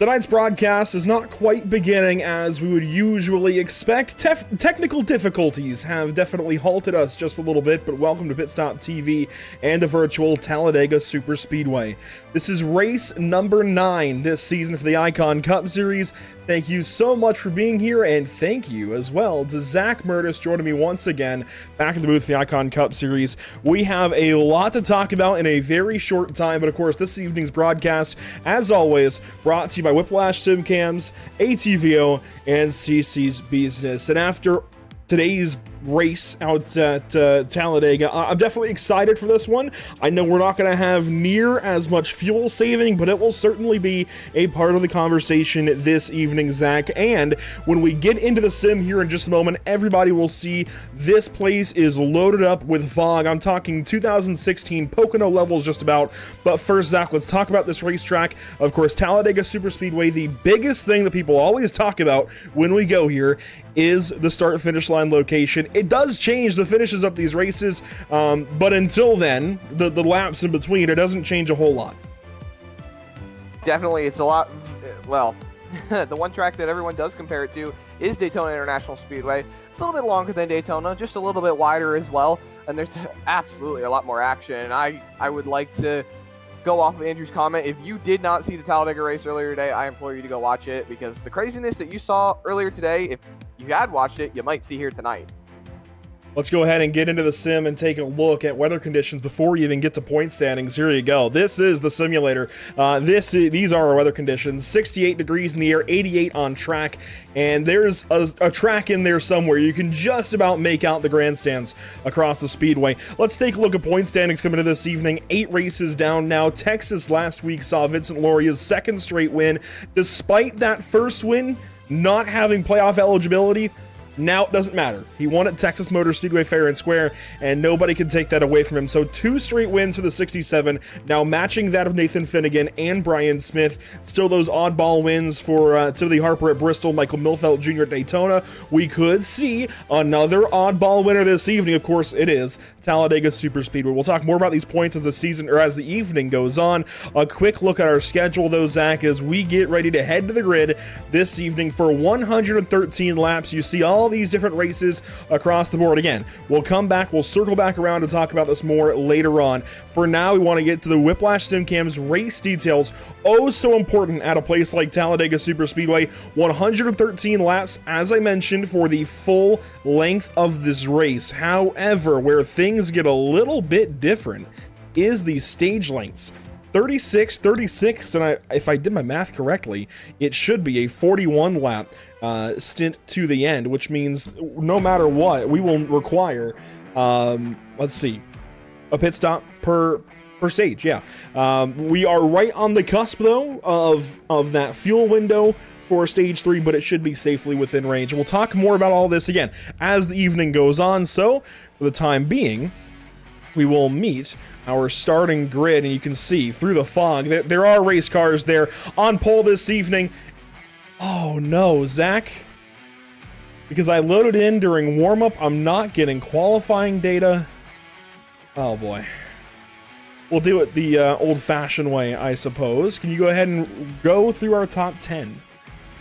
Tonight's broadcast is not quite beginning as we would usually expect. Technical difficulties have definitely halted us just a little bit, but welcome to Pit Stop TV and the virtual Talladega Superspeedway. This is race number 9 this season for the Icon Cup Series. Thank you so much for being here, and thank you as well to Zach Murtis joining me once again back in the booth for the Icon Cup Series. We have a lot to talk about in a very short time, but of course this evening's broadcast, as always, brought to you by Whiplash Simcams, ATVO, and CC's Business. And after today's race out at Talladega, I'm definitely excited for this one. I know we're not going to have near as much fuel saving, but it will certainly be a part of the conversation this evening, Zach. And when we get into the sim here in just a moment, everybody will see this place is loaded up with fog. I'm talking 2016 Pocono levels just about. But first, Zach, let's talk about this racetrack. Of course, Talladega Superspeedway, the biggest thing that people always talk about when we go here is the start-finish line location. It does change the finishes of these races, but until then, the laps in between, it doesn't change a whole lot. Definitely, it's a lot. Well, the one track that everyone does compare it to is Daytona International Speedway. It's a little bit longer than Daytona, just a little bit wider as well, and there's absolutely a lot more action. I would like to go off of Andrew's comment. If you did not see the Talladega race earlier today, I implore you to go watch it, because the craziness that you saw earlier today, if you had watched it, you might see here tonight. Let's go ahead and get into the sim and take a look at weather conditions before we even get to point standings. Here you go. This is the simulator. These are our weather conditions. 68 degrees in the air, 88 on track, and there's a track in there somewhere. You can just about make out the grandstands across the speedway. Let's take a look at point standings coming into this evening. 8 races down now. Texas last week saw Vincent Loria's second straight win. Despite that first win not having playoff eligibility, now it doesn't matter. He won at Texas Motor Speedway fair and square, and nobody can take that away from him. So 2 straight wins for the 67, now matching that of Nathan Finnegan and Brian Smith. Still those oddball wins for Timothy Harper at Bristol, Michael Milfelt Jr. at Daytona. We could see another oddball winner this evening. Of course, it is Talladega Superspeedway. We'll talk more about these points as the season, or as the evening goes on. A quick look at our schedule, though, Zach, as we get ready to head to the grid this evening for 113 laps. You see all these different races across the board. Again, we'll come back, we'll circle back around to talk about this more later on. For now, we want to get to the Whiplash Simcams race details. Oh, so important at a place like Talladega Superspeedway. 113 laps, as I mentioned, for the full length of this race. However, where things get a little bit different is the stage lengths. 36, and if I did my math correctly, it should be a 41 lap stint to the end, which means no matter what, we will require, let's see, a pit stop per stage. Yeah, we are right on the cusp, though, of that fuel window for stage 3, but it should be safely within range. And we'll talk more about all this again as the evening goes on. So for the time being, we will meet our starting grid, and you can see through the fog that there are race cars there on pole this evening. Oh no, Zach, because I loaded in during warm-up, I'm not getting qualifying data. Oh boy. We'll do it the old-fashioned way, I suppose. Can you go ahead and go through our top 10?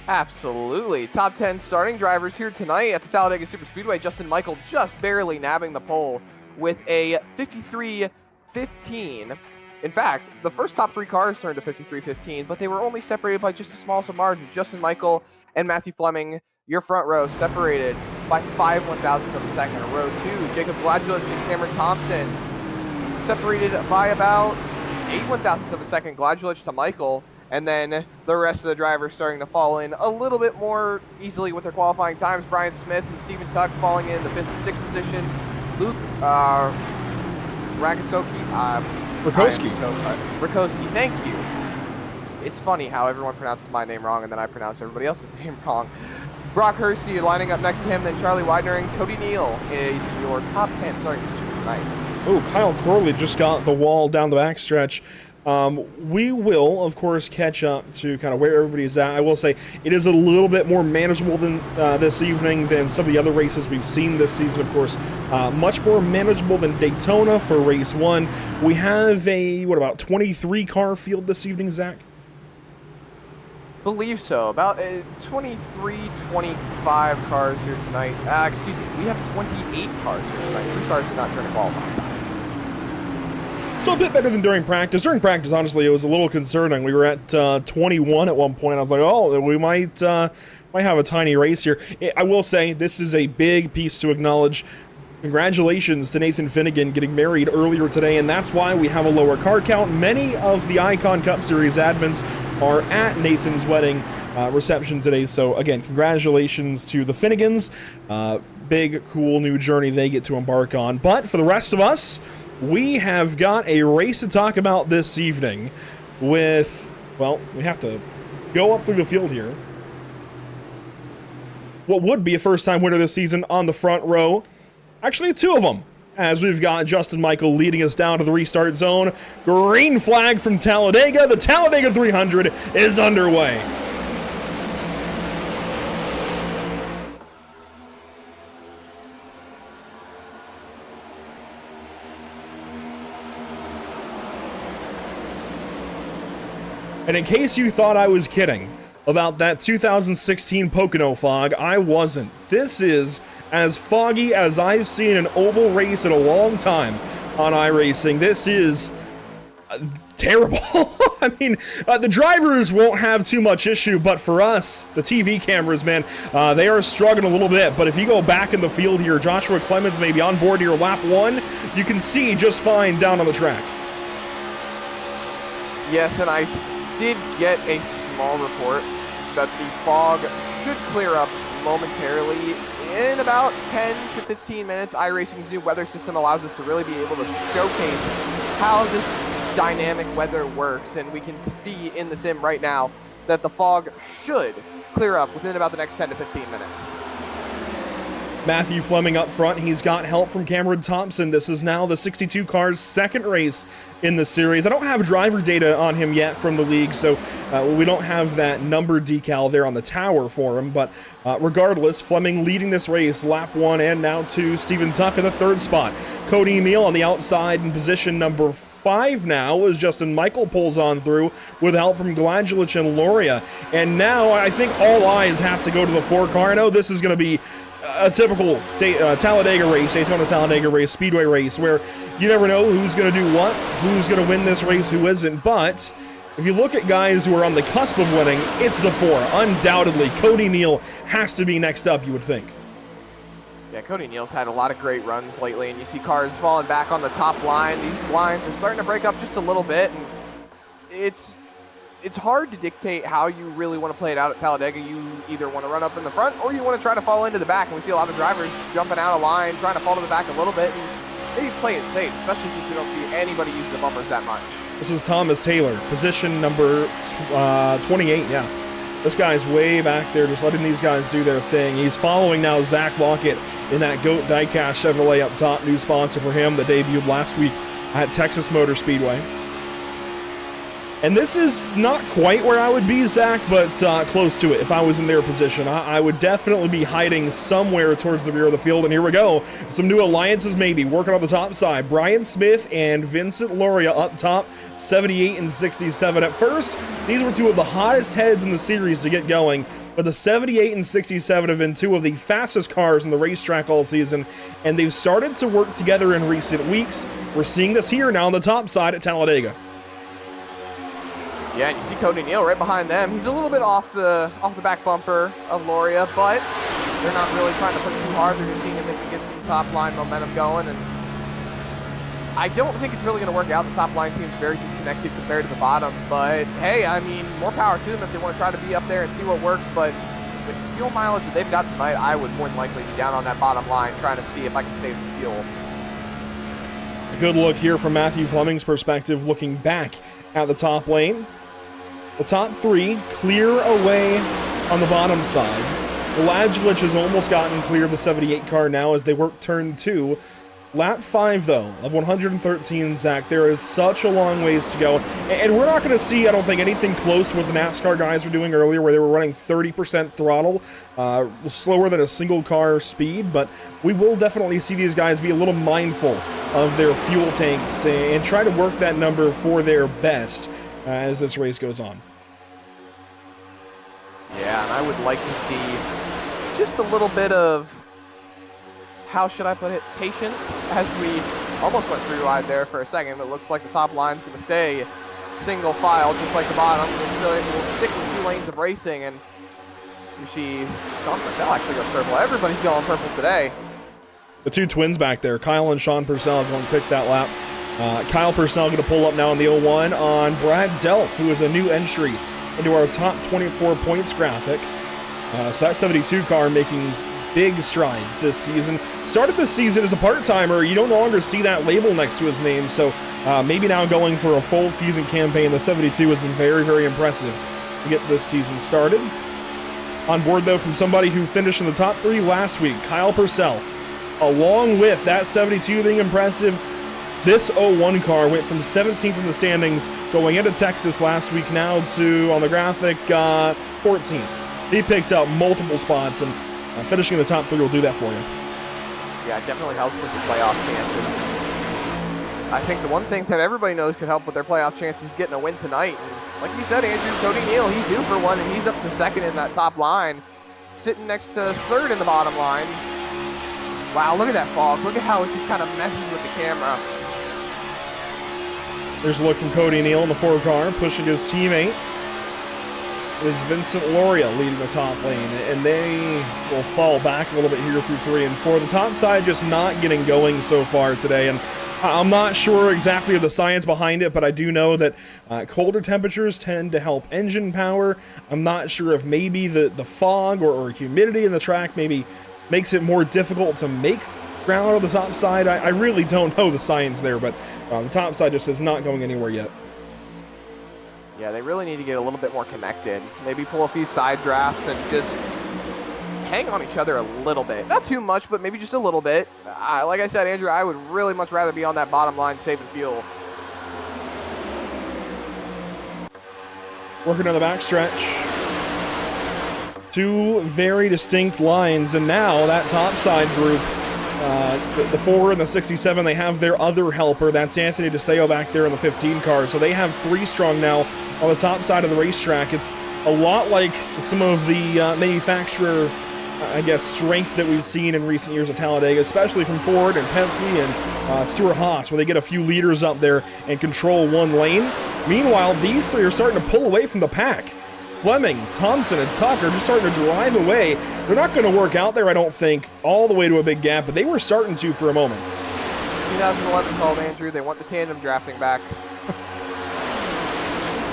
Absolutely. Top 10 starting drivers here tonight at the Talladega Superspeedway. Justin Michael just barely nabbing the pole with a 53.15. In fact, the first top 3 cars turned to 53.15, but they were only separated by just a small margin. Justin Michael and Matthew Fleming, your front row, separated by 5 1,000ths of a second. Row 2, Jacob Gladulich and Cameron Thompson separated by about 8 1,000ths of a second. Gladulich to Michael, and then the rest of the drivers starting to fall in a little bit more easily with their qualifying times. Brian Smith and Stephen Tuck falling in the 5th and 6th position. Luke Rakowski, thank you. It's funny how everyone pronounces my name wrong and then I pronounce everybody else's name wrong. Brock Hersey lining up next to him, then Charlie Widener and Cody Neal is your top 10 starting positions tonight. Oh, Kyle Corley just got the wall down the backstretch. We will, of course, catch up to kind of where everybody's at. I will say it is a little bit more manageable than this evening than some of the other races we've seen this season, of course. Much more manageable than Daytona for race 1. We have a, what, about 23 car field this evening, Zach? Believe so. About 23, 25 cars here tonight. Excuse me, we have 28 cars here tonight. 3 cars did not turn a qualifying time. So a bit better than during practice. During practice, honestly, it was a little concerning. We were at 21 at one point. I was like, oh, we might have a tiny race here. I will say, this is a big piece to acknowledge. Congratulations to Nathan Finnegan getting married earlier today, and that's why we have a lower car count. Many of the Icon Cup Series admins are at Nathan's wedding reception today, so again, congratulations to the Finnegans. Big, cool new journey they get to embark on. But for the rest of us, we have got a race to talk about this evening with, well, we have to go up through the field here. What would be a first-time winner this season on the front row. Actually, 2 of them, as we've got Justin Michael leading us down to the restart zone. Green flag from Talladega. The Talladega 300 is underway. And in case you thought I was kidding about that 2016 Pocono fog, I wasn't. This is as foggy as I've seen an oval race in a long time on iRacing. This is terrible. I mean, the drivers won't have too much issue, but for us, the TV cameras, man, they are struggling a little bit. But if you go back in the field here, Joshua Clemens may be on board here lap 1. You can see just fine down on the track. Yes, and I did get a small report that the fog should clear up momentarily in about 10 to 15 minutes. iRacing's new weather system allows us to really be able to showcase how this dynamic weather works, and we can see in the sim right now that the fog should clear up within about the next 10 to 15 minutes. Matthew Fleming up front. He's got help from Cameron Thompson. This is now the 62 car's second race in the series. I don't have driver data on him yet from the league, so we don't have that number decal there on the tower for him. But regardless, Fleming leading this race, lap 1 and now 2. Stephen Tuck in the 3rd spot. Cody Neal on the outside in position number 5 now as Justin Michael pulls on through with help from Gladjulich and Loria. And now I think all eyes have to go to the 4 car. I know this is going to be a typical Talladega race, Daytona Talladega race, Speedway race, where you never know who's going to do what, who's going to win this race, who isn't. But if you look at guys who are on the cusp of winning, it's the 4. Undoubtedly, Cody Neal has to be next up, you would think. Yeah, Cody Neal's had a lot of great runs lately, and you see cars falling back on the top line. These lines are starting to break up just a little bit, and it's hard to dictate how you really want to play it out at Talladega. You either want to run up in the front or you want to try to fall into the back. And we see a lot of drivers jumping out of line, trying to fall to the back a little bit, and maybe play it safe, especially since we don't see anybody use the bumpers that much. This is Thomas Taylor, position number 28, yeah. This guy's way back there, just letting these guys do their thing. He's following now Zach Lockett in that GOAT Diecast Chevrolet up top, new sponsor for him that debuted last week at Texas Motor Speedway. And this is not quite where I would be, Zach, but close to it. If I was in their position, I would definitely be hiding somewhere towards the rear of the field. And here we go. Some new alliances maybe working on the top side. Brian Smith and Vincent Loria up top, 78 and 67. At first, these were 2 of the hottest heads in the series to get going. But the 78 and 67 have been 2 of the fastest cars in the racetrack all season. And they've started to work together in recent weeks. We're seeing this here now on the top side at Talladega. Yeah, and you see Cody Neal right behind them. He's a little bit off the back bumper of Loria, but they're not really trying to push too hard. They're just seeing if they can get some top line momentum going. And I don't think it's really going to work out. The top line seems very disconnected compared to the bottom. But hey, I mean, more power to them if they want to try to be up there and see what works. But with the fuel mileage that they've got tonight, I would more than likely be down on that bottom line trying to see if I can save some fuel. A good look here from Matthew Fleming's perspective, looking back at the top lane. The top 3 clear away on the bottom side. Gladjulich has almost gotten clear of the 78 car now as they work turn 2. Lap 5, though, of 113, Zach, there is such a long ways to go. And we're not going to see, I don't think, anything close to what the NASCAR guys were doing earlier, where they were running 30% throttle, slower than a single car speed. But we will definitely see these guys be a little mindful of their fuel tanks and try to work that number for their best as this race goes on. and I would like to see just a little bit of, how should I put it, patience, as we almost went through wide there for a second. It looks like the top line's going to stay single file, just like the bottom. We'll stick with 2 lanes of racing, and Sean Purcell actually goes purple. Everybody's going purple today. The 2 twins back there, Kyle and Sean Purcell, going to pick that lap. Kyle Purcell going to pull up now in the 01 on Brad Delph, who is a new entry into our top 24 points graphic. So that 72 car making big strides this season. Started this season as a part-timer. You don't no longer see that label next to his name, so maybe now going for a full season campaign. The 72 has been very, very impressive to get this season started. On board, though, from somebody who finished in the top 3 last week, Kyle Purcell. Along with that 72 being impressive, this 01 car went from 17th in the standings going into Texas last week now to, on the graphic, 14th. He picked up multiple spots, and finishing in the top 3 will do that for you. Yeah, it definitely helps with your playoff chances. I think the one thing that everybody knows could help with their playoff chances is getting a win tonight. And like you said, Andrew, Cody Neal, he's due for one, and he's up to 2nd in that top line, sitting next to 3rd in the bottom line. Wow, look at that fog. Look at how it just kind of messes with the camera. There's a look from Cody Neal in the 4 car, pushing his teammate. It is Vincent Loria leading the top lane, and they will fall back a little bit here through 3 and 4. The top side just not getting going so far today, and I'm not sure exactly of the science behind it, but I do know that colder temperatures tend to help engine power. I'm not sure if maybe the fog or humidity in the track maybe makes it more difficult to make ground on the top side. I really don't know the science there, but the top side just is not going anywhere yet. Yeah, they really need to get a little bit more connected. Maybe pull a few side drafts and just hang on each other a little bit. Not too much, but maybe just a little bit. Like I said, Andrew, I would really much rather be on that bottom line saving fuel. Working on the backstretch. 2 very distinct lines, and now that top side group, the 4 and the 67, they have their other helper. That's Anthony DeSeo back there in the 15 car. So they have 3 strong now on the top side of the racetrack. It's a lot like some of the manufacturer, I guess, strength that we've seen in recent years at Talladega, especially from Ford and Penske and Stewart Haas, where they get a few leaders up there and control 1 lane. Meanwhile, these 3 are starting to pull away from the pack. Fleming, Thompson, and Tuck are just starting to drive away. They're not going to work out there, I don't think, all the way to a big gap, but they were starting to for a moment. 2011 called, Andrew. They want the tandem drafting back.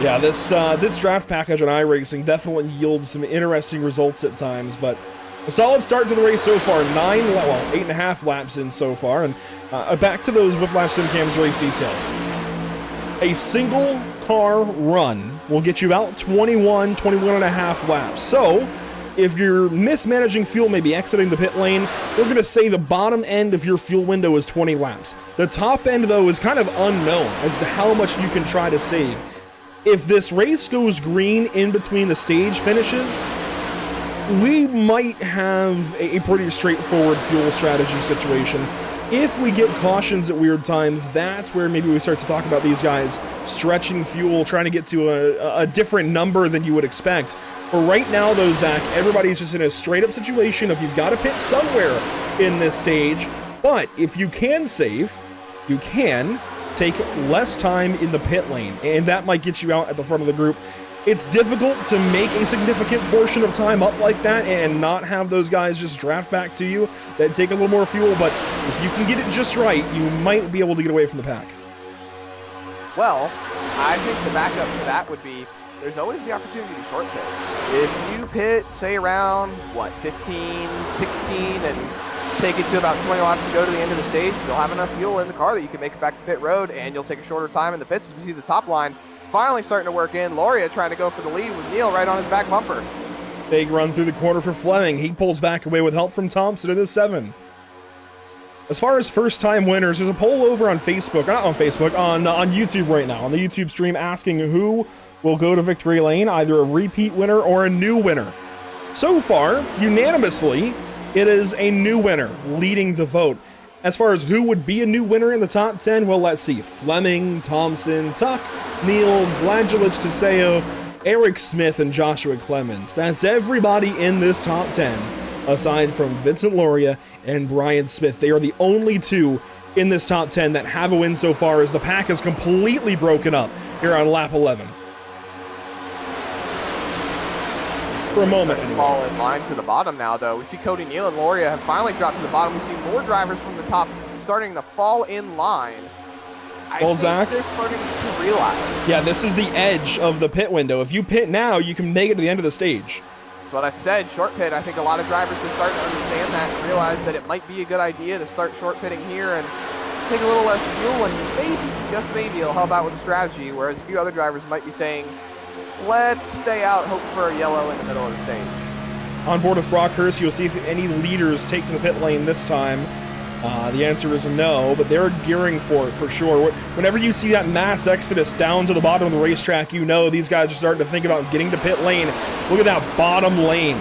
Yeah, this draft package on iRacing definitely yields some interesting results at times, but a solid start to the race so far. 8.5 laps in so far, and back to those Whiplash SimCam's race details. A single car run will get you about 21 and a half laps. So if you're mismanaging fuel, maybe exiting the pit lane, we're going to say the bottom end of your fuel window is 20 laps. The top end, though, is kind of unknown as to how much you can try to save. If this race goes green in between the stage finishes, we might have a pretty straightforward fuel strategy situation. If we get cautions at weird times, that's where maybe we start to talk about these guys stretching fuel, trying to get to a different number than you would expect. But right now, though, Zach, everybody's just in a straight-up situation of you've got to pit somewhere in this stage. But if you can save, you can take less time in the pit lane, and that might get you out at the front of the group. It's difficult to make a significant portion of time up like that and not have those guys just draft back to you that take a little more fuel, but if you can get it just right, you might be able to get away from the pack. Well, I think the backup to that would be there's always the opportunity to short pit. If you pit, say around, 15, 16, and take it to about 20 laps to go to the end of the stage, you'll have enough fuel in the car that you can make it back to pit road, and you'll take a shorter time in the pits. We see the top line finally starting to work in. Loria trying to go for the lead with Neal right on his back bumper. Big run through the corner for Fleming. He pulls back away with help from Thompson in the 7. As far as first-time winners, there's a poll over on Facebook, not on Facebook, on YouTube right now, on the YouTube stream, asking who will go to victory lane, either a repeat winner or a new winner. So far, unanimously, it is a new winner leading the vote. As far as who would be a new winner in the top 10, well, let's see. Fleming, Thompson, Tuck, Neal, Blangelich, DeSeo, Eric Smith and Joshua Clemens. That's everybody in this top 10, aside from Vincent Loria and Brian Smith. They are the only two in this top 10 that have a win so far, as the pack is completely broken up here on lap 11. For a moment, anyway. Fall in line to the bottom now, though. We see Cody Neal and Loria have finally dropped to the bottom. We see more drivers from the top starting to fall in line. I think Zach, they're starting to realize. Yeah, this is the edge of the pit window. If you pit now, you can make it to the end of the stage. That's what I said, short pit. I think a lot of drivers are starting to understand that and realize that it might be a good idea to start short pitting here and take a little less fuel, and maybe, just maybe, it'll help out with the strategy, whereas a few other drivers might be saying, let's stay out, hope for a yellow in the middle of the stage. On board with Brock Hurst, you'll see if any leaders take to the pit lane this time. The answer is no, but they're gearing for it for sure. Whenever you see that mass exodus down to the bottom of the racetrack, you know these guys are starting to think about getting to pit lane. Look at that bottom lane.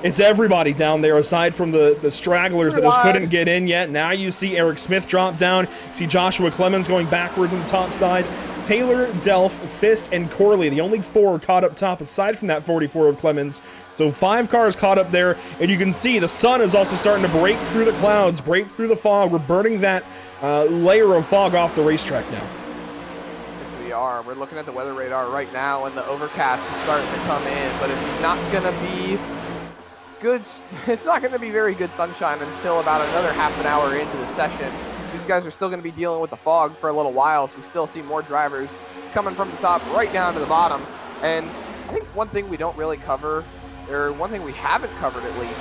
It's everybody down there aside from the stragglers that just couldn't get in yet. Now you see Eric Smith drop down. You see Joshua Clemens going backwards on the top side. Taylor, Delph, Fist, and Corley, the only 4 caught up top aside from that 44 of Clemens. So 5 cars caught up there, and you can see the sun is also starting to break through the clouds, break through the fog. We're burning that layer of fog off the racetrack now. Yes, we are. We're looking at the weather radar right now, and the overcast is starting to come in, but it's not going to be good. It's not going to be very good sunshine until about another half an hour into the session. These guys are still going to be dealing with the fog for a little while, so we still see more drivers coming from the top right down to the bottom. And I think one thing we don't really cover, or one thing we haven't covered at least,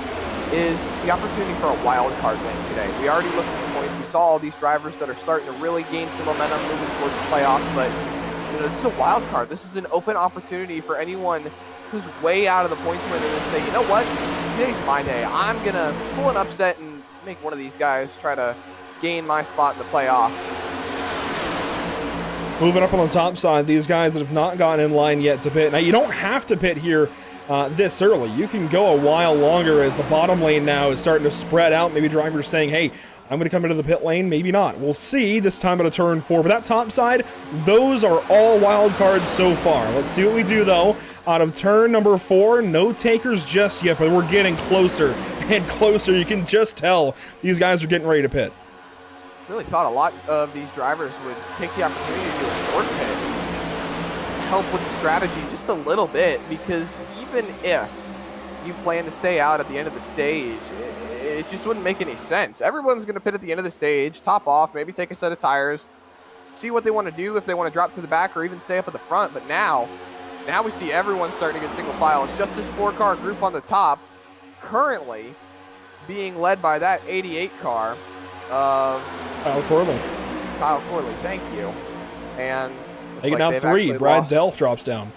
is the opportunity for a wild card win today. We already looked at the points. We saw all these drivers that are starting to really gain some momentum moving towards the playoffs, but this is a wild card. This is an open opportunity for anyone who's way out of the points window and say, you know what, today's my day. I'm going to pull an upset and make one of these guys try to gain my spot in the playoffs. Moving up on the top side, these guys that have not gotten in line yet to pit. Now, you don't have to pit here this early. You can go a while longer, as the bottom lane now is starting to spread out. Maybe drivers saying, hey, I'm going to come into the pit lane. Maybe not. We'll see this time at a turn 4. But that top side, those are all wild cards so far. Let's see what we do, though. Out of turn number 4, no takers just yet, but we're getting closer and closer. You can just tell these guys are getting ready to pit. Really thought a lot of these drivers would take the opportunity to do a short pit, help with the strategy just a little bit, because even if you plan to stay out at the end of the stage, it just wouldn't make any sense. Everyone's going to pit at the end of the stage, top off, maybe take a set of tires, see what they want to do, if they want to drop to the back or even stay up at the front. But now we see everyone starting to get single file. It's just this 4-car group on the top, currently being led by that 88 car of Kyle Corley. Kyle Corley, thank you. And taking out 3. Brad Delph drops down.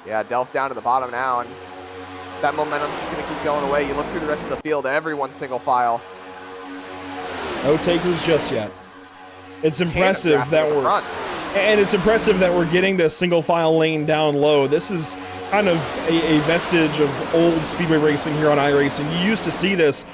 Yeah, Delph down to the bottom now, and that momentum's just going to keep going away. You look through the rest of the field, everyone's single file. No takers just yet. It's impressive that we're getting this single file lane down low. This is kind of a vestige of old speedway racing here on iRacing. You used to see this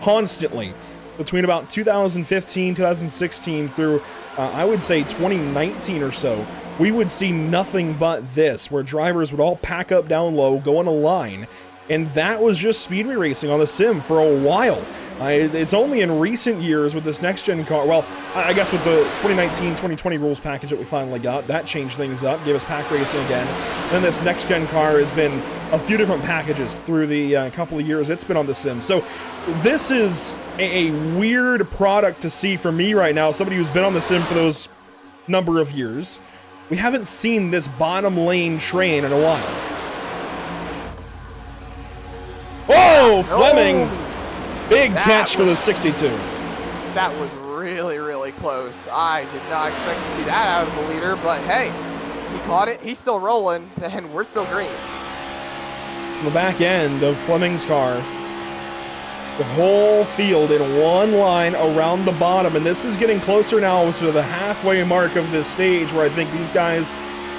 constantly between about 2015, 2016 through, I would say 2019 or so. We would see nothing but this, where drivers would all pack up down low, go in a line, and that was just speedway racing on the sim for a while. It's only in recent years with this next-gen car, well, I guess with the 2019-2020 rules package that we finally got, that changed things up, gave us pack racing again. And then this next-gen car has been a few different packages through the couple of years it's been on the sim. So this is a weird product to see for me right now, somebody who's been on the sim for those number of years. We haven't seen this bottom lane train in a while. Oh, Fleming! Big catch for the 62. That was really, really close. I did not expect to see that out of the leader, but hey, he caught it. He's still rolling, and we're still green. The back end of Fleming's car. The whole field in one line around the bottom, and this is getting closer now to the halfway mark of this stage where I think these guys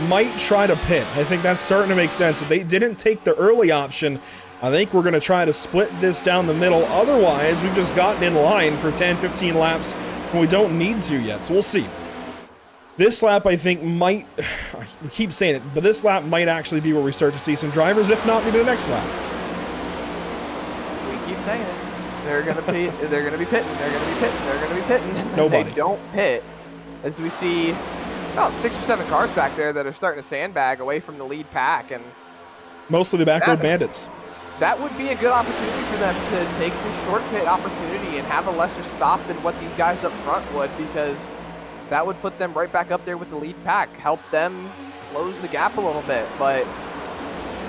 might try to pit. I think that's starting to make sense. If they didn't take the early option, I think we're going to try to split this down the middle. Otherwise, we've just gotten in line for 10, 15 laps when we don't need to yet. So we'll see. This lap, I think, might, we keep saying it, but this lap might actually be where we start to see some drivers, if not maybe the next lap. We keep saying it. They're gonna be pitting. They're gonna be pitting. They're gonna be pitting. Nobody. They don't pit, as we see about 6 or 7 cars back there that are starting to sandbag away from the lead pack, and Mostly the back road bandits. that would be a good opportunity for them to take the short pit opportunity and have a lesser stop than what these guys up front would, because that would put them right back up there with the lead pack, help them close the gap a little bit. But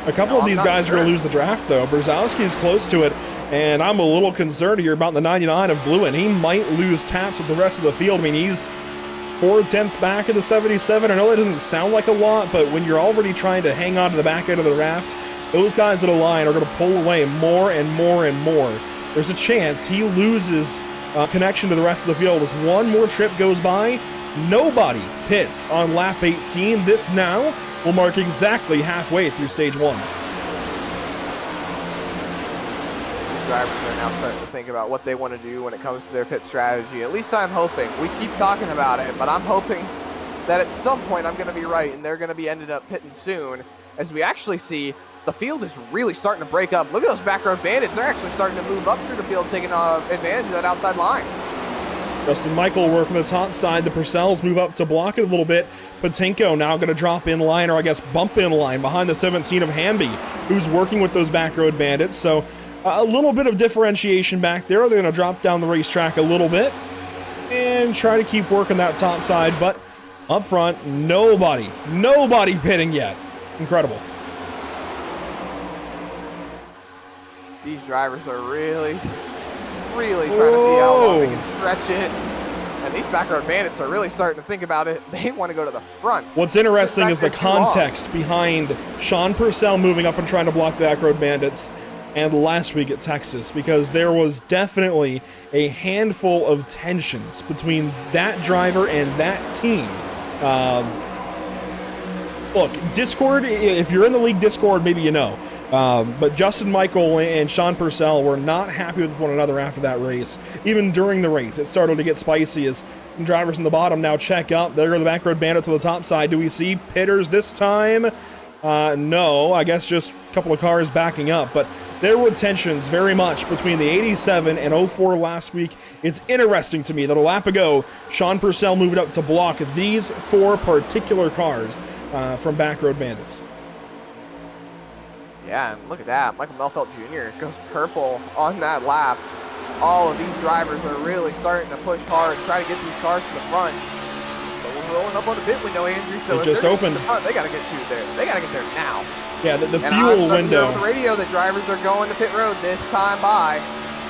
A couple of these guys are going to lose the draft, though. Brzezowski's close to it, and I'm a little concerned here about the 99 of Bluen. He might lose taps with the rest of the field. I mean, he's 4/10 back of the 77. I know that doesn't sound like a lot, but when you're already trying to hang on to the back end of the raft, those guys at a line are going to pull away more and more and more. There's a chance he loses connection to the rest of the field as one more trip goes by. Nobody pits on lap 18. This now will mark exactly halfway through stage 1. these drivers are now starting to think about what they want to do when it comes to their pit strategy. At least I'm hoping. We keep talking about it, but I'm hoping that at some point I'm going to be right and they're going to be ended up pitting soon, as we actually see the field is really starting to break up. Look at those back road bandits. They're actually starting to move up through the field, taking advantage of that outside line. Justin Michael working the top side. The Purcells move up to block it a little bit. Patinko now going to drop in line, or I guess bump in line, behind the 17 of Hamby, who's working with those back road bandits. So a little bit of differentiation back there. They're going to drop down the racetrack a little bit and try to keep working that top side. But up front, nobody pitting yet. Incredible. These drivers are really trying to see how long they can stretch it. And these back road bandits are really starting to think about it. They want to go to the front. What's interesting is the context behind Sean Purcell moving up and trying to block the back road bandits and last week at Texas, because there was definitely a handful of tensions between that driver and that team. Look, Discord, if you're in the league Discord, maybe you know. But Justin Michael and Sean Purcell were not happy with one another after that race. Even during the race, it started to get spicy as some drivers in the bottom now check up. There go the back road bandit to the top side. Do we see pitters this time? No, I guess just a couple of cars backing up. But there were tensions very much between the 87 and 04 last week. It's interesting to me that a lap ago, Sean Purcell moved up to block these 4 particular cars from back road bandits. Yeah, and look at that. Michael Melfelt Jr. goes purple on that lap. All of these drivers are really starting to push hard, try to get these cars to the front. But we're rolling up on the pit window, Andrew. So it just opened. They got to get to there. They got to get there now. Yeah, the and fuel I'm window. On the radio, the drivers are going to pit road this time by.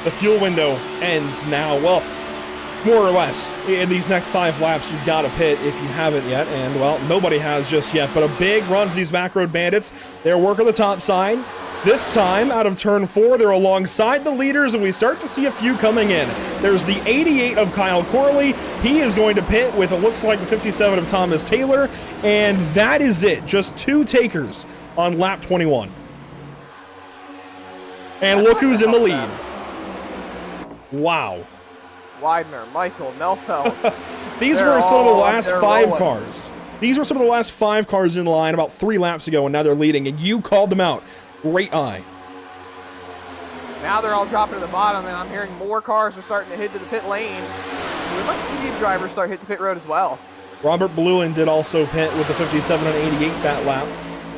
The fuel window ends now. Well, more or less. In these next 5 laps, you've got to pit if you haven't yet. And, well, nobody has just yet. But a big run for these back road bandits. They're working the top side. This time, out of turn 4, they're alongside the leaders, and we start to see a few coming in. There's the 88 of Kyle Corley. He is going to pit with, it looks like, the 57 of Thomas Taylor. And that is it. Just 2 takers on lap 21. And look who's in the lead. Wow. Widener, Michael, Melfelt. These were some of the last 5 cars. These were some of the last 5 cars in line about 3 laps ago, and now they're leading, and you called them out. Great eye. Now they're all dropping to the bottom, and I'm hearing more cars are starting to head to the pit lane. We might see these drivers start hit the pit road as well. Robert Bluen did also pit with the 57 and 88 that lap.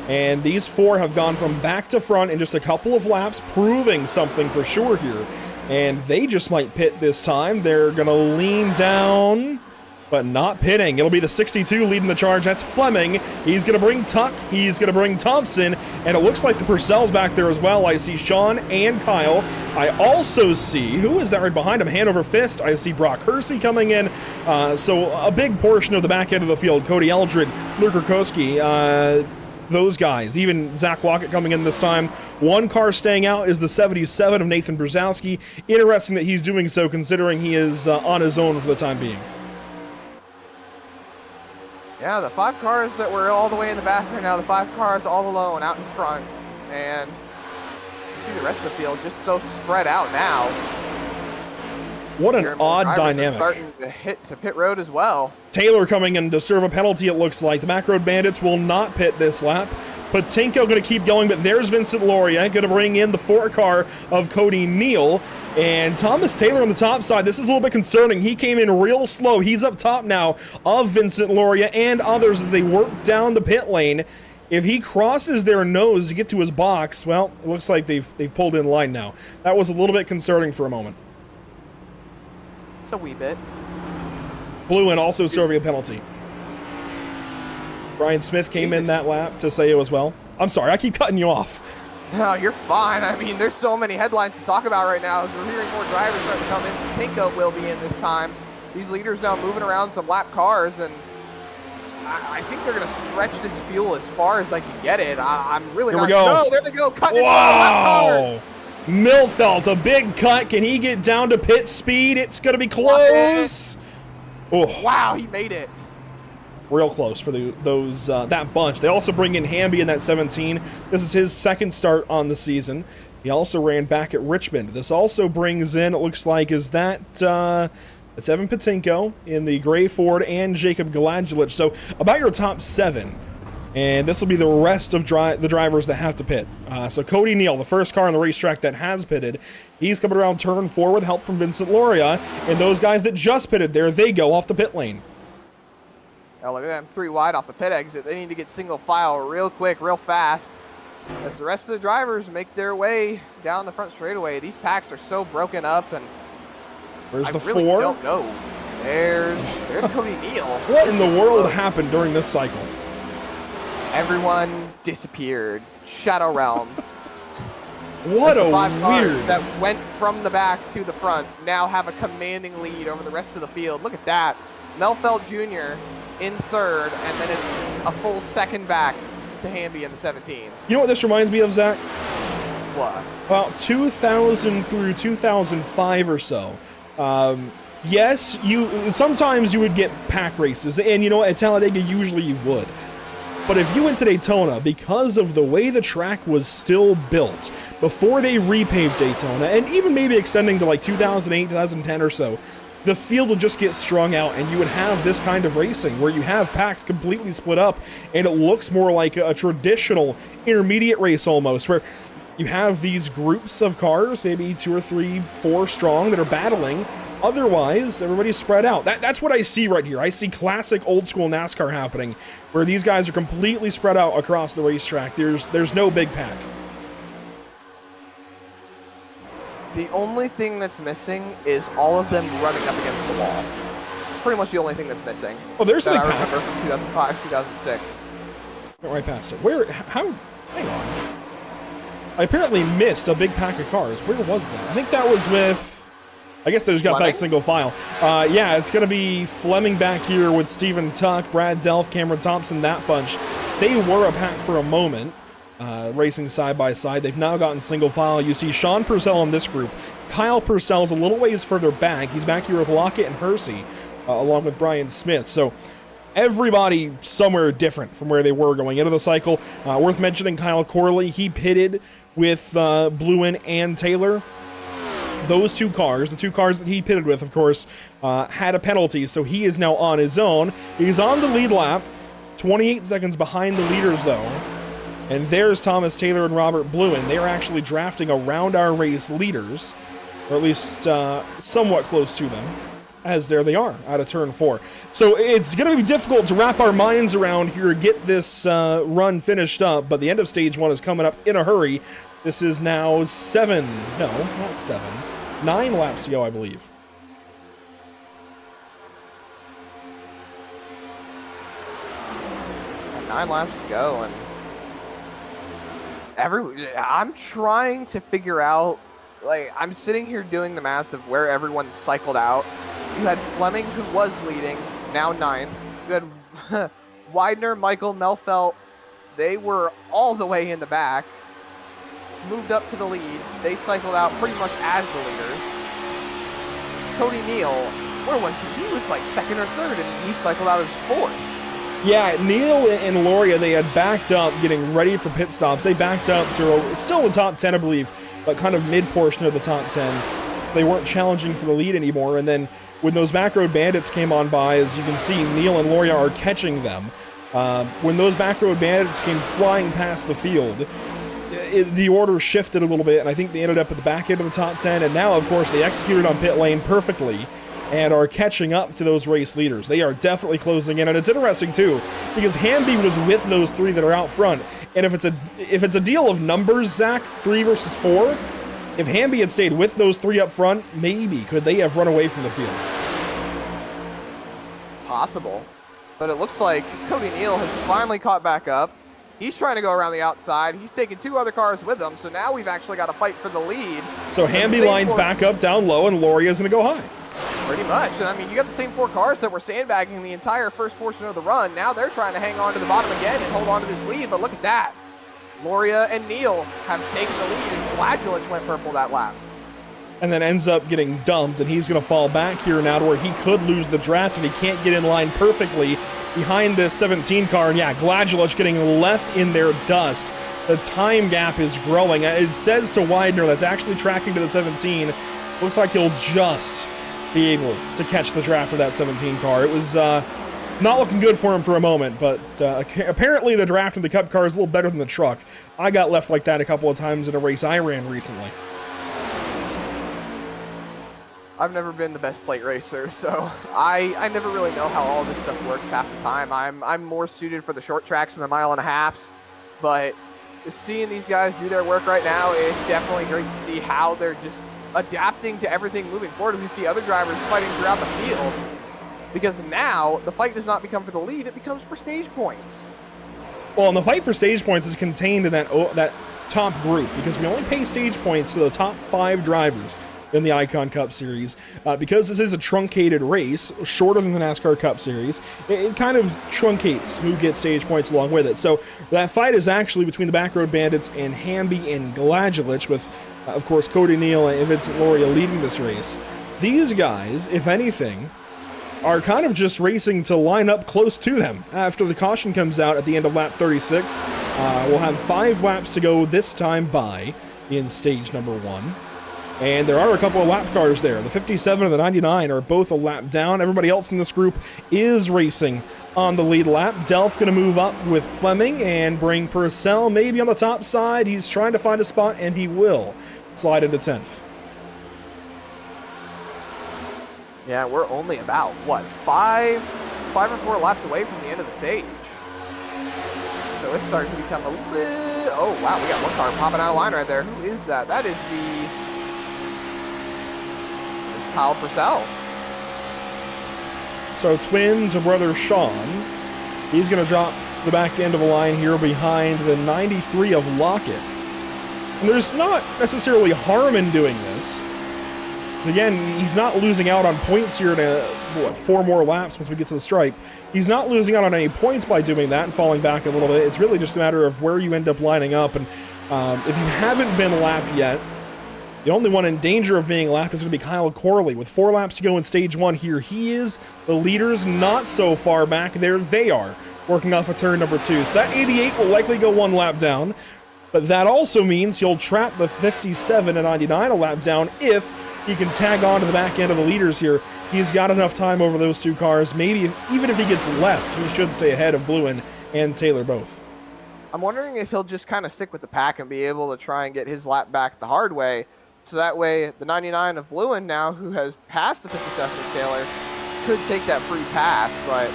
And these 4 have gone from back to front in just a couple of laps, proving something for sure here. And they just might pit this time. They're going to lean down, but not pitting. It'll be the 62 leading the charge. That's Fleming. He's going to bring Tuck. He's going to bring Thompson. And it looks like the Purcell's back there as well. I see Sean and Kyle. I also see, who is that right behind him? Hanover Fist. I see Brock Hersey coming in. So a big portion of the back end of the field. Cody Eldred, Luke Rukowski, those guys. Even Zach Lockett coming in this time. 1 car staying out is the 77 of Nathan Brzezowski. Interesting that he's doing so considering he is on his own for the time being. Yeah, the 5 cars that were all the way in the back are now the 5 cars all alone out in front. And you see the rest of the field just so spread out now. What an odd dynamic. Starting to hit to pit road as well. Taylor coming in to serve a penalty, it looks like. The Back Road Bandits will not pit this lap. Patinko going to keep going, but there's Vincent Loria going to bring in the 4 car of Cody Neal. And Thomas Taylor on the top side, this is a little bit concerning. He came in real slow. He's up top now of Vincent Loria and others as they work down the pit lane. If he crosses their nose to get to his box, well, it looks like they've pulled in line now. That was a little bit concerning for a moment. It's a wee bit. Bluin also serving a penalty. Brian Smith came in that lap to say it as well. I'm sorry, I keep cutting you off. No, you're fine. I mean, there's so many headlines to talk about right now as we're hearing more drivers starting to come in. Tinko will be in this time. These leaders now moving around some lap cars, and I think they're going to stretch this fuel as far as they can get it. I'm really Here not. we go. No, there they go. Cutting into the lap cars. Milfelt, a big cut. Can he get down to pit speed? It's going to be close. Oh, wow, he made it. Real close for that bunch. They also bring in Hamby in that 17. This is his second start on the season. He also ran back at Richmond. This also brings in, it looks like, is that it's Evan Patinko in the gray Ford and Jacob Gladjulich. So about your top 7. And this will be the rest of the drivers that have to pit. So Cody Neal, the first car on the racetrack that has pitted, he's coming around turn 4 with help from Vincent Loria. And those guys that just pitted, there they go off the pit lane. Oh, look at them, 3 wide off the pit exit. They need to get single file real quick, real fast, as the rest of the drivers make their way down the front straightaway. These packs are so broken up, and where's the really 4? Don't know. There's Cody Neal. What in the world happened during this cycle? Everyone disappeared. Shadow Realm. What a 5 cars weird. that went from the back to the front now have a commanding lead over the rest of the field. Look at that. Melfeld Jr. in 3rd, and then it's a full second back to Hamby in the 17. You know what this reminds me of, Zach? What? About 2000 through 2005 or so. Yes, sometimes you would get pack races, and you know what, at Talladega usually you would. But if you went to Daytona, because of the way the track was still built, before they repaved Daytona, and even maybe extending to like 2008, 2010 or so, the field would just get strung out, and you would have this kind of racing where you have packs completely split up, and it looks more like a traditional intermediate race almost, where you have these groups of cars, maybe 2 or 3, 4 strong, that are battling. Otherwise, everybody's spread out. That's what I see right here. I see classic old school NASCAR happening, where these guys are completely spread out across the racetrack. There's no big pack. The only thing that's missing is all of them running up against the wall. Pretty much the only thing that's missing. Oh, there's a big I pack. remember from 2005, 2006. Went right past it. How, hang on. I apparently missed a big pack of cars. Where was that? I think that was with, I guess they just got Fleming? back single file. Yeah, it's going to be Fleming back here with Steven Tuck, Brad Delph, Cameron Thompson, that bunch. They were a pack for a moment, racing side by side. They've now gotten single file. You see Sean Purcell in this group. Kyle Purcell's a little ways further back. He's back here with Lockett and Hersey, along with Brian Smith. So everybody somewhere different from where they were going into the cycle. Worth mentioning Kyle Corley. He pitted with Bluin and Taylor. Those 2 cars, the 2 cars that he pitted with, of course, had a penalty, so he is now on his own. He's on the lead lap, 28 seconds behind the leaders, though. And there's Thomas Taylor and Robert Bluin. They are actually drafting around our race leaders, or at least somewhat close to them, as there they are out of turn 4. So it's going to be difficult to wrap our minds around here, get this run finished up, but the end of stage 1 is coming up in a hurry. This is now 9 laps to go, I believe. And 9 laps to go, and I'm trying to figure out, like, I'm sitting here doing the math of where everyone cycled out. You had Fleming, who was leading, now 9th. You had Widener, Michael, Melfelt. They were all the way in the back. Moved up to the lead. They cycled out pretty much as the leaders. Cody Neal, where was he? He was like 2nd or 3rd, and he cycled out as 4th. Yeah, Neal and Loria, they had backed up, getting ready for pit stops. They backed up to still in the top 10, I believe, but kind of mid-portion of the top 10. They weren't challenging for the lead anymore. And then when those back road bandits came on by, as you can see, Neil and Loria are catching them. When those back road bandits came flying past the field, the order shifted a little bit, and I think they ended up at the back end of the top 10. And now, of course, they executed on pit lane perfectly and are catching up to those race leaders. They are definitely closing in, and it's interesting too, because Hamby was with those 3 that are out front. And if it's a deal of numbers, Zach, 3 versus 4, if Hamby had stayed with those 3 up front, maybe could they have run away from the field? Possible, but it looks like Cody Neal has finally caught back up. He's trying to go around the outside. He's taking 2 other cars with him, so now we've actually got to fight for the lead. So Hamby lines back up down low, and Loria's going to go high. Pretty much. And I mean, you got the same 4 cars that were sandbagging the entire first portion of the run. Now they're trying to hang on to the bottom again and hold on to this lead, but look at that. Loria and Neal have taken the lead, and Gladulich went purple that lap. And then ends up getting dumped, and he's going to fall back here now to where he could lose the draft if he can't get in line perfectly behind this 17 car. And yeah, Gladulich getting left in their dust. The time gap is growing. It says to Widener that's actually tracking to the 17. Looks like he'll just be able to catch the draft of that 17 car. It was not looking good for him for a moment, but apparently the draft of the Cup car is a little better than the truck. I got left like that a couple of times in a race I ran recently. I've never been the best plate racer, so I never really know how all this stuff works half the time. I'm more suited for the short tracks and the 1.5 miles, but seeing these guys do their work right now, it's definitely great to see how they're just adapting to everything moving forward. We see other drivers fighting throughout the field, because now the fight does not become for the lead, it becomes for stage points. Well, and the fight for stage points is contained in that top group, because we only pay stage points to the top 5 drivers in the Icon Cup Series. Because this is a truncated race, shorter than the NASCAR Cup Series, it kind of truncates who gets stage points along with it. So that fight is actually between the Backroad Bandits and Hamby and Gladulich, with, of course, Cody Neal and Vincent Loria leading this race. These guys, if anything, are kind of just racing to line up close to them. After the caution comes out at the end of lap 36, we'll have 5 laps to go this time by in stage number 1. And there are a couple of lap cars there. The 57 and the 99 are both a lap down. Everybody else in this group is racing on the lead lap. Delph going to move up with Fleming and bring Purcell maybe on the top side. He's trying to find a spot, and he will slide into 10th. Yeah, we're only about, what, 5 or 4 laps away from the end of the stage. So it's starting to become a little... Oh, wow, we got one car popping out of line right there. Who is that? That is Kyle Purcell. So twin to brother Sean. He's going to drop the back end of the line here behind the 93 of Lockett. And there's not necessarily harm in doing this. Again, he's not losing out on points here in 4 more laps once we get to the stripe. He's not losing out on any points by doing that and falling back a little bit. It's really just a matter of where you end up lining up. And if you haven't been lapped yet, the only one in danger of being lapped is going to be Kyle Corley. With 4 laps to go in stage 1 here, he is. The leaders not so far back. There they are, working off of turn number 2. So that 88 will likely go 1 lap down. But that also means he'll trap the 57 and 99 a lap down if he can tag on to the back end of the leaders here. He's got enough time over those 2 cars. Maybe even if he gets left, he should stay ahead of Bluen and Taylor both. I'm wondering if he'll just kind of stick with the pack and be able to try and get his lap back the hard way. So that way, the 99 of Bluen now, who has passed the 57 of Taylor, could take that free pass. But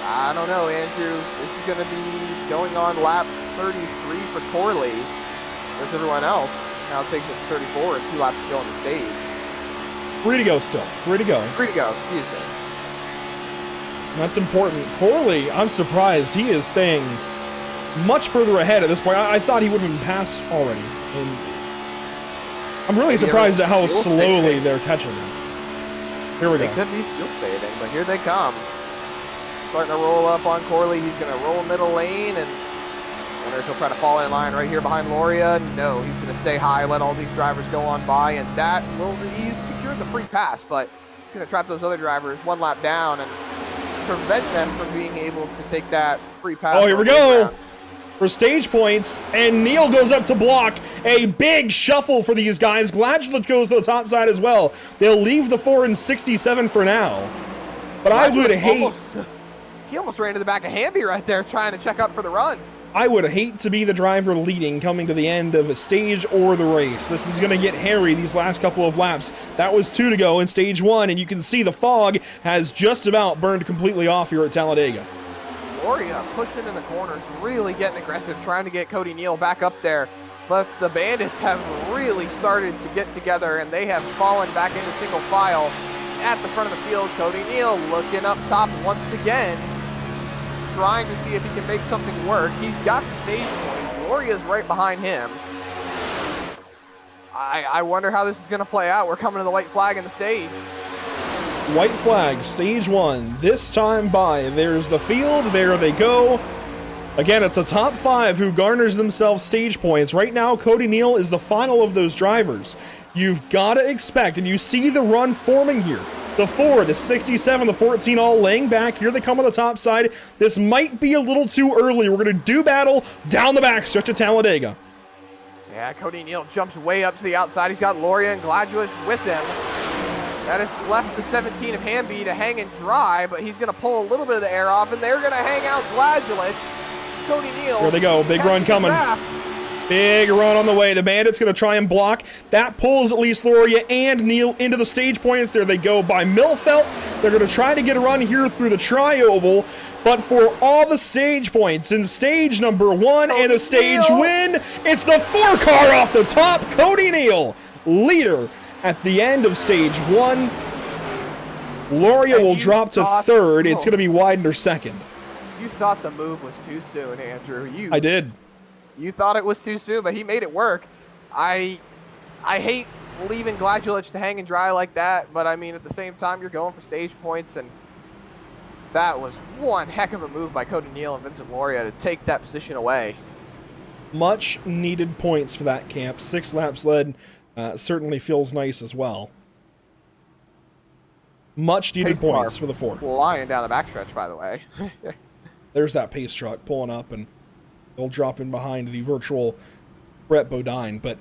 I don't know, Andrew. This is going to be going on lap 33 for Corley. There's everyone else. Now it takes it to 34 and 2 laps to go on the stage. 3 to go still. 3 to go. 3 to go, excuse me. That's important. Corley, I'm surprised. He is staying much further ahead at this point. I thought he would have been passed already. And I'm really surprised at how slowly they're catching him. Here we go. They could be fuel saving, but here they come. Starting to roll up on Corley. He's going to roll middle lane, and I wonder if he'll try to fall in line right here behind Loria. No, he's going to stay high, let all these drivers go on by, and that will, he's secured the free pass, but he's going to trap those other drivers 1 lap down and prevent them from being able to take that free pass. Oh, here we go. for stage points, and Neal goes up to block. A big shuffle for these guys. Gladgelich goes to the top side as well. They'll leave the 4 in 67 for now. But I would hate... He almost ran to the back of Hamby right there trying to check up for the run. I would hate to be the driver leading coming to the end of a stage or the race. This is going to get hairy these last couple of laps. That was 2 to go in stage 1, and you can see the fog has just about burned completely off here at Talladega. Loria pushing in the corners, really getting aggressive, trying to get Cody Neal back up there. But the Bandits have really started to get together, and they have fallen back into single file at the front of the field. Cody Neal looking up top once again, trying to see if he can make something work. He's got the stage points. Loria's right behind him. I wonder how this is going to play out. We're coming to the white flag in the stage. White flag, stage 1, this time by. There's the field, there they go. Again, it's the top 5 who garners themselves stage points. Right now, Cody Neal is the final of those drivers. You've got to expect, and you see the run forming here. The 4, the 67, the 14 all laying back. Here they come on the top side. This might be a little too early. We're going to do battle down the back stretch of Talladega. Yeah, Cody Neal jumps way up to the outside. He's got Loria and Gladgelich with him. That has left the 17 of Hamby to hang and dry, but he's going to pull a little bit of the air off, and they're going to hang out Gladgelich. Cody Neal. There they go. Big run coming. Big run on the way. The Bandits going to try and block. That pulls at least Loria and Neal into the stage points. There they go by Millfelt. They're going to try to get a run here through the tri-oval. But for all the stage points in stage number 1 and a stage win, it's the 4 car off the top. Cody Neal, leader at the end of stage 1. Loria will drop to 3rd. It's going to be Widener 2nd. You thought the move was too soon, Andrew. I did. You thought it was too soon, but he made it work. I hate leaving Gladgelich to hang and dry like that, but I mean, at the same time, you're going for stage points, and that was one heck of a move by Cody Neal and Vincent Loria to take that position away. Much needed points for that camp. 6 laps led certainly feels nice as well. Much needed points for the 4. Flying down the backstretch, by the way. There's that pace truck pulling up, and they'll drop in behind the virtual Brett Bodine. But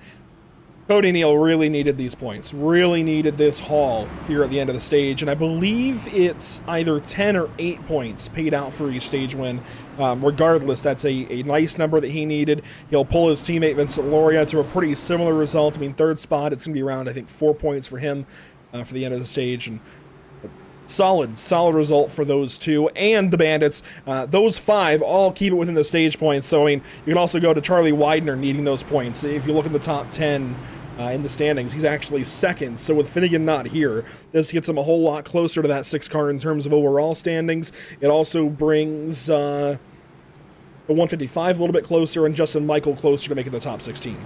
Cody Neal really needed these points, really needed this haul here at the end of the stage. And I believe it's either 10 or 8 points paid out for each stage win. Regardless, that's a nice number that he needed. He'll pull his teammate Vincent Loria to a pretty similar result. I mean, 3rd spot, it's going to be around, I think, 4 points for him for the end of the stage. And solid result for those 2 and the Bandits. Those 5 all keep it within the stage points. So, I mean, you can also go to Charlie Widener needing those points. If you look in the top 10 in the standings, he's actually 2nd. So with Finnegan not here, this gets him a whole lot closer to that 6 car in terms of overall standings. It also brings the 155 a little bit closer and Justin Michael closer to making the top 16.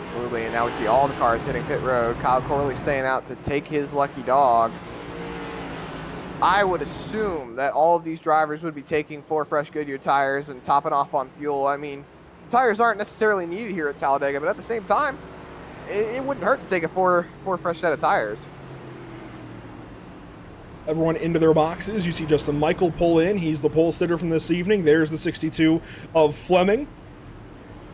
Absolutely, and now we see all the cars hitting pit road. Kyle Corley staying out to take his lucky dog. I would assume that all of these drivers would be taking 4 fresh Goodyear tires and topping off on fuel. I mean, tires aren't necessarily needed here at Talladega, but at the same time, it wouldn't hurt to take a four fresh set of tires. Everyone into their boxes. You see Justin Michael pull in. He's the pole sitter from this evening. There's the 62 of Fleming.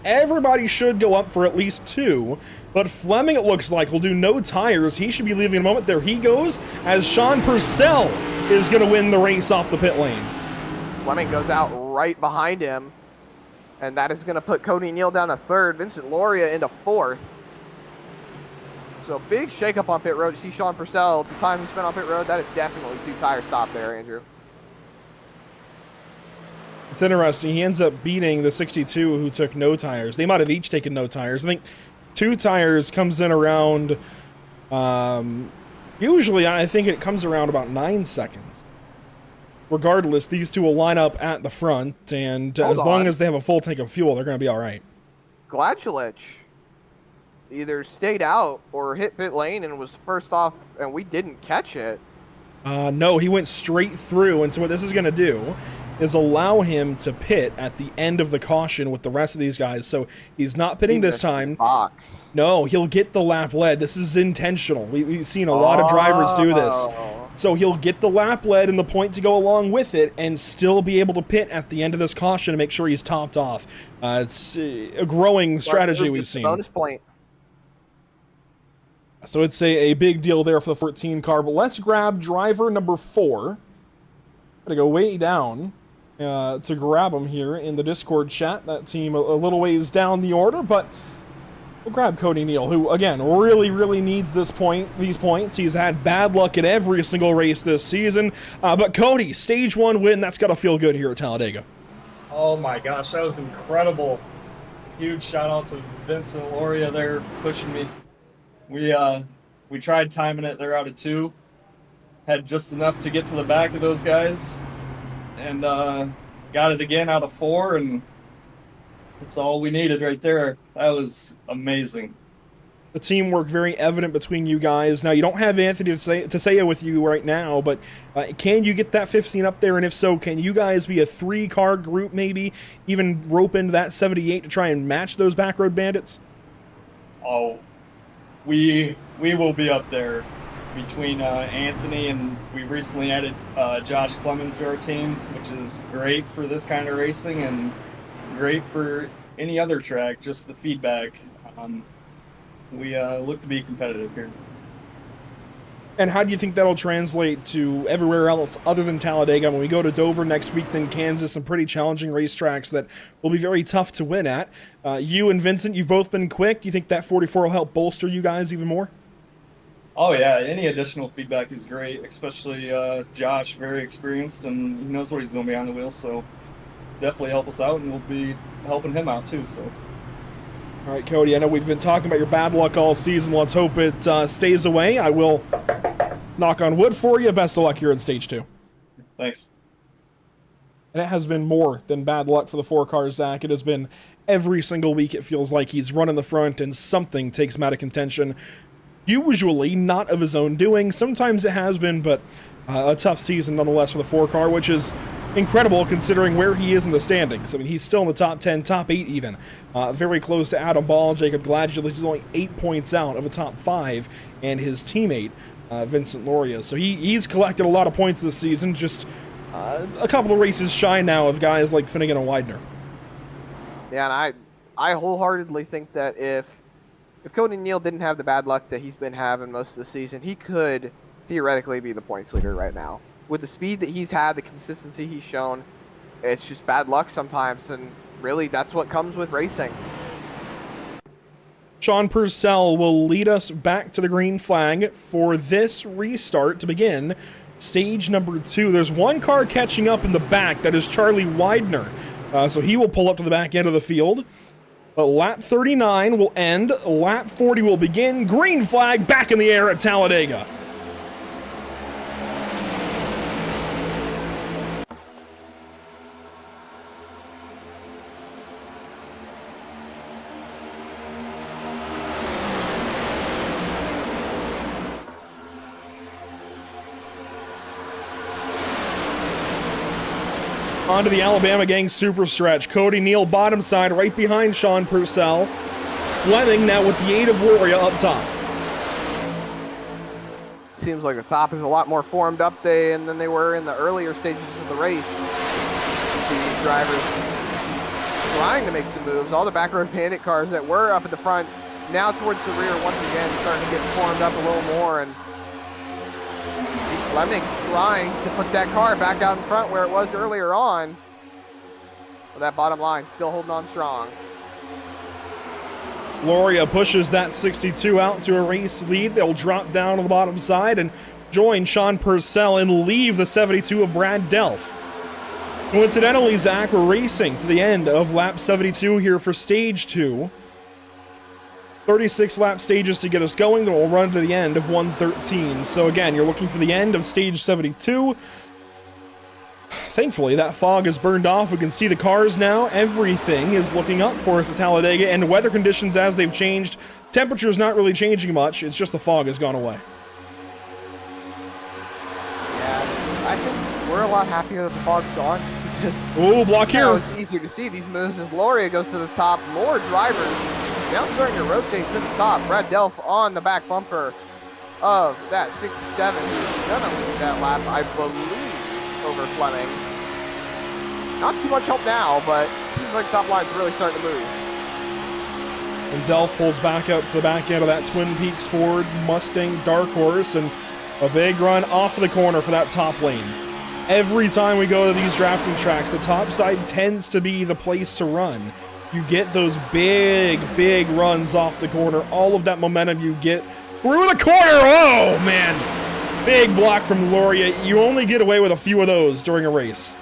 Everybody should go up for at least 2, but Fleming, it looks like, will do no tires. He should be leaving in a moment. There he goes, as Sean Purcell is going to win the race off the pit lane. Fleming goes out right behind him, and that is going to put Cody Neal down to 3rd, Vincent Loria into 4th. So big shakeup on pit road. You see Sean Purcell, the time he spent on pit road, that is definitely 2 tire stop there, Andrew. It's interesting. He ends up beating the 62 who took no tires. They might have each taken no tires. I think 2 tires comes in around, usually I think it comes around about 9 seconds. Regardless, these 2 will line up at the front, and as long as they have a full tank of fuel, they're going to be all right. Gladgelich either stayed out or hit pit lane and was first off, and we didn't catch it. No, he went straight through, and so what this is going to do is allow him to pit at the end of the caution with the rest of these guys. So he's not pitting this time. No, he'll get the lap lead. This is intentional. We've seen a lot of drivers do this. So he'll get the lap lead and the point to go along with it and still be able to pit at the end of this caution to make sure he's topped off. It's a growing strategy we've seen. Bonus point. So it's a big deal there for the 14 car. But let's grab driver number 4. Gotta go way down to grab him here in the Discord chat. That team a little ways down the order, but we'll grab Cody Neal, who, again, really needs these points. He's had bad luck at every single race this season. But Cody, stage 1 win, that's got to feel good here at Talladega. Oh my gosh, that was incredible. Huge shout out to Vince and Loria there pushing me. We tried timing it there out of 2. Had just enough to get to the back of those guys. And got it again out of 4, and that's all we needed right there. That was amazing. The teamwork very evident between you guys. Now, you don't have Anthony Taseo with you right now, but can you get that 15 up there? And if so, can you guys be a 3-car group maybe? Even rope into that 78 to try and match those backroad bandits? Oh, we will be up there between Anthony, and we recently added Josh Clemens to our team, which is great for this kind of racing and great for any other track, just the feedback. We look to be competitive here. And how do you think that'll translate to everywhere else other than Talladega? When we go to Dover next week, then Kansas, some pretty challenging racetracks that will be very tough to win at. You and Vincent, you've both been quick. Do you think that 44 will help bolster you guys even more? Oh yeah, any additional feedback is great, especially Josh, very experienced, and he knows what he's doing behind the wheel, so definitely help us out, and we'll be helping him out too. So. All right, Cody, I know we've been talking about your bad luck all season. Let's hope it stays away. I will knock on wood for you. Best of luck here in stage 2. Thanks. And it has been more than bad luck for the 4 cars, Zach. It has been every single week. It feels like he's running the front and something takes him out of contention. Usually not of his own doing. Sometimes it has been, but a tough season nonetheless for the 4 car, which is incredible considering where he is in the standings. I mean, he's still in the top 10, top 8 even. Very close to Adam Ball, Jacob Gladula. He's only 8 points out of a top 5, and his teammate, Vincent Loria. So he's collected a lot of points this season, just a couple of races shy now of guys like Finnegan and Widener. Yeah, and I wholeheartedly think that if Cody Neal didn't have the bad luck that he's been having most of the season, he could theoretically be the points leader right now. With the speed that he's had, the consistency he's shown, it's just bad luck sometimes, and really that's what comes with racing. Sean Purcell will lead us back to the green flag for this restart to begin stage number 2. There's one car catching up in the back. That is Charlie Widener. So he will pull up to the back end of the field. Lap 39 will end. Lap 40 will begin. Green flag back in the air at Talladega. Onto the Alabama Gang super stretch. Cody Neal bottom side right behind Sean Purcell. Fleming now with the aid of Loria up top. Seems like the top is a lot more formed up than they were in the earlier stages of the race. The drivers trying to make some moves. All the backroad bandit cars that were up at the front, now towards the rear once again, starting to get formed up a little more. And Fleming trying to put that car back out in front where it was earlier on. But that bottom line still holding on strong. Loria pushes that 62 out to a race lead. They'll drop down on the bottom side and join Sean Purcell and leave the 72 of Brad Delph. Coincidentally, Zach, we're racing to the end of lap 72 here for stage 2. 36 lap stages to get us going, then we'll run to the end of 113. So again, you're looking for the end of stage 72. Thankfully, that fog is burned off. We can see the cars now. Everything is looking up for us at Talladega, and weather conditions as they've changed. Temperature's not really changing much. It's just the fog has gone away. Yeah, I think we're a lot happier that the fog's gone. Ooh, block here. It's easier to see these moves as Loria goes to the top. More drivers now starting to rotate to the top. Brad Delph on the back bumper of that 67. gonna lead that lap, I believe, over Fleming. Not too much help now, but it seems like top line's really starting to move. And Delph pulls back up to the back end of that Twin Peaks Ford Mustang Dark Horse, and a big run off of the corner for that top lane. Every time we go to these drafting tracks, the top side tends to be the place to run. You get those big, big runs off the corner. All of that momentum you get through the corner. Oh, man. Big block from Loria. You only get away with a few of those during a race.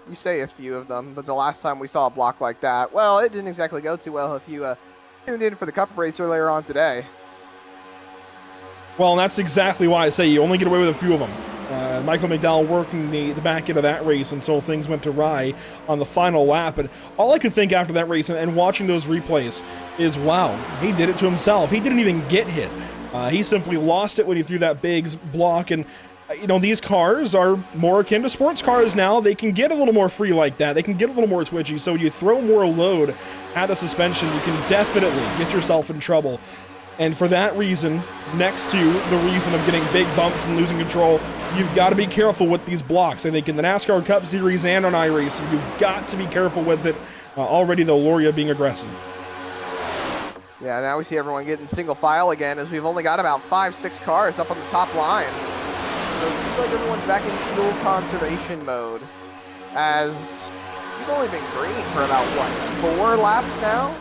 You say a few of them, but the last time we saw a block like that, well, it didn't exactly go too well if you tuned in for the Cup race earlier on today. Well, and that's exactly why I say you only get away with a few of them. Michael McDowell working the back end of that race until things went awry on the final lap. And all I could think after that race and watching those replays is, wow, he did it to himself. He didn't even get hit. He simply lost it when he threw that big block. And, you know, these cars are more akin to sports cars now. They can get a little more free like that. They can get a little more twitchy. So when you throw more load at the suspension, you can definitely get yourself in trouble. And for that reason, next to the reason of getting big bumps and losing control, you've got to be careful with these blocks. I think in the NASCAR Cup Series and on iRacing, you've got to be careful with it. Already, though, Loria being aggressive. Yeah, now we see everyone getting single file again, as we've only got about 5-6 cars up on the top line. So it seems like everyone's back in fuel conservation mode, as we've only been green for about, what, 4 laps now?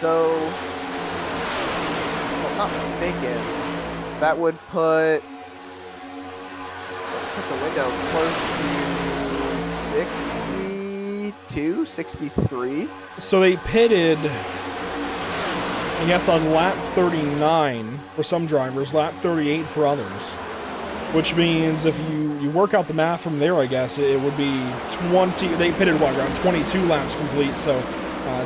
So, if I'm not mistaken, that would put the window close to 62, 63. So they pitted, I guess, on lap 39 for some drivers, lap 38 for others. Which means if you work out the math from there, I guess, it would be 20, they pitted, what, around 22 laps complete, so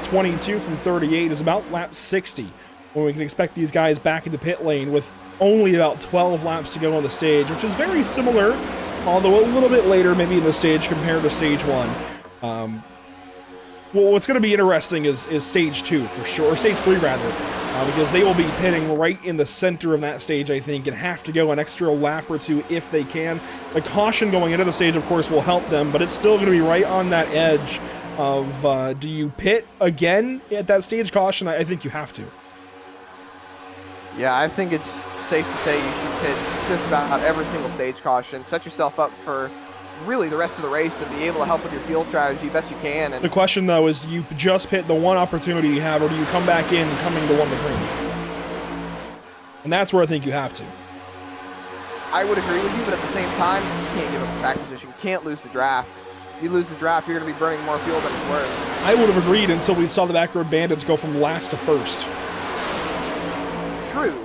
22 from 38 is about lap 60, when we can expect these guys back in the pit lane with only about 12 laps to go on the stage, which is very similar, although a little bit later maybe in the stage compared to stage 1. Well, what's going to be interesting is stage 2 for sure, or stage 3 rather, because they will be pitting right in the center of that stage, I think, and have to go an extra lap or two if they can. The caution going into the stage, of course, will help them, but it's still going to be right on that edge of, do you pit again at that stage caution? I think you have to. Yeah, I think it's safe to say you should pit just about every single stage caution. Set yourself up for really the rest of the race and be able to help with your field strategy best you can. And the question, though, is do you just pit the one opportunity you have, or do you come back in and coming to one to green? And that's where I think you have to. I would agree with you, but at the same time, you can't give up the track position. You can't lose the draft. If you lose the draft, you're going to be burning more fuel than it's worth. I would have agreed until we saw the Backroad Bandits go from last to first. True.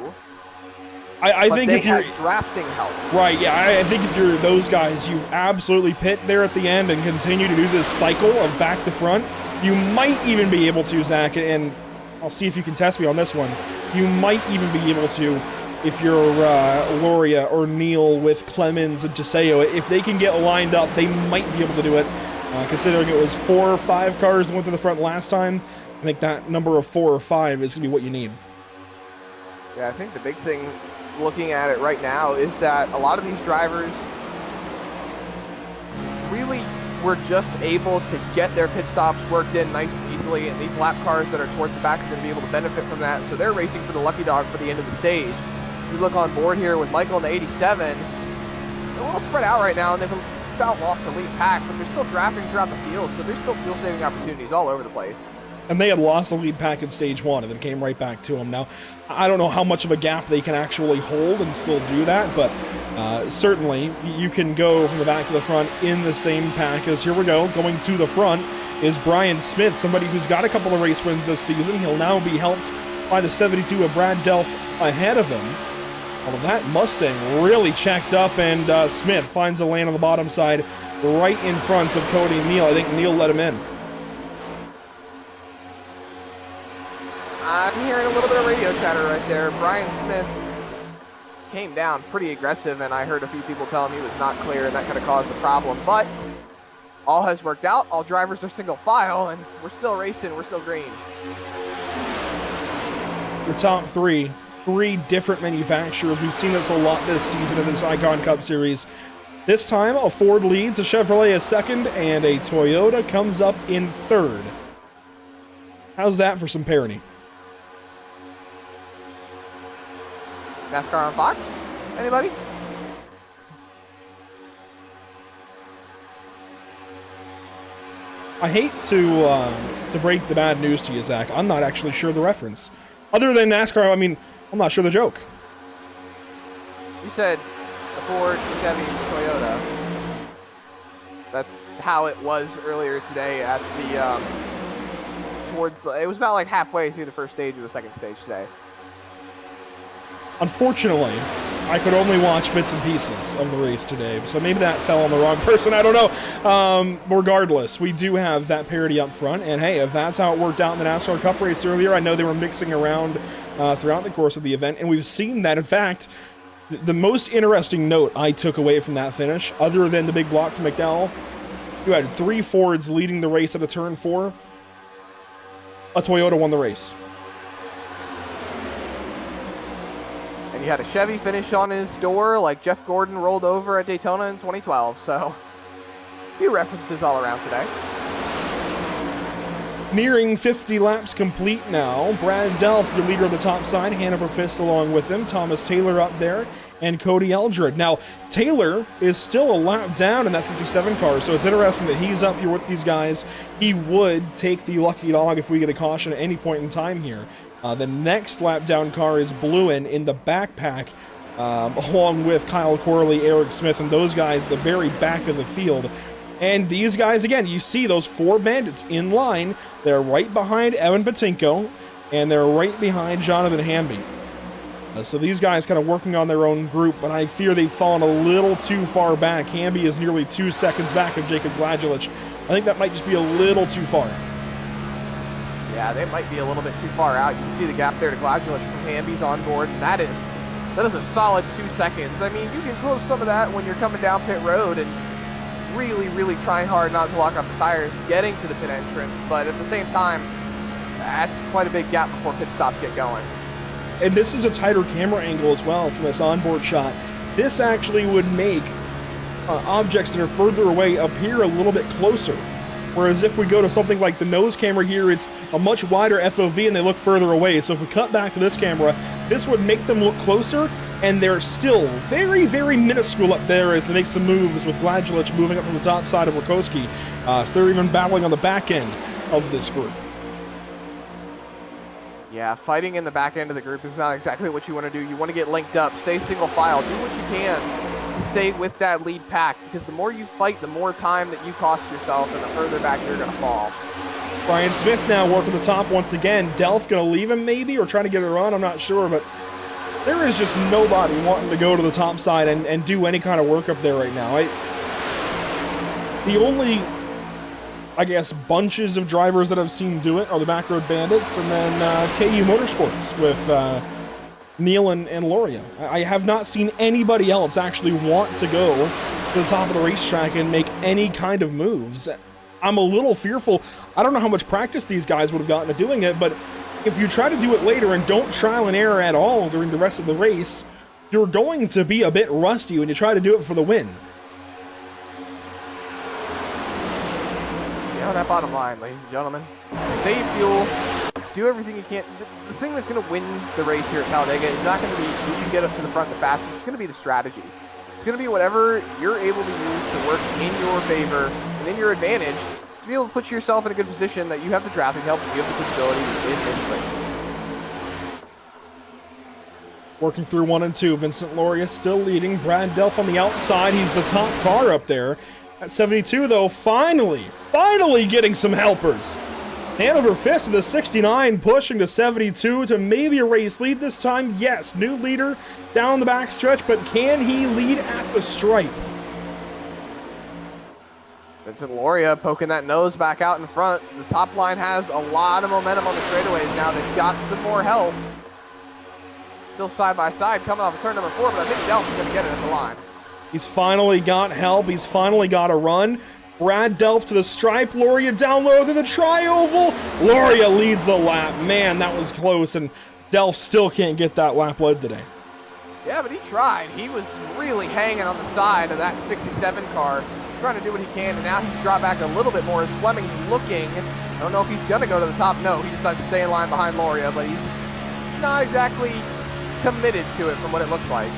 I think if you're drafting help, right, yeah, I think if you're those guys, you absolutely pit there at the end and continue to do this cycle of back to front. You might even be able to, Zach, and I'll see if you can test me on this one. You might even be able to, if you're Loria or Neil with Clemens and Teseo, if they can get lined up, they might be able to do it. Considering it was 4 or 5 cars that went to the front last time, I think that number of 4 or 5 is going to be what you need. Yeah, I think the big thing looking at it right now is that a lot of these drivers really were just able to get their pit stops worked in nice and easily, and these lap cars that are towards the back are going to be able to benefit from that, so they're racing for the lucky dog for the end of the stage. You look on board here with Michael in the 87, they're a little spread out right now, and they've about lost the lead pack, but they're still drafting throughout the field, so there's still fuel-saving opportunities all over the place. And they had lost the lead pack in stage 1 and then came right back to them. Now, I don't know how much of a gap they can actually hold and still do that, but certainly you can go from the back to the front in the same pack as, here we go, going to the front is Brian Smith, somebody who's got a couple of race wins this season. He'll now be helped by the 72 of Brad Delph ahead of him. Although that Mustang really checked up, and Smith finds a lane on the bottom side right in front of Cody Neal. I think Neal let him in. I'm hearing a little bit of radio chatter right there. Brian Smith came down pretty aggressive, and I heard a few people telling me he was not clear, and that kind of caused a problem. But all has worked out. All drivers are single file, and we're still racing. We're still green. Your top 3 3 different manufacturers. We've seen this a lot this season in this Icon Cup Series. This time, a Ford leads, a Chevrolet is second, and a Toyota comes up in third. How's that for some parity? NASCAR on Fox? Anybody? I hate to break the bad news to you, Zach. I'm not actually sure the reference. Other than NASCAR, I mean, I'm not sure the joke. You said the Ford, the Chevy, the Toyota. That's how it was earlier today at the, it was about like halfway through the first stage of the second stage today. Unfortunately, I could only watch bits and pieces of the race today, so maybe that fell on the wrong person, I don't know. Regardless, we do have that parity up front, and hey, if that's how it worked out in the NASCAR Cup race earlier, I know they were mixing around throughout the course of the event, and we've seen that. In fact, the most interesting note I took away from that finish, other than the big block from McDowell, you had 3 Fords leading the race at a turn 4. A Toyota won the race. And you had a Chevy finish on his door like Jeff Gordon rolled over at Daytona in 2012. So, a few references all around today. Nearing 50 laps complete now. Brad Delph, your leader of the top side. Hanover Fist along with him. Thomas Taylor up there. And Cody Eldred. Now, Taylor is still a lap down in that 57 car, so it's interesting that he's up here with these guys. He would take the lucky dog if we get a caution at any point in time here. The next lap down car is Bluen in the backpack, along with Kyle Corley, Eric Smith, and those guys at the very back of the field. And these guys, again, you see those 4 bandits in line. They're right behind Evan Patinko, and they're right behind Jonathan Hamby. So these guys kind of working on their own group, but I fear they've fallen a little too far back. Hamby is nearly 2 seconds back of Jacob Gladulich. I think that might just be a little too far. Yeah, they might be a little bit too far out. You can see the gap there to Gladulich from Hamby's on board, and that is a solid 2 seconds. I mean, you can close some of that when you're coming down pit road and really, really trying hard not to lock up the tires, getting to the pit entrance, but at the same time, that's quite a big gap before pit stops get going. And this is a tighter camera angle as well from this onboard shot. This actually would make objects that are further away appear a little bit closer. Whereas if we go to something like the nose camera here, it's a much wider FOV and they look further away. So if we cut back to this camera, this would make them look closer, and they're still very, very minuscule up there as they make some moves with Gladulich moving up from the top side of Rakowski. So they're even battling on the back end of this group. Yeah, fighting in the back end of the group is not exactly what you want to do. You want to get linked up, stay single file, do what you can to stay with that lead pack, because the more you fight, the more time that you cost yourself and the further back you're going to fall. Brian Smith now working the top once again. Delph going to leave him maybe, or trying to get a run, I'm not sure, but there is just nobody wanting to go to the top side and do any kind of work up there right now. The only, I guess, bunches of drivers that I've seen do it are the Backroad Bandits and then KU Motorsports with Neil and Loria. I have not seen anybody else actually want to go to the top of the racetrack and make any kind of moves. I'm a little fearful. I don't know how much practice these guys would have gotten at doing it, but if you try to do it later and don't trial and error at all during the rest of the race, you're going to be a bit rusty when you try to do it for the win. On that bottom line, ladies and gentlemen, save fuel, do everything you can. The thing that's going to win the race here at Talladega is not going to be who you get up to the front the fastest. It's going to be the strategy. It's going to be whatever you're able to use to work in your favor and in your advantage to be able to put yourself in a good position that you have the traffic help and you have the visibility in this race. Working through 1 and 2, Vincent Loria still leading. Brad Delph on the outside. He's the top car up there. At 72, though, finally getting some helpers. Hanover Fist of the 69 pushing the 72 to maybe a race lead this time. Yes, new leader down the backstretch, but can he lead at the stripe? Vincent Loria poking that nose back out in front. The top line has a lot of momentum on the straightaways now. They've got some more help. Still side by side coming off of turn number 4, but I think Delph is going to get it at the line. He's finally got help. He's finally got a run. Brad Delph to the stripe. Loria down low to the tri-oval. Loria leads the lap. Man, that was close. And Delph still can't get that lap led today. Yeah, but he tried. He was really hanging on the side of that 67 car, trying to do what he can, and now he's dropped back a little bit more as Fleming's looking. I don't know if he's going to go to the top. No, he decides to stay in line behind Loria, but he's not exactly committed to it from what it looks like.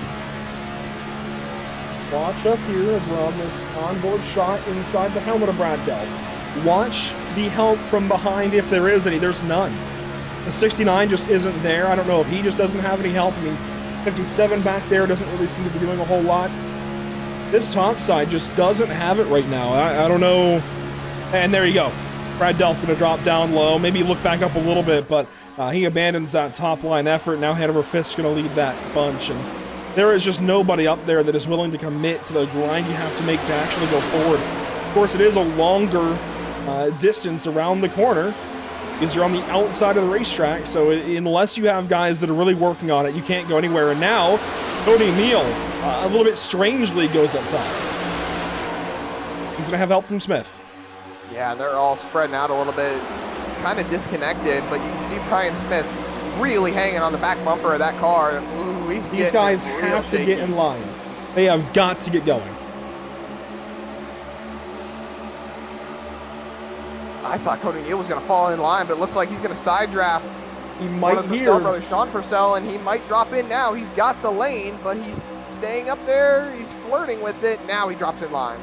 Watch up here as we're on this onboard shot inside the helmet of Brad Delph. Watch the help from behind if there is any. There's none. The 69 just isn't there. I don't know if he just doesn't have any help. I mean, 57 back there doesn't really seem to be doing a whole lot. This top side just doesn't have it right now. I don't know. And there you go. Brad Delph's going to drop down low. Maybe look back up a little bit, but he abandons that top line effort. Now Hanover Fist's going to lead that bunch. And there is just nobody up there that is willing to commit to the grind you have to make to actually go forward. Of course, it is a longer distance around the corner because you're on the outside of the racetrack. So unless you have guys that are really working on it, you can't go anywhere. And now Cody Neal, a little bit strangely, goes up top. He's going to have help from Smith. Yeah, they're all spreading out a little bit, kind of disconnected, but you can see Brian Smith really hanging on the back bumper of that car. Ooh, these guys have to get in line. They have got to get going. I thought Cody Neal was going to fall in line, but it looks like he's going to side draft. He might one of the here. Purcell brothers, Sean Purcell, and he might drop in now. He's got the lane, but he's staying up there. He's flirting with it. Now he drops in line.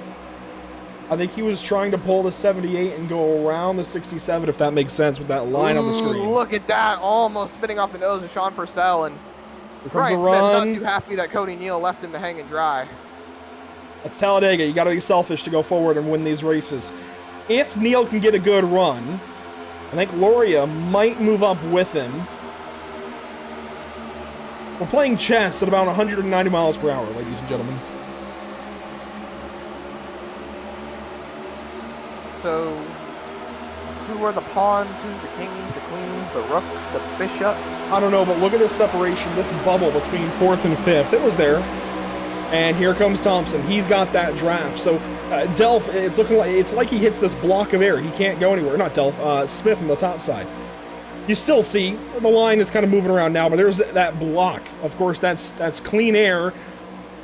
I think he was trying to pull the 78 and go around the 67, if that makes sense, with that line on the screen. Look at that, almost spinning off the nose of Sean Purcell, and Brian Smith not too happy that Cody Neal left him to hang and dry. That's Talladega. You got to be selfish to go forward and win these races. If Neal can get a good run, I think Loria might move up with him. We're playing chess at about 190 miles per hour, ladies and gentlemen. So, who are the pawns? Who's the kings, the queens, the rooks, the bishops? I don't know, but look at this separation, this bubble between 4th and 5th. It was there. And here comes Thompson. He's got that draft. So, Delph, it's like he hits this block of air. He can't go anywhere. Not Delph, Smith on the top side. You still see the line is kind of moving around now, but there's that block. Of course, that's clean air.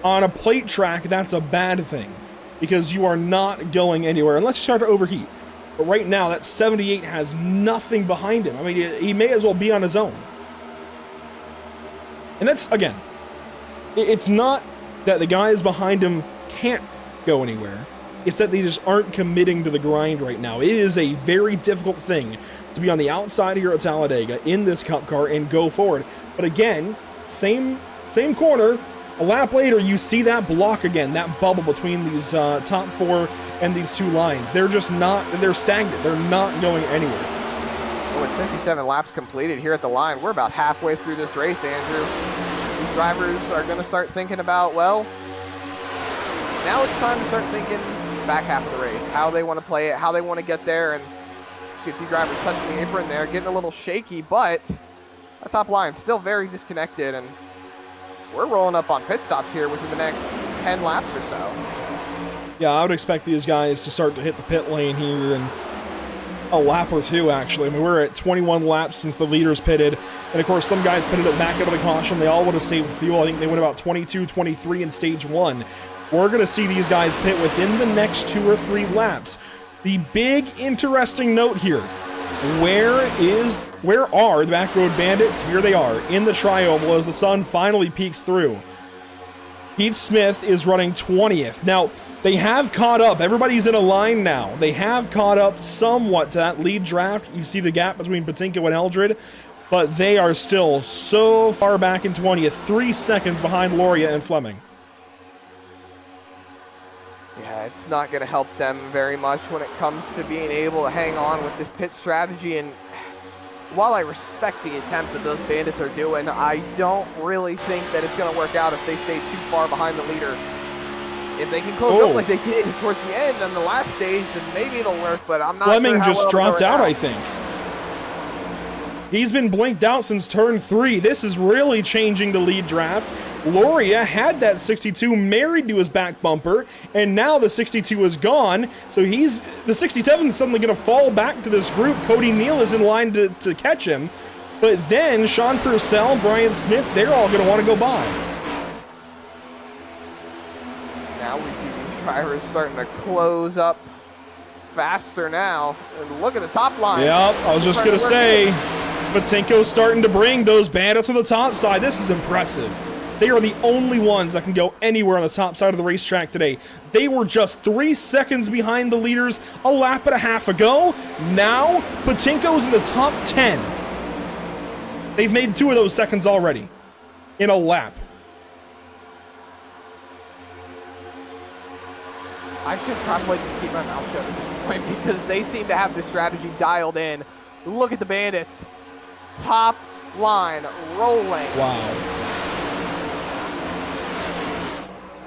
On a plate track, that's a bad thing, because you are not going anywhere unless you start to overheat. But right now, that 78 has nothing behind him. I mean, he may as well be on his own. And that's, again, it's not that the guys behind him can't go anywhere. It's that they just aren't committing to the grind right now. It is a very difficult thing to be on the outside here at Talladega in this Cup car and go forward. But again, same corner. A lap later, you see that block again, that bubble between these top 4 and these 2 lines. They're just not, they're stagnant. They're not going anywhere. Well, with 57 laps completed here at the line, we're about halfway through this race, Andrew. These drivers are going to start thinking about, well, now it's time to start thinking back half of the race, how they want to play it, how they want to get there, and see a few drivers touching the apron there, getting a little shaky, but that top line still very disconnected, and we're rolling up on pit stops here within the next 10 laps or so. Yeah, I would expect these guys to start to hit the pit lane here in a lap or 2, actually. I mean, we're at 21 laps since the leaders pitted, and of course, some guys pitted it back out of the caution. They all would have saved fuel. I think they went about 22, 23 in stage 1. We're going to see these guys pit within the next 2 or 3 laps. The big interesting note here, where are the Backroad Bandits? Here they are in the tri-oval as the sun finally peeks through. Keith Smith is running 20th. Now, they have caught up. Everybody's in a line now. They have caught up somewhat to that lead draft. You see the gap between Patinko and Eldred, but they are still so far back in 20th, 3 seconds behind Loria and Fleming. Yeah, it's not going to help them very much when it comes to being able to hang on with this pit strategy. And while I respect the attempt that those bandits are doing, I don't really think that it's going to work out if they stay too far behind the leader. If they can close up like they did towards the end on the last stage, then maybe it'll work, but I'm not Fleming sure how just well dropped out, now. I think. He's been blinked out since turn 3. This is really changing the lead draft. Loria had that 62 married to his back bumper, and now the 62 is gone, so the 67 is suddenly going to fall back to this group. Cody Neal is in line to catch him, But then Sean Purcell, Brian Smith, they're all going to want to go by. Now we see these drivers starting to close up faster now. And look at the top line. Yep, I was just going to say, Patinko's starting to bring those bandits on the top side. This is impressive. They are the only ones that can go anywhere on the top side of the racetrack today. They were just 3 seconds behind the leaders a lap and a half ago. Now, Patinko's in the top 10. They've made 2 of those seconds already in a lap. I should probably just keep my mouth shut at this point because they seem to have this strategy dialed in. Look at the bandits. Top line rolling. Wow.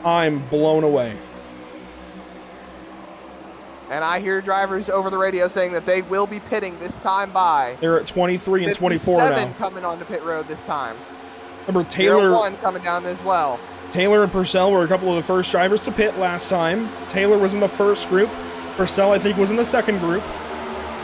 I'm blown away. And I hear drivers over the radio saying that they will be pitting this time by. They're at 23 and 24 now. 57 coming onto pit road this time. Remember, Taylor 01 coming down as well. Taylor and Purcell were a couple of the first drivers to pit last time. Taylor was in the first group. Purcell, I think, was in the second group.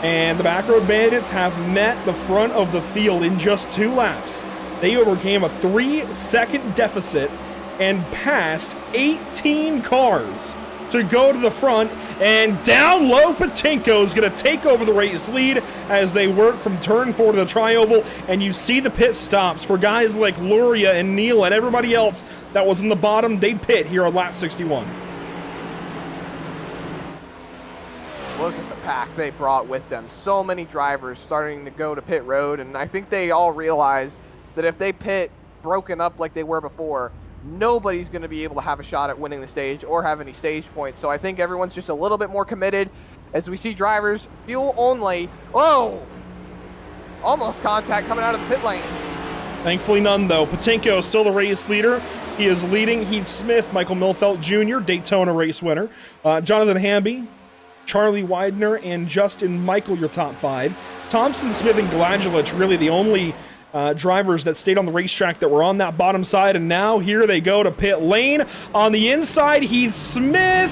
And the Backroad Bandits have met the front of the field in just 2 laps. They overcame a 3-second deficit and passed 18 cars to go to the front, and down low Patinko is going to take over the race lead as they work from turn 4 to the tri-oval, and you see the pit stops for guys like Luria and Neal and everybody else that was in the bottom. They pit here on lap 61. Look at the pack they brought with them. So many drivers starting to go to pit road, and I think they all realize that if they pit broken up like they were before, nobody's going to be able to have a shot at winning the stage or have any stage points. So I think everyone's just a little bit more committed as we see drivers fuel only. Oh! Almost contact coming out of the pit lane. Thankfully none, though. Patinko is still the race leader. He is leading Heath Smith, Michael Milfelt Jr., Daytona race winner, Jonathan Hamby, Charlie Widener, and Justin Michael, your top 5. Thompson, Smith, and Gladulich really the only drivers that stayed on the racetrack that were on that bottom side, and now here they go to pit lane. On the inside, Heath Smith.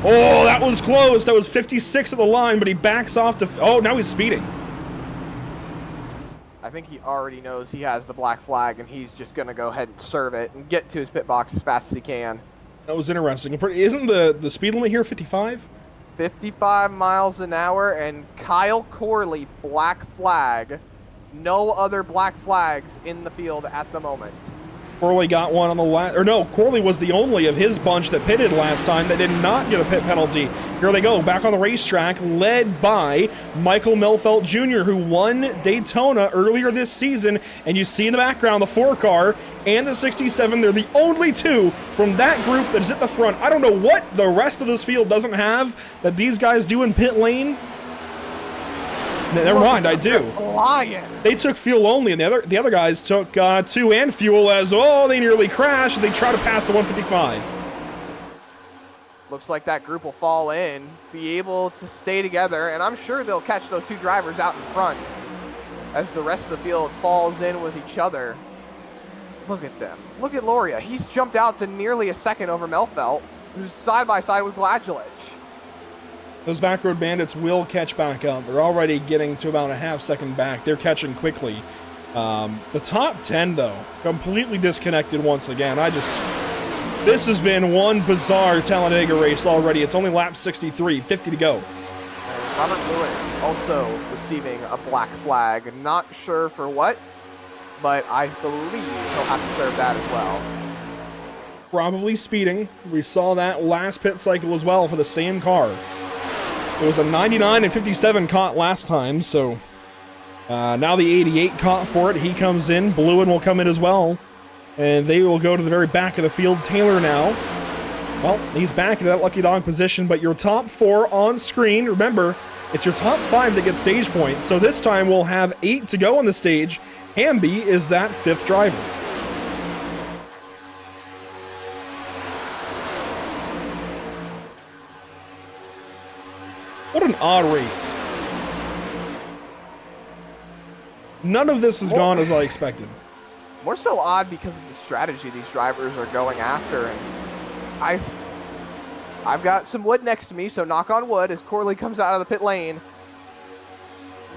Oh, that was close. That was 56 at the line, but he backs off to... Oh, now he's speeding. I think he already knows he has the black flag, and he's just going to go ahead and serve it and get to his pit box as fast as he can. That was interesting. Isn't the speed limit here 55? 55 miles an hour, and Kyle Corley, black flag. No other black flags in the field at the moment. Corley got one on the last, or no, Corley was the only of his bunch that pitted last time that did not get a pit penalty. Here they go, back on the racetrack, led by Michael Milfelt Jr., who won Daytona earlier this season. And you see in the background the 4 car and the 67. They're the only 2 from that group that is at the front. I don't know what the rest of this field doesn't have that these guys do in pit lane. Never mind, I do. They took fuel only, and the other guys took 2 and fuel as well. They nearly crashed. They try to pass the 155. Looks like that group will fall in, be able to stay together, and I'm sure they'll catch those 2 drivers out in front as the rest of the field falls in with each other. Look at them. Look at Loria. He's jumped out to nearly a second over Melfelt, who's side by side with Gladulich. Those Backroad Bandits will catch back up. They're already getting to about a half-second back. They're catching quickly. The top 10, though, completely disconnected once again. This has been one bizarre Talladega race already. It's only lap 63, 50 to go. And Robert Lewis also receiving a black flag. Not sure for what, but I believe he'll have to serve that as well. Probably speeding. We saw that last pit cycle as well for the same car. It was a 99 and 57 caught last time, so now the 88 caught for it. He comes in. Bluen will come in as well, and they will go to the very back of the field. Taylor now, well, he's back in that lucky dog position, but your top 4 on screen. Remember, it's your top 5 that get stage points, so this time we'll have 8 to go on the stage. Hamby is that 5th driver. What an odd race. None of this has gone as I expected. More so odd because of the strategy these drivers are going after. And I've got some wood next to me, so knock on wood as Corley comes out of the pit lane.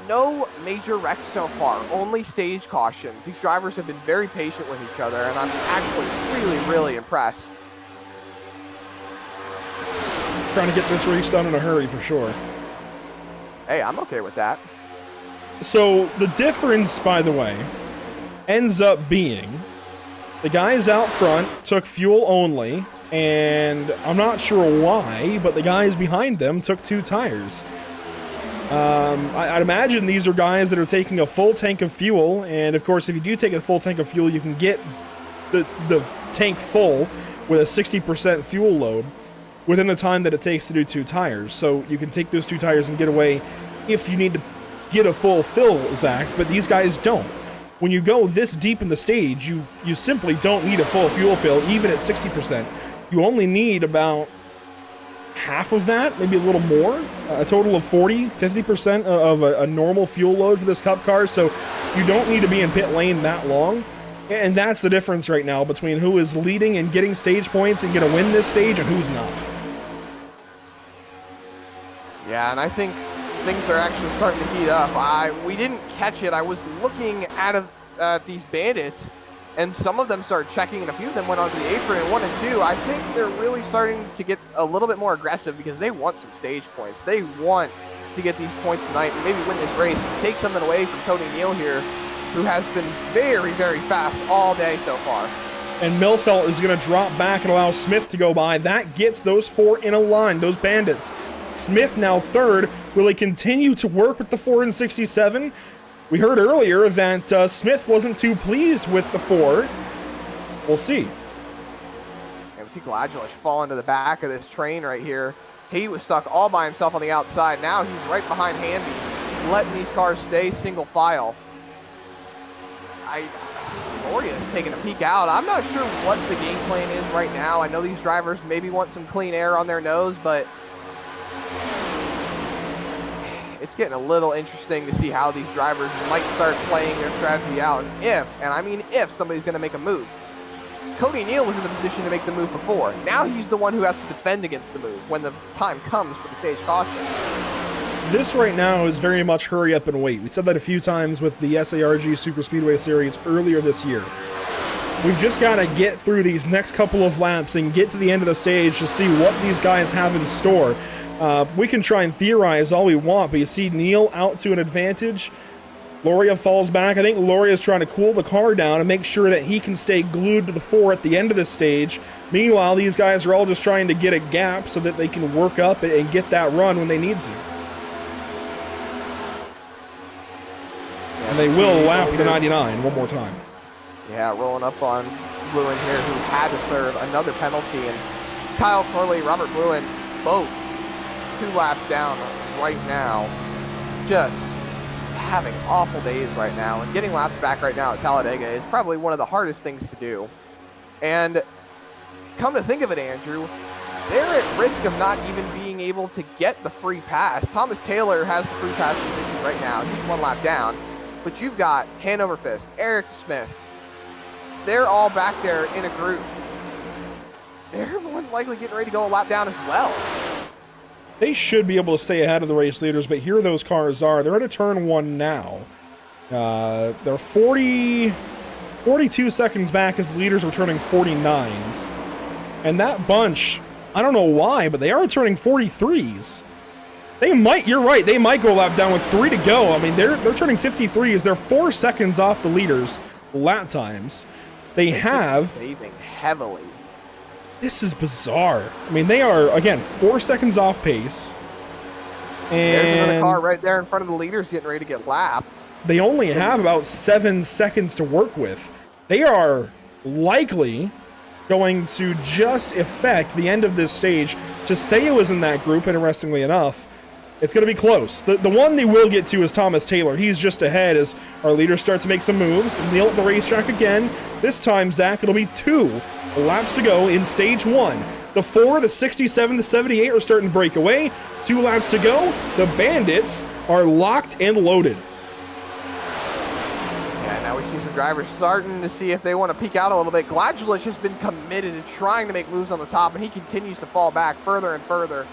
no major wrecks so far, only stage cautions. These drivers have been very patient with each other, and I'm actually really, really impressed. Trying to get this race done in a hurry for sure. Hey, I'm okay with that. So the difference, by the way, ends up being the guys out front took fuel only, and I'm not sure why, but the guys behind them took 2 tires. I'd imagine these are guys that are taking a full tank of fuel, and of course if you do take a full tank of fuel, you can get the tank full with a 60% fuel load within the time that it takes to do 2 tires. So you can take those 2 tires and get away if you need to get a full fill, Zach, but these guys don't. When you go this deep in the stage, you simply don't need a full fuel fill, even at 60%. You only need about half of that, maybe a little more, a total of 50% of a normal fuel load for this Cup car, so you don't need to be in pit lane that long. And that's the difference right now between who is leading and getting stage points and going to win this stage and who's not. Yeah, and I think things are actually starting to heat up. We didn't catch it. I was looking at these bandits, and some of them started checking, and a few of them went onto the apron in 1 and 2. I think they're really starting to get a little bit more aggressive because they want some stage points. They want to get these points tonight and maybe win this race and take something away from Cody Neal here, who has been very, very fast all day so far. And Milfelt is going to drop back and allow Smith to go by. That gets those 4 in a line, those bandits. Smith now third. Will he continue to work with the 4 and 67? We heard earlier that Smith wasn't too pleased with the 4. We'll see. And we see Gladulus fall into the back of this train right here. He was stuck all by himself on the outside. Now he's right behind Hamby, letting these cars stay single file. Loria's taking a peek out. I'm not sure what the game plan is right now. I know these drivers maybe want some clean air on their nose, but it's getting a little interesting to see how these drivers might start playing their strategy out. And I mean if somebody's going to make a move. Cody Neal was in the position to make the move before. Now he's the one who has to defend against the move when the time comes for the stage caution. This right now is very much hurry up and wait. We said that a few times with the SARG Super Speedway Series earlier this year. We've just got to get through these next couple of laps and get to the end of the stage to see what these guys have in store. We can try and theorize all we want, but you see Neal out to an advantage. Loria falls back. I think Loria's trying to cool the car down and make sure that he can stay glued to the 4 at the end of this stage. Meanwhile, these guys are all just trying to get a gap so that they can work up and get that run when they need to. And they will lap the 99 one more time. Yeah, rolling up on Lewin here, who had to serve another penalty. And Kyle Corley, Robert Lewin, both 2 laps down right now. Just having awful days right now. And getting laps back right now at Talladega is probably one of the hardest things to do. And come to think of it, Andrew, they're at risk of not even being able to get the free pass. Thomas Taylor has the free pass position right now. He's 1 lap down. But you've got Hanover Fist, Eric Smith. They're all back there in a group. They're more than likely getting ready to go a lap down as well. They should be able to stay ahead of the race leaders, but here those cars are. They're at a turn 1 now. They're 42 seconds back as the leaders are turning 49s. And that bunch, I don't know why, but they are turning 43s. They might, you're right, they might go a lap down with 3 to go. I mean, they're turning 53s. They're 4 seconds off the leaders lap times. They have... saving heavily. This is bizarre. I mean, they are, again, 4 seconds off pace. And there's another car right there in front of the leaders getting ready to get lapped. They only have about 7 seconds to work with. They are likely going to just affect the end of this stage. To say it was in that group, interestingly enough, it's going to be close. The one they will get to is Thomas Taylor. He's just ahead as our leaders start to make some moves. Neal at the racetrack again. This time, Zach, it'll be 2 laps to go in stage 1. The 4, the 67, the 78 are starting to break away. 2 laps to go. The Bandits are locked and loaded. Yeah, now we see some drivers starting to see if they want to peek out a little bit. Gladulus has been committed to trying to make moves on the top, and he continues to fall back further and further.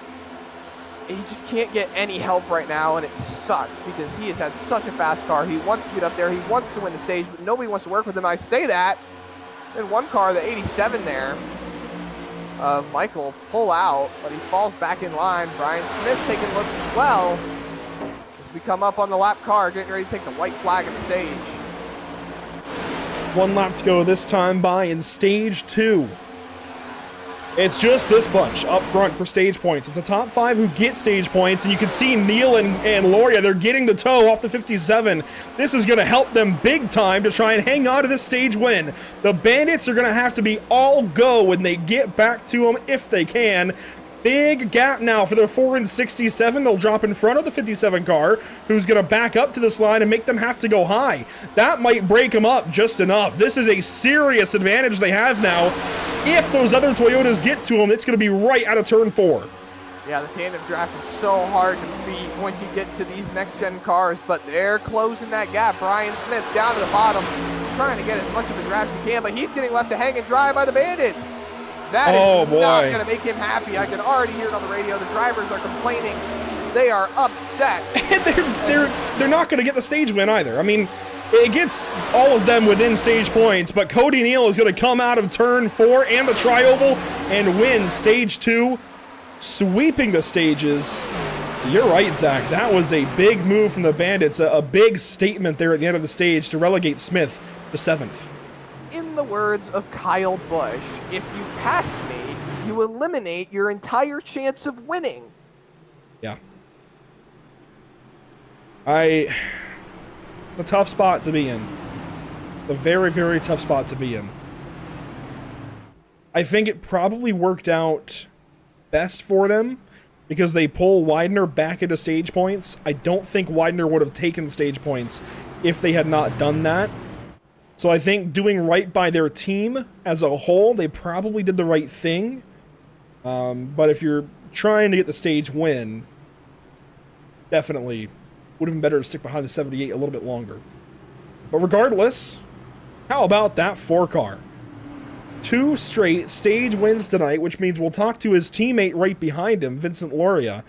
he just can't get any help right now, and it sucks because he has had such a fast car. He wants to get up there. He wants to win the stage, but nobody wants to work with him. I say that. In one car, the 87 there of Michael pull out, but he falls back in line. Brian Smith taking looks as well as we come up on the lap car, getting ready to take the white flag of the stage. 1 lap to go this time by in stage 2. It's just this bunch up front for stage points. It's the top 5 who get stage points, and you can see Neil and Loria, they're getting the toe off the 57. This is going to help them big time to try and hang on to this stage win. The Bandits are going to have to be all go when they get back to them if they can. Big gap now for the 4 and 67. They'll drop in front of the 57 car, who's going to back up to this line and make them have to go high. That might break them up just enough. This is a serious advantage they have now. If those other Toyotas get to them, it's going to be right out of turn 4. Yeah, the tandem draft is so hard to beat when you get to these next-gen cars, but they're closing that gap. Brian Smith down to the bottom, trying to get as much of a draft as he can, but he's getting left to hang and dry by the Bandits. That is not going to make him happy. I can already hear it on the radio. The drivers are complaining. They are upset. And they're not going to get the stage win either. I mean, it gets all of them within stage points, but Cody Neal is going to come out of turn 4 and the tri-oval and win stage 2, sweeping the stages. You're right, Zach. That was a big move from the Bandits, a big statement there at the end of the stage to relegate Smith to 7th. In the words of Kyle Busch, if you pass me, you eliminate your entire chance of winning. Yeah. The tough spot to be in. The very, very tough spot to be in. I think it probably worked out best for them because they pull Widener back into stage points. I don't think Widener would have taken stage points if they had not done that. So I think doing right by their team as a whole, they probably did the right thing. But if you're trying to get the stage win, definitely would have been better to stick behind the 78 a little bit longer. But regardless, how about that 4 car? 2 straight stage wins tonight, which means we'll talk to his teammate right behind him, Vincent Loria.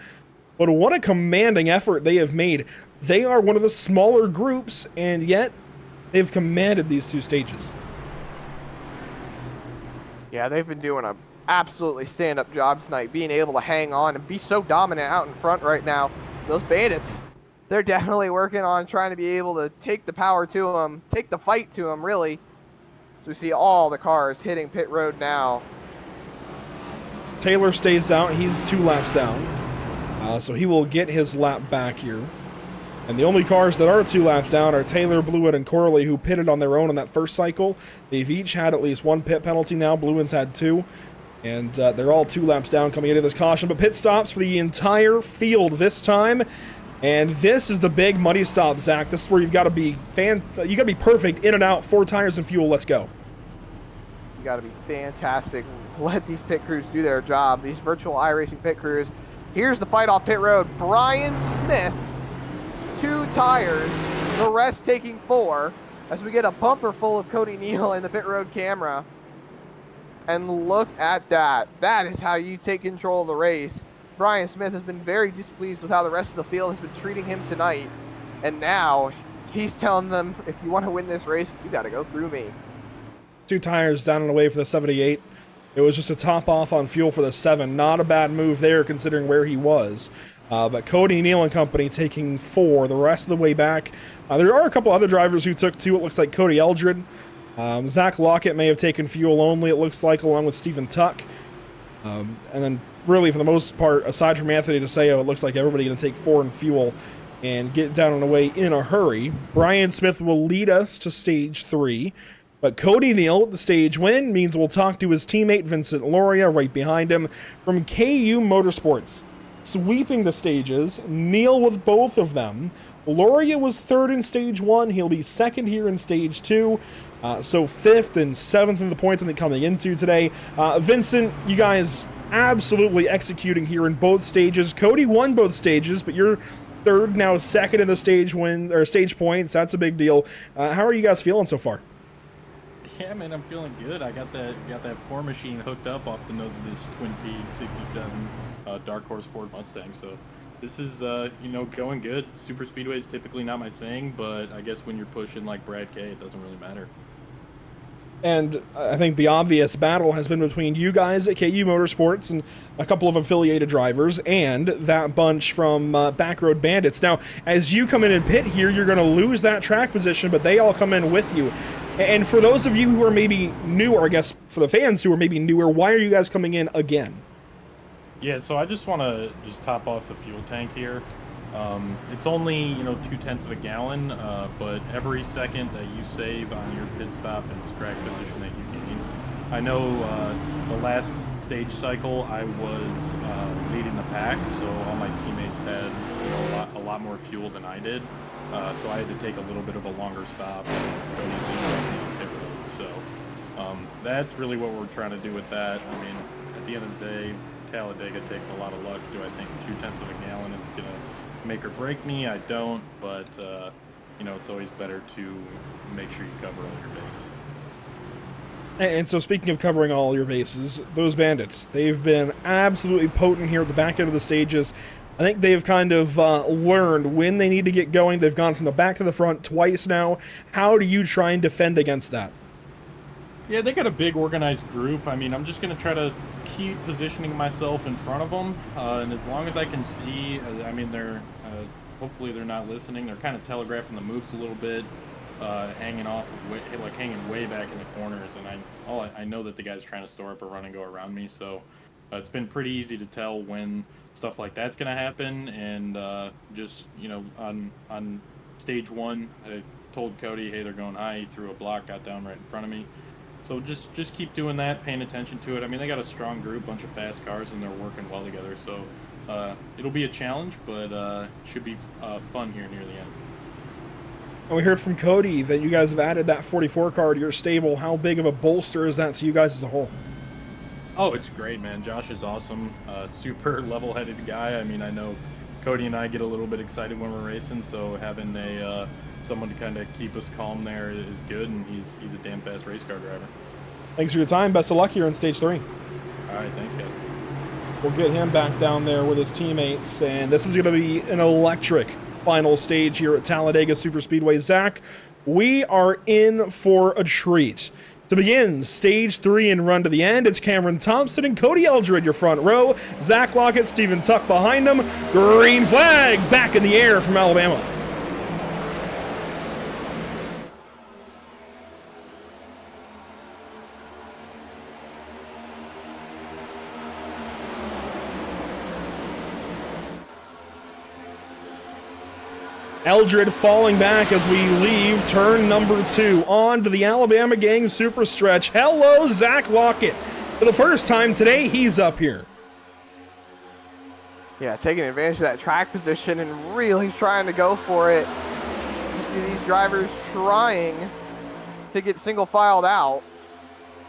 But what a commanding effort they have made. They are one of the smaller groups, and yet they've commanded these 2 stages. Yeah, they've been doing a absolutely stand-up job tonight, being able to hang on and be so dominant out in front right now. Those Bandits, they're definitely working on trying to be able to take the power to them, take the fight to them, really. So we see all the cars hitting pit road now. Taylor stays out. He's 2 laps down. So he will get his lap back here. And the only cars that are 2 laps down are Taylor, Blewett, and Corley, who pitted on their own in that first cycle. They've each had at least 1 pit penalty now. Blewett's had 2. And they're all 2 laps down coming into this caution. But pit stops for the entire field this time. And this is the big money stop, Zach. This is where you've got to be perfect in and out, 4 tires and fuel. Let's go. You got to be fantastic. Let these pit crews do their job. These virtual iRacing pit crews. Here's the fight off pit road. Brian Smith, 2 tires, the rest taking 4, as we get a bumper full of Cody Neal in the pit road camera. And look at that. That is how you take control of the race. Brian Smith has been very displeased with how the rest of the field has been treating him tonight. And now he's telling them, if you want to win this race, you got to go through me. 2 tires down and away for the 78. It was just a top off on fuel for the 7. Not a bad move there considering where he was. But Cody Neal and company taking 4 the rest of the way back. There are a couple other drivers who took 2. It looks like Cody Eldred. Zach Lockett may have taken fuel only, it looks like, along with Stephen Tuck. And then really, for the most part, aside from Anthony DeSeo, it looks like everybody going to take 4 in fuel and get down and away in a hurry. Brian Smith will lead us to stage 3. But Cody Neal, the stage win, means we'll talk to his teammate Vincent Loria right behind him from KU Motorsports. Sweeping the stages, Neal with both of them. Loria was 3rd in stage 1. He'll be 2nd here in stage 2. So 5th and 7th in the points that coming into today. Vincent, you guys absolutely executing here in both stages. Cody won both stages, but you're 3rd, now 2nd in the stage win or stage points. That's a big deal. How are you guys feeling so far? Yeah, man, I'm feeling good. I got that 4 machine hooked up off the nose of this Twin P 67 Dark Horse Ford Mustang. So this is, you know, going good. Super speedway is typically not my thing, but I guess when you're pushing like Brad K, it doesn't really matter. And I think the obvious battle has been between you guys at KU Motorsports and a couple of affiliated drivers and that bunch from Backroad Bandits. Now, as you come in and pit here, you're going to lose that track position, but they all come in with you. And for those of you who are maybe new, or I guess for the fans who are maybe newer, why are you guys coming in again? Yeah, so I just want to just top off the fuel tank here. It's only, you know, 0.2 of a gallon, but every second that you save on your pit stop is track position that you gain. I know the last stage cycle I was leading the pack, so all my teammates had, you know, a lot more fuel than I did, so I had to take a little bit of a longer stop and go to the pit road. So that's really what we're trying to do with that. I mean, at the end of the day, Talladega takes a lot of luck. Do I think 0.2 of a gallon is gonna make or break me? I don't, but you know, it's always better to make sure you cover all your bases. And so speaking of covering all your bases, those Bandits, they've been absolutely potent here at the back end of the stages. I think they've kind of learned when they need to get going. They've gone from the back to the front twice now. How do you try and defend against that? Yeah, they got a big organized group. I mean, I'm just going to try to keep positioning myself in front of them. And as long as I can see, I mean, hopefully they're not listening. They're kind of telegraphing the moves a little bit, hanging way back in the corners. And I know that the guy's trying to store up a run and go around me. So it's been pretty easy to tell when stuff like that's going to happen. And just, you know, on stage 1, I told Cody, hey, they're going high. He threw a block, got down right in front of me. So just keep doing that, paying attention to it. I mean, they got a strong group, bunch of fast cars, and they're working well together. So it'll be a challenge, but should be fun here near the end. And we heard from Cody that you guys have added that 44 car to your stable. How big of a bolster is that to you guys as a whole? Oh, it's great, man. Josh is awesome. Super level-headed guy. I mean, I know Cody and I get a little bit excited when we're racing, so having someone to kind of keep us calm there is good, and he's a damn fast race car driver. Thanks for your time. Best of luck here in stage 3. All right, thanks, guys. We'll get him back down there with his teammates, and this is going to be an electric final stage here at Talladega Superspeedway. Zach, we are in for a treat. To begin stage 3 and run to the end, it's Cameron Thompson and Cody Eldred, your front row. Zach Lockett, Stephen Tuck behind them. Green flag back in the air from Alabama. Eldred falling back as we leave turn number 2 on to the Alabama Gang Super Stretch. Hello, Zach Lockett. For the first time today, he's up here. Yeah, taking advantage of that track position and really trying to go for it. You see these drivers trying to get single filed out.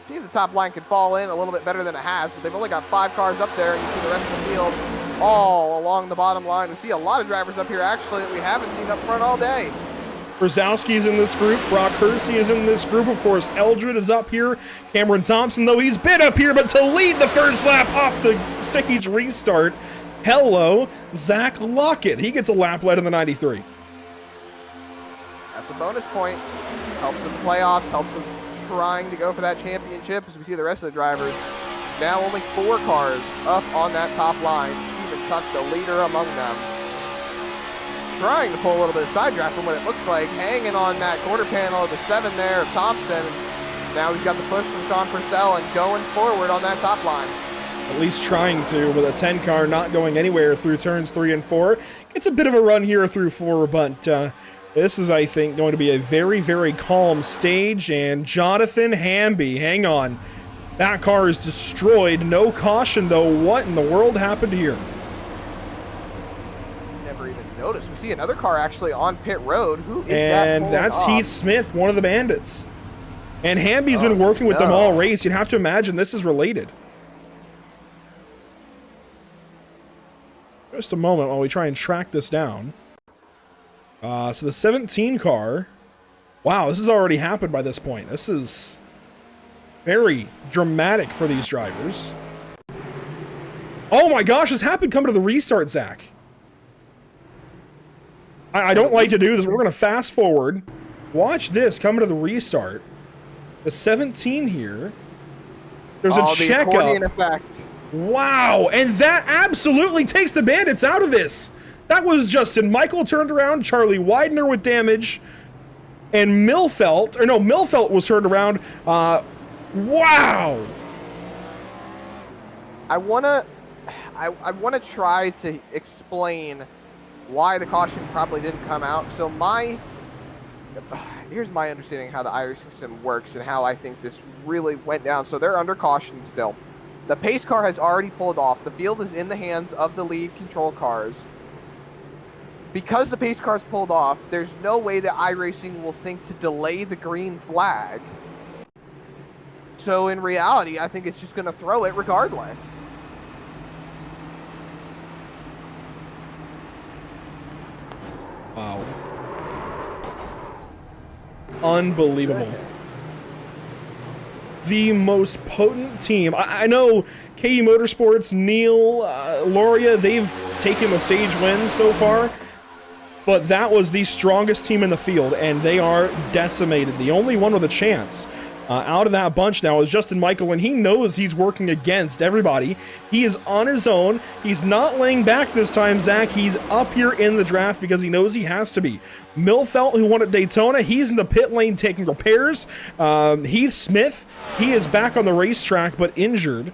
See if the top line can fall in a little bit better than it has, but they've only got 5 cars up there, and you see the rest of the field all along the bottom line. We see a lot of drivers up here actually that we haven't seen up front all day. Brzezowski's in this group. Brock Hersey is in this group. Of course, Eldred is up here. Cameron Thompson, though, he's been up here, but to lead the first lap off the stage restart, hello, Zach Lockett. He gets a lap led in the 93. That's a bonus point. Helps in the playoffs, helps them trying to go for that championship as we see the rest of the drivers. Now only 4 cars up on that top line. Stephen Tuck, the leader among them. Trying to pull a little bit of side draft from what it looks like. Hanging on that quarter panel of the 7 there of Thompson. Now he's got the push from Sean Purcell and going forward on that top line. At least trying to, with a 10 car not going anywhere through turns 3 and 4. Gets a bit of a run here through 4, but this is, I think, going to be a very, very calm stage. And Jonathan Hamby, hang on. That car is destroyed. No caution, though. What in the world happened here? Never even noticed. We see another car actually on pit road. Who is that? And that's Heath Smith, one of the Bandits. And Hamby's been working with them all race. You'd have to imagine this is related. Just a moment while we try and track this down. So the 17 car. Wow, this has already happened by this point. This is Very dramatic for these drivers. Oh my gosh, this happened coming to the restart, Zach. I don't like to do this. We're going to fast forward. Watch this coming to the restart. The 17 here. There's a the accordion checkup. effect. Wow, and that absolutely takes the Bandits out of this. That was Justin Michael turned around, Charlie Widener with damage, and Milfelt was turned around. Wow. I wanna try to explain why the caution probably didn't come out. So here's my understanding of how the Irish system works and how I think this really went down. So they're under caution still. The pace car has already pulled off. The field is in the hands of the lead control cars. Because the pace car's pulled off, there's no way that iRacing will think to delay the green flag. So in reality, I think it's just going to throw it regardless. Wow. Unbelievable. The most potent team. I know KE Motorsports, Neil, Loria, they've taken the stage wins so far, but that was the strongest team in the field, and they are decimated. The only one with a chance out of that bunch now is Justin Michael, and he knows he's working against everybody. He is on his own. He's not laying back this time, Zach. He's up here in the draft because he knows he has to be. Milfelt, who won at Daytona, he's in the pit lane taking repairs. Heath Smith, he is back on the racetrack but injured.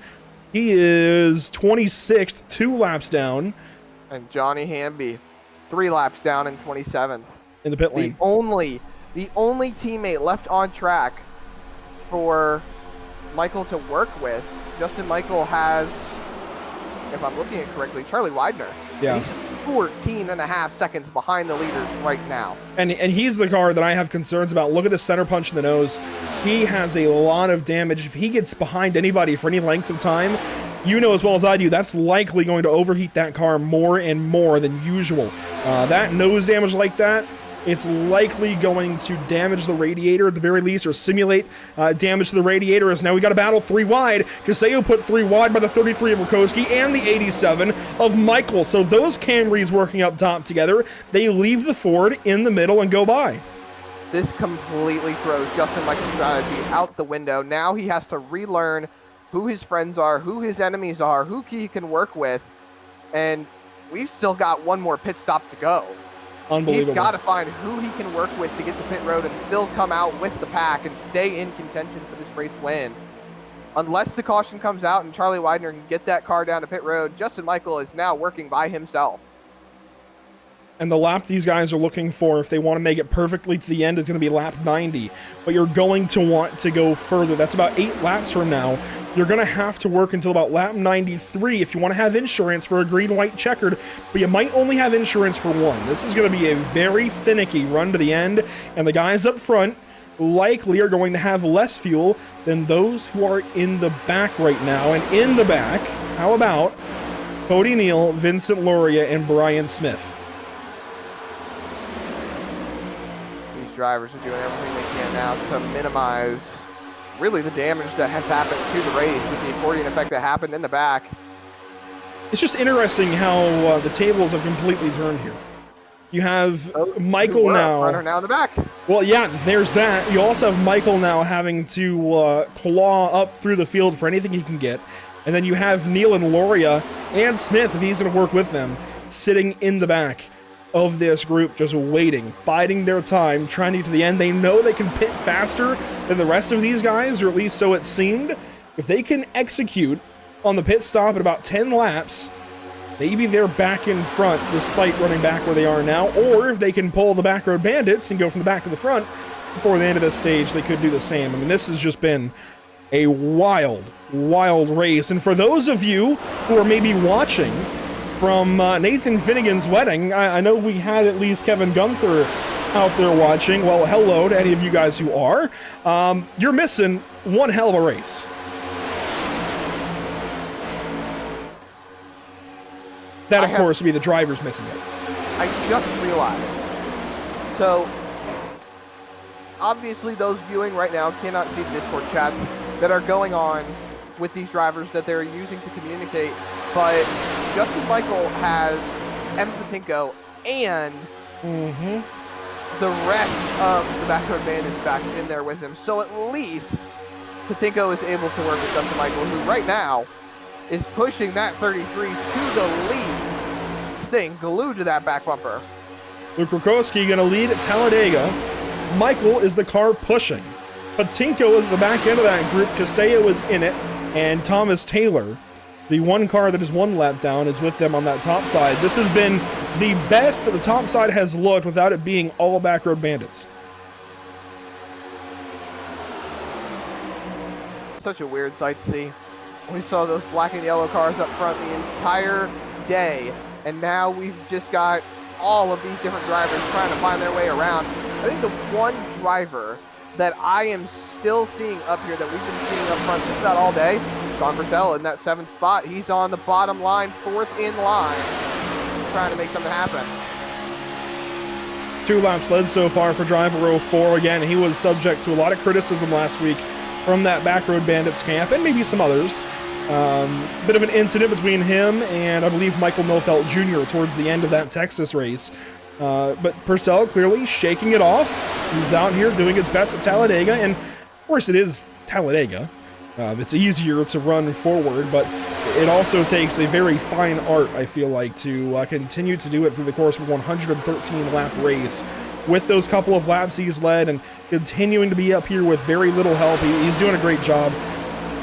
He is 26th, 2 laps down. And Johnny Hamby, 3 laps down in 27th. In the pit lane. The only teammate left on track for Michael to work with. Justin Michael has, if I'm looking at it correctly, Charlie Widener. Yeah. He's 14 and a half seconds behind the leaders right now. And he's the car that I have concerns about. Look at the center punch in the nose. He has a lot of damage. If he gets behind anybody for any length of time, you know as well as I do, that's likely going to overheat that car more and more than usual. That nose damage like that, it's likely going to damage the radiator at the very least, or simulate damage to the radiator, as now we got to battle 3 wide. Caseo put 3 wide by the 33 of Rakowski and the 87 of Michael. So those Camrys working up top together, they leave the Ford in the middle and go by. This completely throws Justin Michael's strategy out the window. Now he has to relearn who his friends are, who his enemies are, who he can work with, and we've still got one more pit stop to go. Unbelievable. He's got to find who he can work with to get to pit road and still come out with the pack and stay in contention for this race win. Unless the caution comes out and Charlie Widener can get that car down to pit road, Justin Michael is now working by himself. And the lap these guys are looking for, if they want to make it perfectly to the end, is going to be lap 90. But you're going to want to go further. That's about 8 laps from now. You're going to have to work until about lap 93 if you want to have insurance for a green-white checkered, but you might only have insurance for one. This is going to be a very finicky run to the end, and the guys up front likely are going to have less fuel than those who are in the back right now. And in the back, how about Cody Neal, Vincent Loria, and Brian Smith? These drivers are doing everything they can now to minimize really the damage that has happened to the race with the accordion effect that happened in the back. It's just interesting how the tables have completely turned here. You have Michael now. Runner now in the back. Well, yeah, there's that. You also have Michael now having to claw up through the field for anything he can get. And then you have Neil and Loria and Smith, if he's going to work with them, sitting in the back of this group, just waiting, biding their time, trying to get to the end. They know they can pit faster than the rest of these guys, or at least so it seemed. If they can execute on the pit stop at about 10 laps, maybe they're back in front despite running back where they are now. Or if they can pull the back road bandits and go from the back to the front before the end of this stage, they could do the same. I mean, this has just been a wild, wild race. And for those of you who are maybe watching from Nathan Finnegan's wedding, I know we had at least Kevin Gunther out there watching. Well, hello to any of you guys who are. You're missing one hell of a race. That, of course, would be the drivers missing it. I just realized. So, obviously those viewing right now cannot see the Discord chats that are going on with these drivers that they're using to communicate, but Justin Michael has Evan Patinko and the rest of the backroad bandits back in there with him. So at least Patinko is able to work with Justin Michael, who right now is pushing that 33 to the lead, staying glued to that back bumper. Luke Rakowski going to lead at Talladega. Michael is the car pushing. Patinko is at the back end of that group. Caseo is in it. And Thomas Taylor, the one car that is one lap down, is with them on that top side. This has been the best that the top side has looked without it being all backroad bandits. Such a weird sight to see. We saw those black and yellow cars up front the entire day, and now we've just got all of these different drivers trying to find their way around. I think the one driver that I am still seeing up here that we've been seeing up front just about all day, Sean Purcell in that 7th spot. He's on the bottom line, 4th in line, trying to make something happen. 2 laps led so far for driver 04. Again, he was subject to a lot of criticism last week from that backroad bandits camp and maybe some others. Bit of an incident between him and I believe Michael Milfelt Jr. towards the end of that Texas race. But Purcell clearly shaking it off. He's out here doing his best at Talladega, and of course it is Talladega. It's easier to run forward, but it also takes a very fine art, I feel like, to continue to do it through the course of a 113-lap race. With those couple of laps he's led and continuing to be up here with very little help, he's doing a great job.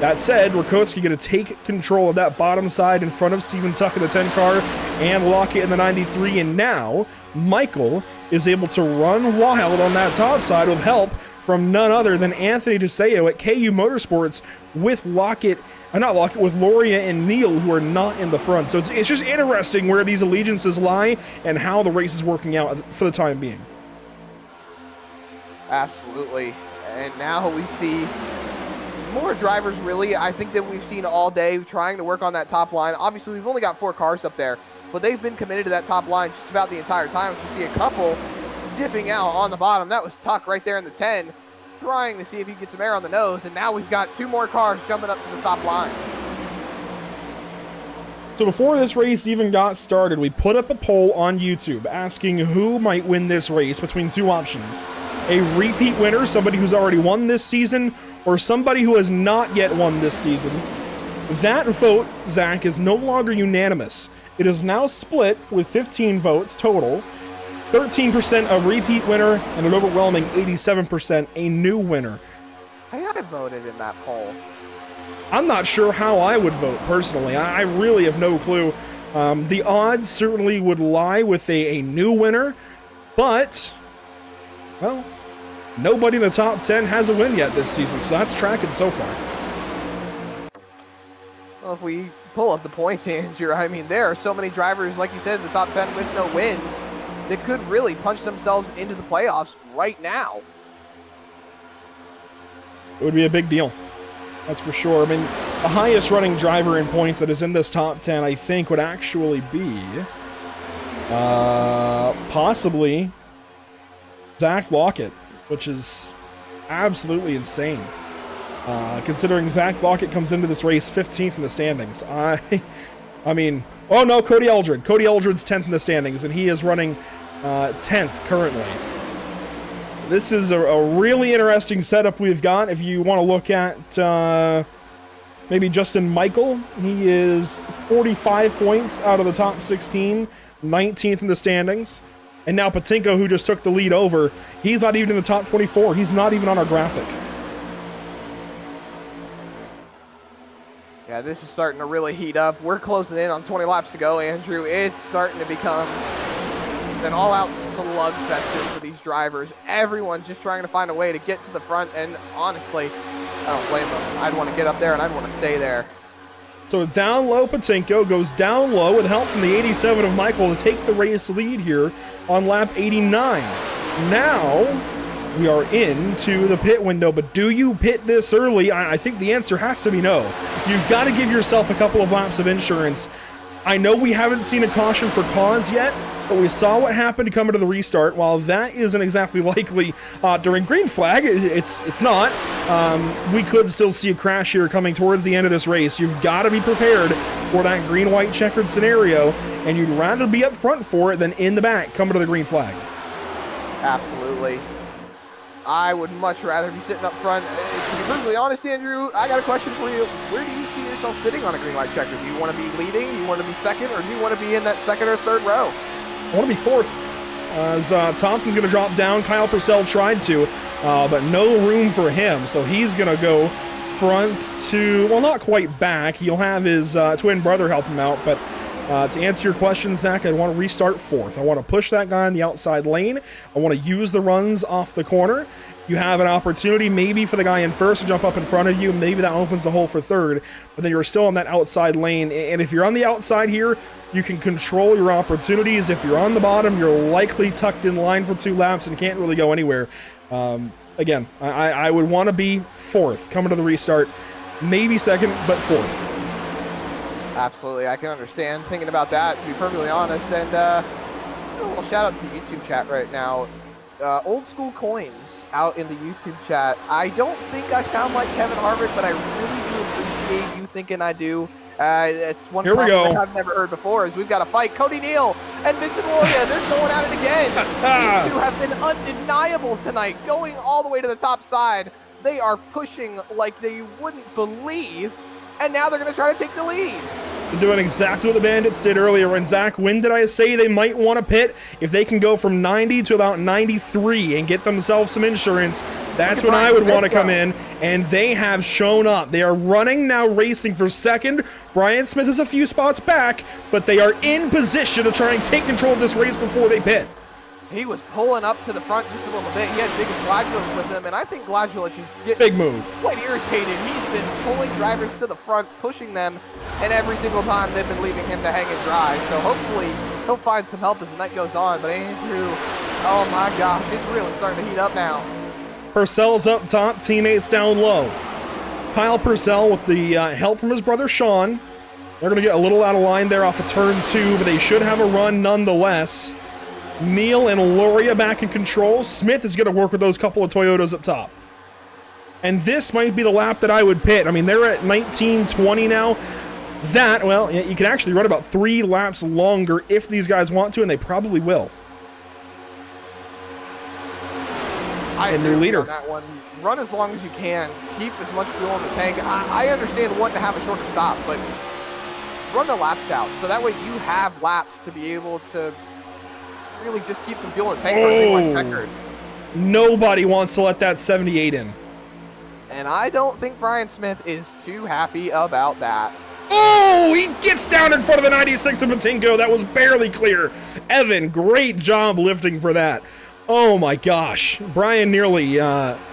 That said, Rakowski going to take control of that bottom side in front of Stephen Tuck in the 10 car and Lockett in the 93, and now Michael is able to run wild on that top side with help from none other than Anthony DeSeo at KU Motorsports with with Loria and Neal, who are not in the front. So it's just interesting where these allegiances lie and how the race is working out for the time being. Absolutely. And now we see more drivers, really, I think, that we've seen all day trying to work on that top line. Obviously, we've only got 4 cars up there, but they've been committed to that top line just about the entire time. So we see a couple dipping out on the bottom. That was Tuck right there in the 10, trying to see if he gets some air on the nose. And now we've got 2 more cars jumping up to the top line. So before this race even got started, we put up a poll on YouTube asking who might win this race between 2 options. A repeat winner, somebody who's already won this season, or somebody who has not yet won this season. That vote, Zach, is no longer unanimous. It is now split with 15 votes total. 13% a repeat winner, and an overwhelming 87% a new winner. I voted in that poll. I'm not sure how I would vote, personally. I really have no clue. The odds certainly would lie with a new winner, but, well, nobody in the top 10 has a win yet this season, so that's tracking so far. Well, if we pull up the points, Andrew, I mean, there are so many drivers, like you said, in the top 10 with no wins that could really punch themselves into the playoffs right now. It would be a big deal. That's for sure. I mean, the highest running driver in points that is in this top 10, I think, would actually be possibly Zach Lockett, which is absolutely insane. Considering Zach Lockett comes into this race 15th in the standings. I mean, oh no, Cody Eldred. Cody Eldred's 10th in the standings, and he is running 10th currently. This is a really interesting setup we've got. If you want to look at maybe Justin Michael, he is 45 points out of the top 16, 19th in the standings. And now Patinko, who just took the lead over, he's not even in the top 24. He's not even on our graphic. Yeah, this is starting to really heat up. We're closing in on 20 laps to go, Andrew. It's starting to become an all-out slugfest for these drivers. Everyone just trying to find a way to get to the front, and honestly, I don't blame them. I'd want to get up there, and I'd want to stay there. So down low, Patinko goes down low with help from the 87 of Michael to take the race lead here on lap 89. Now we are into the pit window, but do you pit this early? I think the answer has to be no. You've got to give yourself a couple of laps of insurance. I know we haven't seen a caution for cause yet, but we saw what happened to come into the restart. While that isn't exactly likely during green flag, it's not. We could still see a crash here coming towards the end of this race. You've got to be prepared for that green-white checkered scenario, and you'd rather be up front for it than in the back coming to the green flag. Absolutely. I would much rather be sitting up front. To be perfectly honest, Andrew, I got a question for you. Where do you see yourself sitting on a green light checker? Do you want to be leading, do you want to be second, or do you want to be in that second or third row? I want to be fourth. As Thompson's going to drop down. Kyle Purcell tried to, but no room for him. So he's going to go front to, well, not quite back. He'll have his twin brother help him out, but to answer your question, Zach, I want to restart fourth. I want to push that guy in the outside lane. I want to use the runs off the corner. You have an opportunity maybe for the guy in first to jump up in front of you. Maybe that opens the hole for third, but then you're still on that outside lane. And if you're on the outside here, you can control your opportunities. If you're on the bottom, you're likely tucked in line for 2 laps and can't really go anywhere. Again, I would want to be fourth coming to the restart. Maybe second, but fourth. Absolutely, I can understand thinking about that, to be perfectly honest. And a little shout out to the YouTube chat right now. Old School Coins out in the YouTube chat. I don't think I sound like Kevin Harvick, but I really do appreciate you thinking I do. It's one compliment I've never heard before. Is we've got a fight. Cody Neal and Vincent Loria, they're going at it again. These two have been undeniable tonight, going all the way to the top side. They are pushing like they wouldn't believe. And now they're going to try to take the lead. They're doing exactly what the Bandits did earlier. And Zach, when did I say they might want to pit? If they can go from 90 to about 93 and get themselves some insurance, that's when I would want to come in. And they have shown up. They are running now, racing for second. Brian Smith is a few spots back, but they are in position to try and take control of this race before they pit. He was pulling up to the front just a little bit. He had Big Gladulus with him, and I think Gladulus is getting big move. Quite irritated. He's been pulling drivers to the front, pushing them, and every single time they've been leaving him to hang and dry. So hopefully he'll find some help as the night goes on. But Andrew, oh my gosh, it's really starting to heat up now. Purcell's up top, teammates down low. Kyle Purcell with the help from his brother Sean. They're going to get a little out of line there off of turn 2, but they should have a run nonetheless. Neal and Loria back in control. Smith is going to work with those couple of Toyotas up top. And this might be the lap that I would pit. I mean, they're at 19:20 now. That, well, you can actually run about 3 laps longer if these guys want to, and they probably will. And their leader. On that one. Run as long as you can. Keep as much fuel in the tank. I understand wanting to have a shorter stop, but run the laps out. So that way you have laps to be able to really just keep some fuel in the tank for a big like checkered. Nobody wants to let that 78 in. And I don't think Brian Smith is too happy about that. Oh, he gets down in front of the 96 of Matinko. That was barely clear. Evan, great job lifting for that. Oh my gosh. Brian nearly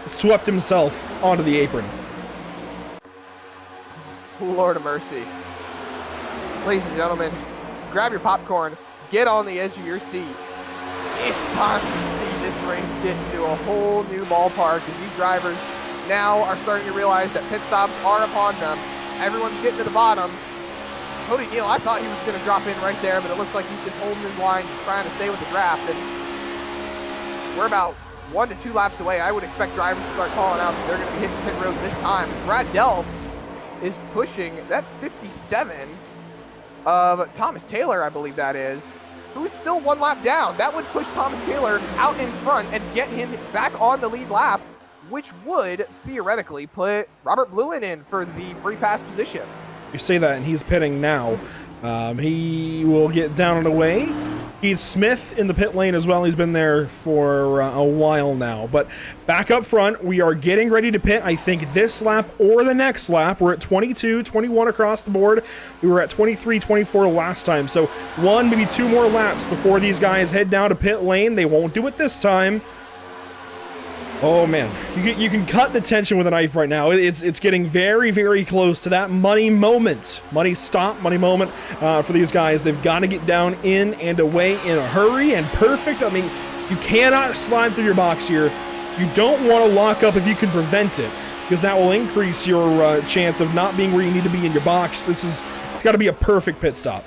swept himself onto the apron. Lord of mercy. Ladies and gentlemen, grab your popcorn, get on the edge of your seat. It's time to see this race get into a whole new ballpark as these drivers now are starting to realize that pit stops are upon them. Everyone's getting to the bottom. Cody Neal, I thought he was going to drop in right there, but it looks like he's just holding his line, trying to stay with the draft. And we're about 1 to 2 laps away. I would expect drivers to start calling out that they're going to be hitting pit road this time. Brad Delph is pushing that 57 of Thomas Taylor, I believe that is, who is still 1 lap down. That would push Thomas Taylor out in front and get him back on the lead lap, which would theoretically put Robert Bluen in for the free pass position. You say that, and he's pitting now. He will get down and away. Heath Smith in the pit lane as well. He's been there for a while now. But back up front, we are getting ready to pit, I think, this lap or the next lap. We're at 22, 21 across the board. We were at 23, 24 last time. So 1, maybe 2 more laps before these guys head down to pit lane. They won't do it this time. Oh man, you can cut the tension with a knife right now. It's getting very, very close to that money moment. Money stop, money moment for these guys. They've got to get down in and away in a hurry and perfect. I mean, you cannot slide through your box here. You don't want to lock up if you can prevent it, because that will increase your chance of not being where you need to be in your box. It's got to be a perfect pit stop.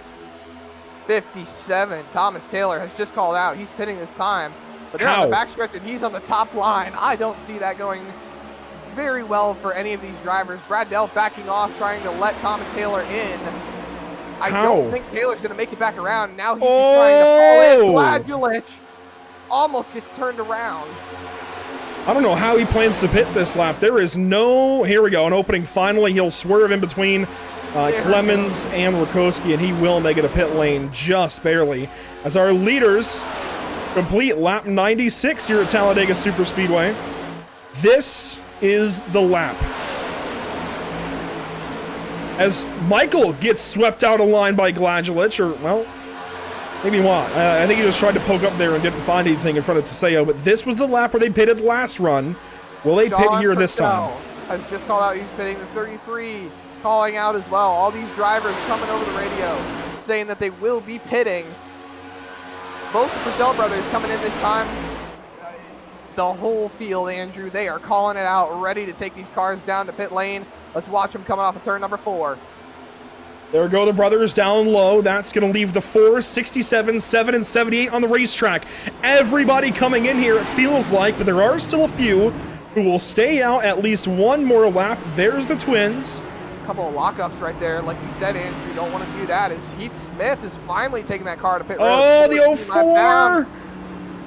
57. Thomas Taylor has just called out. He's pitting this time. But they're on the backstretch and he's on the top line. I don't see that going very well for any of these drivers. Brad Dell backing off, trying to let Thomas Taylor in. I don't think Taylor's going to make it back around. Now he's just trying to fall in. Gladulich almost gets turned around. I don't know how he plans to pit this lap. There is no... Here we go, an opening finally. He'll swerve in between Clemens and Rakowski, and he will make it a pit lane just barely. As our leaders complete lap 96 here at Talladega Superspeedway. This is the lap. As Michael gets swept out of line by Gladulich, or, well, maybe not. I think he just tried to poke up there and didn't find anything in front of Teseo, but this was the lap where they pitted last run. Will they pit here this time? Has just called out he's pitting the 33, calling out as well. All these drivers coming over the radio saying that they will be pitting. Both the Purcell brothers coming in this time. The whole field, Andrew, they are calling it out, ready to take these cars down to pit lane. Let's watch them coming off of turn number 4. There go the brothers down low. That's going to leave the 4, 67, 7, and 78 on the racetrack. Everybody coming in here, it feels like, but there are still a few who will stay out at least one more lap. There's the twins. A couple of lockups right there. Like you said, Andrew, you don't want to do that. As Heath Smith is finally taking that car to pit road. Oh, the 04!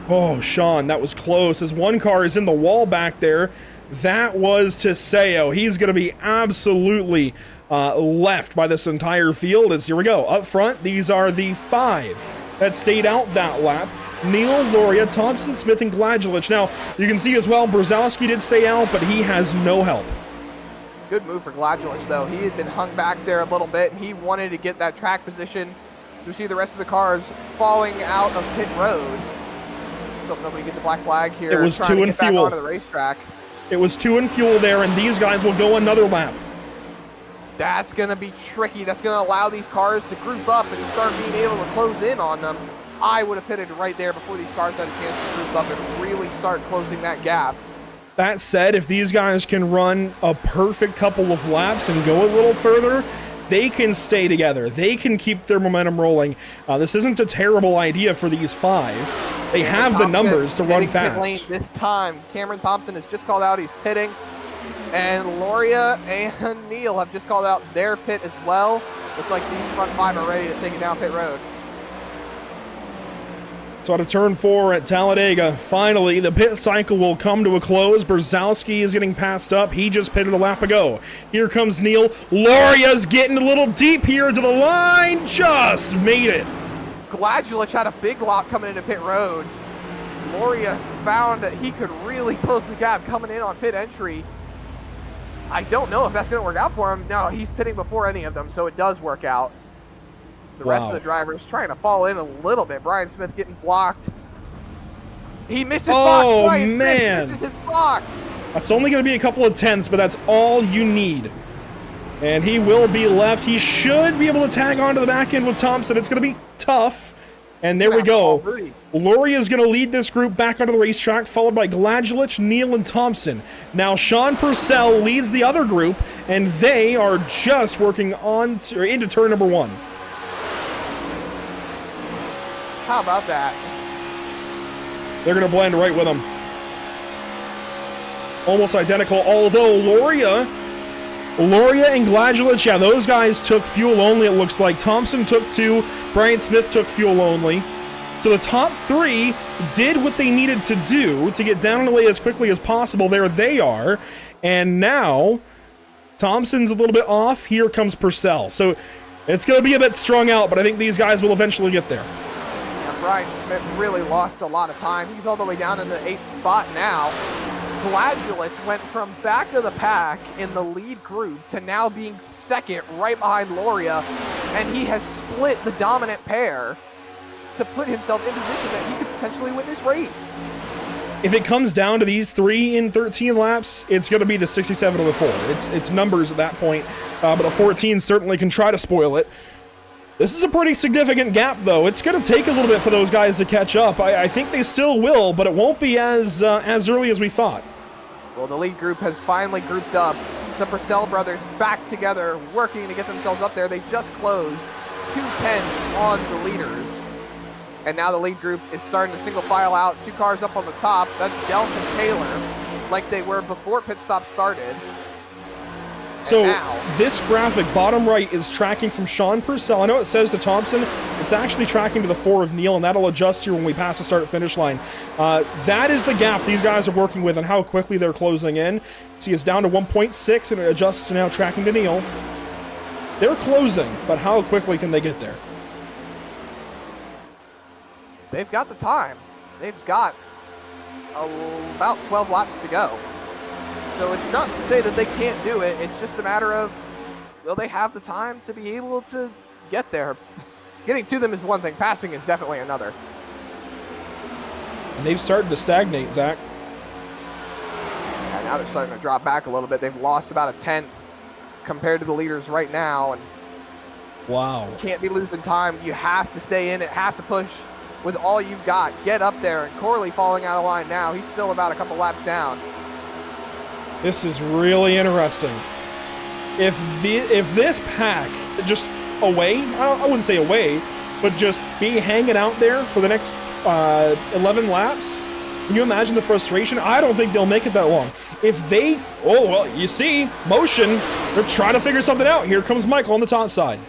Oh, Sean, that was close. As one car is in the wall back there, that was Teseo. He's going to be absolutely left by this entire field. As here we go. Up front, these are the 5 that stayed out that lap. Neal, Loria, Thompson, Smith, and Gladulich. Now, you can see as well, Brzezowski did stay out, but he has no help. Good move for Gladulich, though. He had been hung back there a little bit, and he wanted to get that track position. We see the rest of the cars falling out of pit road. So nobody gets a black flag here. It was 2 and fuel. Onto the racetrack. It was 2 and fuel there, and these guys will go another lap. That's going to be tricky. That's going to allow these cars to group up and start being able to close in on them. I would have pitted right there before these cars had a chance to group up and really start closing that gap. That said, if these guys can run a perfect couple of laps and go a little further, they can stay together. They can keep their momentum rolling. This isn't a terrible idea for these 5. They have the numbers to run fast. Pit lane this time, Cameron Thompson has just called out he's pitting, and Loria and Neal have just called out their pit as well. Looks like these front 5 are ready to take it down pit road. So out of turn 4 at Talladega, finally the pit cycle will come to a close. Brzezowski is getting passed up. He just pitted a lap ago. Here comes Neal. Loria's getting a little deep here to the line. Just made it. Gladulich had a big lock coming into pit road. Loria found that he could really close the gap coming in on pit entry. I don't know if that's going to work out for him. No, he's pitting before any of them, so it does work out. The rest of the drivers trying to fall in a little bit. Brian Smith getting blocked. He missed his box. Brian Smith misses his box. That's only going to be a couple of tenths, but that's all you need. And he will be left. He should be able to tag onto the back end with Thompson. It's going to be tough. And there we go. Loria is going to lead this group back onto the racetrack, followed by Gladulich, Neal, and Thompson. Now Sean Purcell leads the other group, and they are just working on into turn number 1. How about that? They're going to blend right with them. Almost identical, although Loria and Gladulich, yeah, those guys took fuel only, it looks like. Thompson took 2, Brian Smith took fuel only. So the top 3 did what they needed to do to get down on the way as quickly as possible. There they are. And now, Thompson's a little bit off. Here comes Purcell. So it's going to be a bit strung out, but I think these guys will eventually get there. Brian Smith really lost a lot of time. He's all the way down in the 8th spot now. Gladulich went from back of the pack in the lead group to now being 2nd right behind Loria, and he has split the dominant pair to put himself in position that he could potentially win this race. If it comes down to these 3 in 13 laps, it's going to be the 67 or the 4. It's numbers at that point, but a 14 certainly can try to spoil it. This is a pretty significant gap, though. It's going to take a little bit for those guys to catch up. I think they still will, but it won't be as early as we thought. Well, the lead group has finally grouped up. The Purcell brothers back together, working to get themselves up there. They just closed 2 tenths on the leaders. And now the lead group is starting to single file out. 2 cars up on the top. That's Delph and Taylor, like they were before pit stop started. So this graphic, bottom right, is tracking from Sean Purcell. I know it says to Thompson. It's actually tracking to the 4 of Neil, and that'll adjust here when we pass the start-finish line. That is the gap these guys are working with and how quickly they're closing in. See, it's down to 1.6, and it adjusts to now tracking to Neil. They're closing, but how quickly can they get there? They've got the time. They've got about 12 laps to go. So it's not to say that they can't do it. It's just a matter of, will they have the time to be able to get there? Getting to them is one thing. Passing is definitely another. And they've started to stagnate, Zach. Yeah, now they're starting to drop back a little bit. They've lost about a tenth compared to the leaders right now. And wow. you can't be losing time. You have to stay in it, have to push with all you've got. Get up there. And Corley falling out of line now. He's still about a couple laps down. This is really interesting. If this pack just away, I wouldn't say away, but just be hanging out there for the next 11 laps, can you imagine the frustration? I don't think they'll make it that long. If they, oh, well, you see, motion, they're trying to figure something out. Here comes Michael on the top side.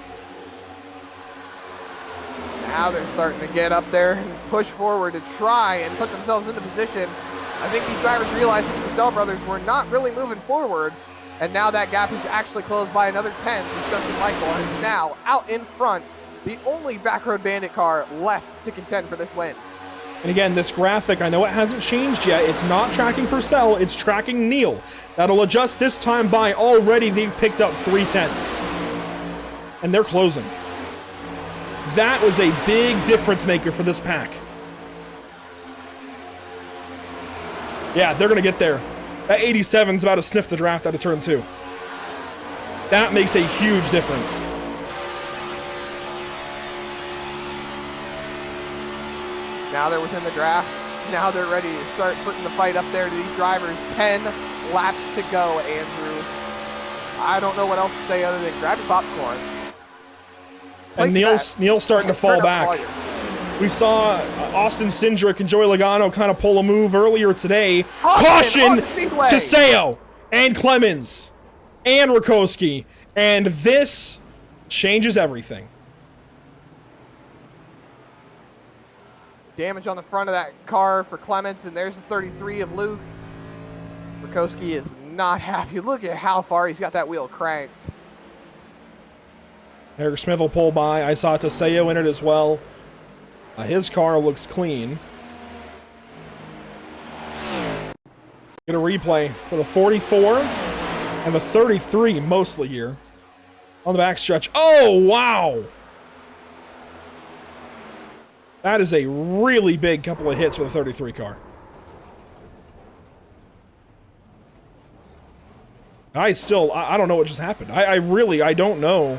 Now they're starting to get up there and push forward to try and put themselves into position. I think these drivers realized that the Purcell brothers were not really moving forward, and now that gap is actually closed by another 10 as Justin Michael is now out in front, the only Backroad Bandit car left to contend for this win. And again, this graphic, I know it hasn't changed yet. It's not tracking Purcell, it's tracking Neil. That'll adjust this time by. Already they've picked up 3 tenths. And they're closing. That was a big difference maker for this pack. Yeah, they're going to get there. That 87's about to sniff the draft out of turn 2. That makes a huge difference. Now they're within the draft. Now they're ready to start putting the fight up there to these drivers. 10 laps to go, Andrew. I don't know what else to say other than grab your popcorn. And Neil's starting to fall back. We saw Austin Cindric and Joey Logano kind of pull a move earlier today. Caution to Seo and Clemens and Rakowski. And this changes everything. Damage on the front of that car for Clemens, and there's the 33 of Luke. Rakowski is not happy. Look at how far he's got that wheel cranked. Eric Smith will pull by. I saw Teseo in it as well. His car looks clean. Get a replay for the 44 and the 33 mostly here on the backstretch. Oh, wow. That is a really big couple of hits for the 33 car. I don't know what just happened. I don't know.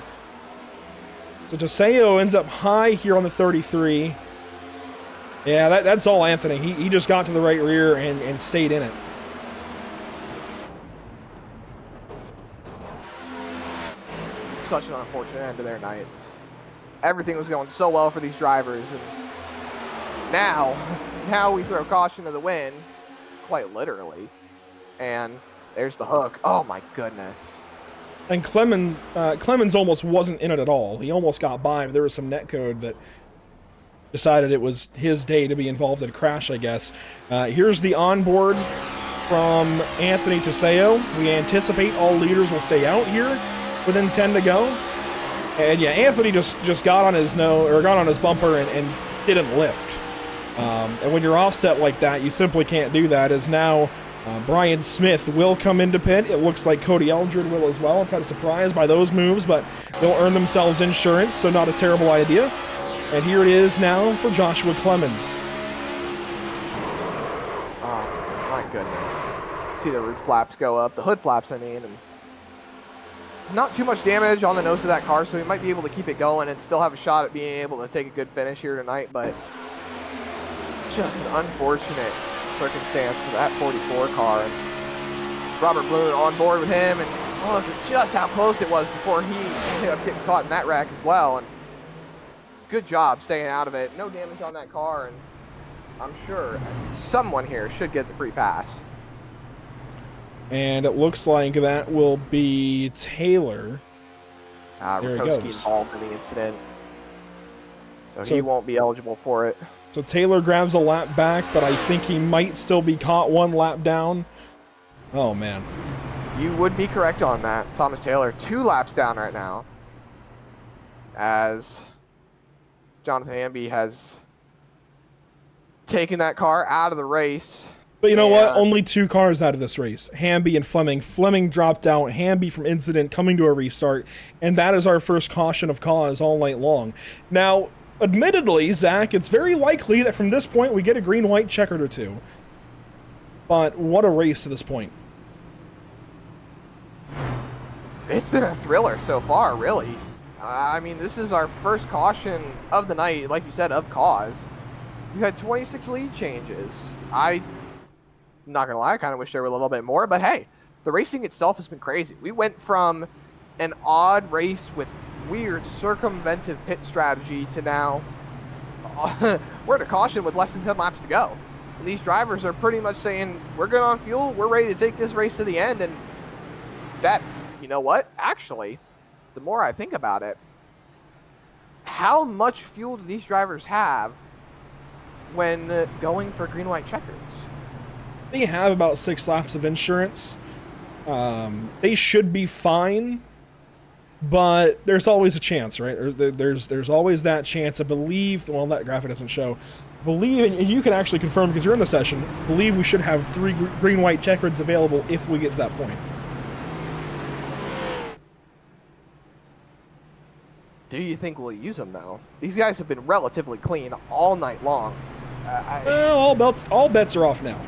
So Teseo ends up high here on the 33. Yeah, that's all Anthony. He just got to the right rear and stayed in it. Such an unfortunate end to their nights. Everything was going so well for these drivers, and now we throw caution to the wind, quite literally. And there's the hook. Oh my goodness. And Clemens almost wasn't in it at all. He almost got by, but there was some netcode that decided it was his day to be involved in a crash, I guess. Here's the onboard from Anthony Teseo. We anticipate all leaders will stay out here within 10 to go. And yeah, Anthony just got on his got on his bumper and didn't lift. And when you're offset like that, you simply can't do that. As now Brian Smith will come into pit. It looks like Cody Eldred will as well. I'm kind of surprised by those moves, but they'll earn themselves insurance, so not a terrible idea. And here it is now for Joshua Clemens. Oh, my goodness. See the roof flaps go up, the hood flaps, I mean. And not too much damage on the nose of that car, so he might be able to keep it going and still have a shot at being able to take a good finish here tonight, but just an unfortunate circumstance for that 44 car. And Robert Bloom on board with him, and look at just how close it was before he ended up getting caught in that wreck as well. And good job staying out of it. No damage on that car, and I'm sure someone here should get the free pass. And it looks like that will be Taylor. There it Rakowski goes. involved in the incident, so he won't be eligible for it. So Taylor grabs a lap back, but I think he might still be caught 1 lap down. Oh, man. You would be correct on that. Thomas Taylor 2 laps down right now, as Jonathan Amby has taken that car out of the race. But you know what? Only 2 cars out of this race. Hamby and Fleming. Fleming dropped out. Hamby from incident coming to a restart. And that is our first caution of cause all night long. Now, admittedly, Zach, it's very likely that from this point we get a green-white checkered or 2. But what a race to this point. It's been a thriller so far, really. I mean, this is our first caution of the night, like you said, of cause. We've had 26 lead changes. I'm not gonna lie, I kind of wish there were a little bit more, but hey, the racing itself has been crazy. We went from an odd race with weird circumventive pit strategy to now we're at a caution with less than 10 laps to go. And these drivers are pretty much saying, we're good on fuel, we're ready to take this race to the end, and that, you know what? Actually, the more I think about it, how much fuel do these drivers have when going for green-white checkers? They have about 6 laps of insurance. They should be fine, but there's always a chance, right? There's always that chance. I believe, well, that graphic doesn't show. Believe, and you can actually confirm because you're in the session, believe we should have 3 green-white checkers available if we get to that point. Do you think we'll use them, though? These guys have been relatively clean all night long. Well, all bets are off now.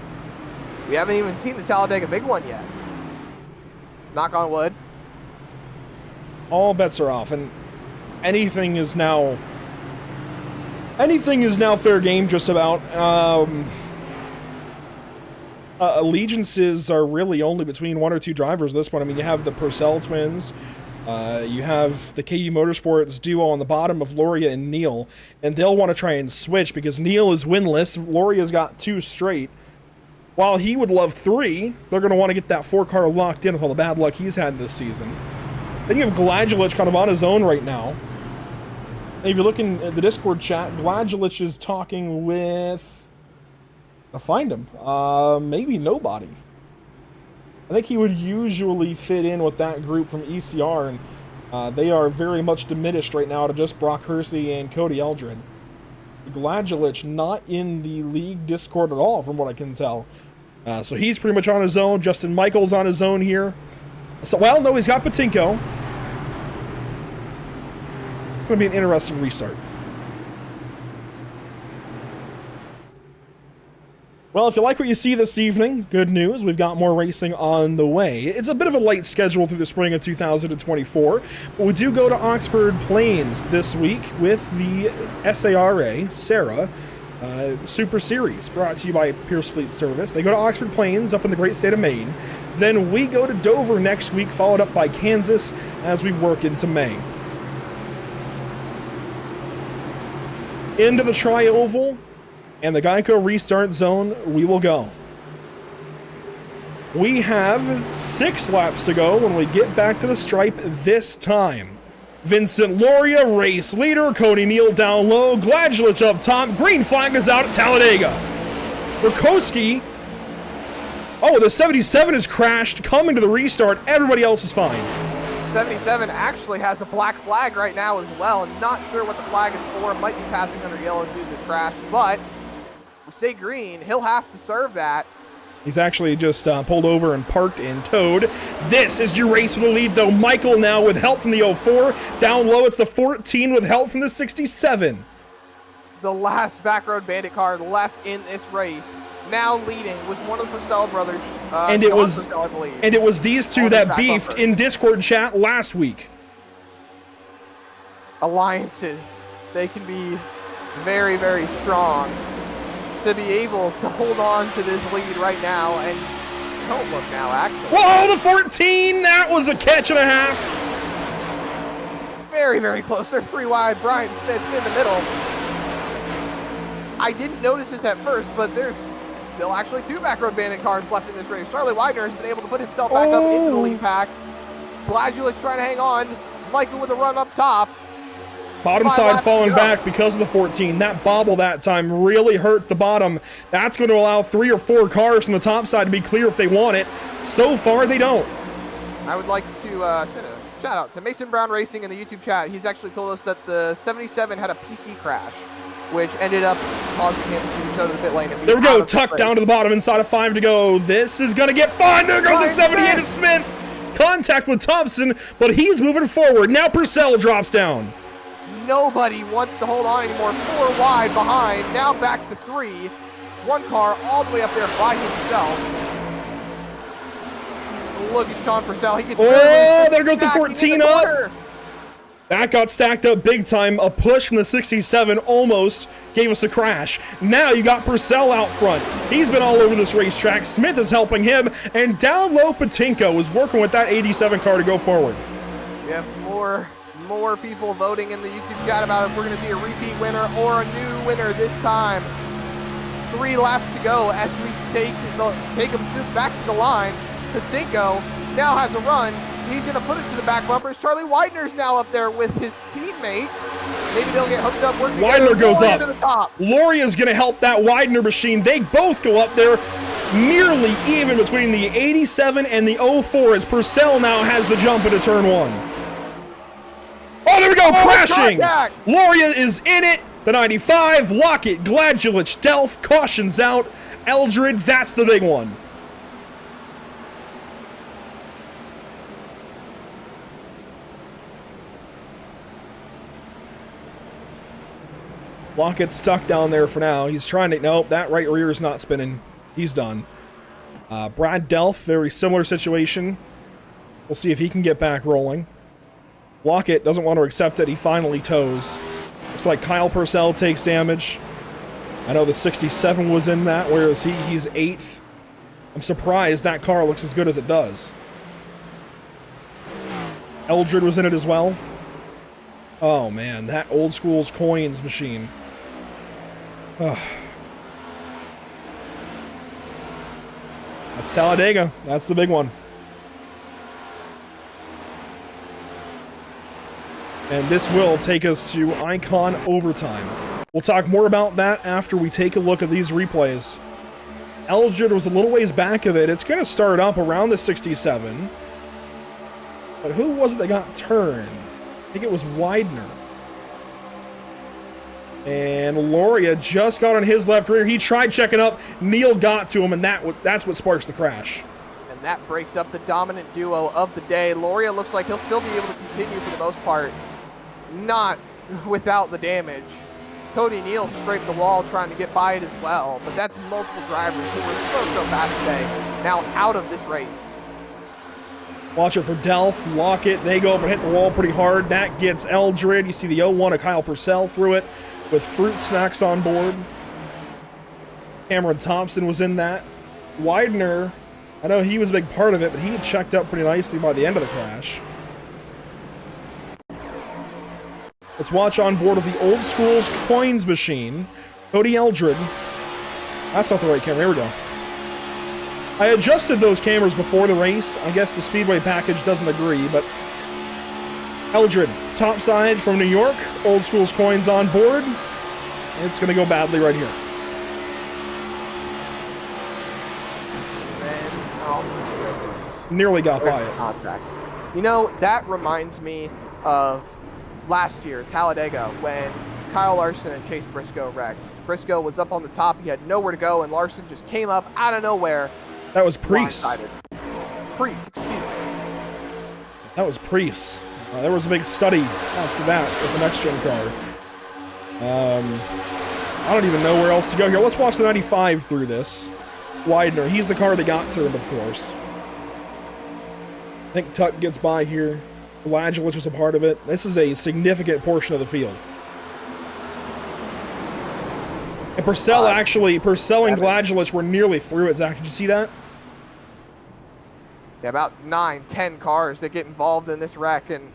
We haven't even seen the Talladega big one yet. Knock on wood. All bets are off, and anything is now fair game, just about. Allegiances are really only between 1 or 2 drivers at this point. I mean, you have the Purcell twins. You have the KU Motorsports duo on the bottom of Loria and Neal, and they'll want to try and switch because Neal is winless. Loria's got 2 straight. While he would love 3, they're going to want to get that 4 car locked in with all the bad luck he's had this season. Then you have Gladulich kind of on his own right now. And if you're looking at the Discord chat, Gladulich is talking with... I'll find him. Maybe nobody. I think he would usually fit in with that group from ECR, and they are very much diminished right now to just Brock Hersey and Cody Eldred. Gladulich not in the league Discord at all, from what I can tell. So he's pretty much on his own. Justin Michaels on his own here. So, well, no, he's got Patinko. It's going to be an interesting restart. Well, if you like what you see this evening, good news, we've got more racing on the way. It's a bit of a light schedule through the spring of 2024, but we do go to Oxford Plains this week with the SARA, Sarah, Super Series, brought to you by Pierce Fleet Service. They go to Oxford Plains up in the great state of Maine. Then we go to Dover next week, followed up by Kansas as we work into May. Into the Tri-Oval and the Geico Restart Zone, we will go. We have 6 laps to go when we get back to the stripe this time. Vincent Loria, race leader. Cody Neal down low. Gladulich up top. Green flag is out at Talladega. Rakowski. Oh, the 77 has crashed. Coming to the restart. Everybody else is fine. 77 actually has a black flag right now as well. Not sure what the flag is for. Might be passing under yellow due to the crash, but we stay green. He'll have to serve that. He's actually just pulled over and parked and towed. This is your race for the lead, though. Michael now with help from the 04. Down low, it's the 14 with help from the 67. The last back road bandit car left in this race, now leading with one of the Purcell brothers. And it was these two that beefed in Discord chat last week. Alliances, they can be very, very strong. To be able to hold on to this lead right now, and don't look now, actually. Whoa, the 14! That was a catch and a half. very, very close. They're 3 wide. Brian Smith in the middle. I didn't notice this at first, but there's still actually 2 back road bandit cars left in this race. Charlie Widener has been able to put himself back up into the lead pack. Bladulich trying to hang on. Michael with a run up top. Bottom side falling back because of the 14. That bobble that time really hurt the bottom. That's going to allow 3 or 4 cars from the top side to be clear if they want it. So far, they don't. I would like to send a shout out to Mason Brown Racing in the YouTube chat. He's actually told us that the 77 had a PC crash, which ended up causing him to go to the pit lane. And there we go, tucked down to the bottom, inside of 5 to go. This is going to get fun. There goes the 78 to Smith. Contact with Thompson, but he's moving forward. Now Purcell drops down. Nobody wants to hold on anymore. 4 wide behind. Now back to 3. 1 car all the way up there by himself. Look at Sean Purcell. He gets there goes the 14 up. That got stacked up big time. A push from the 67 almost gave us a crash. Now you got Purcell out front. He's been all over this racetrack. Smith is helping him. And down low, Patinko is working with that 87 car to go forward. We have more people voting in the YouTube chat about if we're going to see a repeat winner or a new winner this time. 3 laps to go as we take him back to the line. Patinko now has a run. He's going to put it to the back bumpers. Charlie Widener's now up there with his teammate. Maybe they'll get hooked up. Widener goes up. To the top. Loria's going to help that Widener machine. They both go up there nearly even between the 87 and the 04 as Purcell now has the jump into turn 1. Oh, there we go, crashing. Contact. Loria is in it. The 95, Lockett, Gladulich, Delph, cautions out. Eldred, that's the big one. Lockett's stuck down there for now. He's trying to... Nope, that right rear is not spinning. He's done. Brad Delph, very similar situation. We'll see if he can get back rolling. Lockett doesn't want to accept it. He finally tows. Looks like Kyle Purcell takes damage. I know the 67 was in that, whereas he's 8th. I'm surprised that car looks as good as it does. Eldred was in it as well. Oh man, that old school's coins machine. That's Talladega. That's the big one. And this will take us to Icon Overtime. We'll talk more about that after we take a look at these replays. Eldred was a little ways back of it. It's going to start up around the 67. But who was it that got turned? I think it was Widener. And Loria just got on his left rear. He tried checking up. Neil got to him, and that's what sparks the crash. And that breaks up the dominant duo of the day. Loria looks like he'll still be able to continue for the most part. Not without the damage. Cody Neal scraped the wall trying to get by it as well. But that's multiple drivers who were so fast today. Now out of this race. Watch it for Delph, Lockett. They go up and hit the wall pretty hard. That gets Eldred. You see the 01 of Kyle Purcell through it with fruit snacks on board. Cameron Thompson was in that. Widener, I know he was a big part of it, but he had checked up pretty nicely by the end of the crash. Let's watch on board of the old school's coins machine. Cody Eldred. That's not the right camera. Here we go. I adjusted those cameras before the race. I guess the Speedway package doesn't agree, but Eldred, topside from New York, old school's coins on board. It's going to go badly right here. Nearly got by it. You know, that reminds me of last year, Talladega, when Kyle Larson and Chase Briscoe wrecked. Briscoe was up on the top. He had nowhere to go, and Larson just came up out of nowhere. That was Priest. Priest, excuse me. That was Priest. There was a big study after that with the next-gen car. I don't even know where else to go here. Let's watch the 95 through this. Widener, he's the car that got to him, of course. I think Tuck gets by here. Gladulich is a part of it. This is a significant portion of the field. And Purcell and Gladulich were nearly through it, Zach. Did you see that? Yeah, about 9-10 cars that get involved in this wreck, and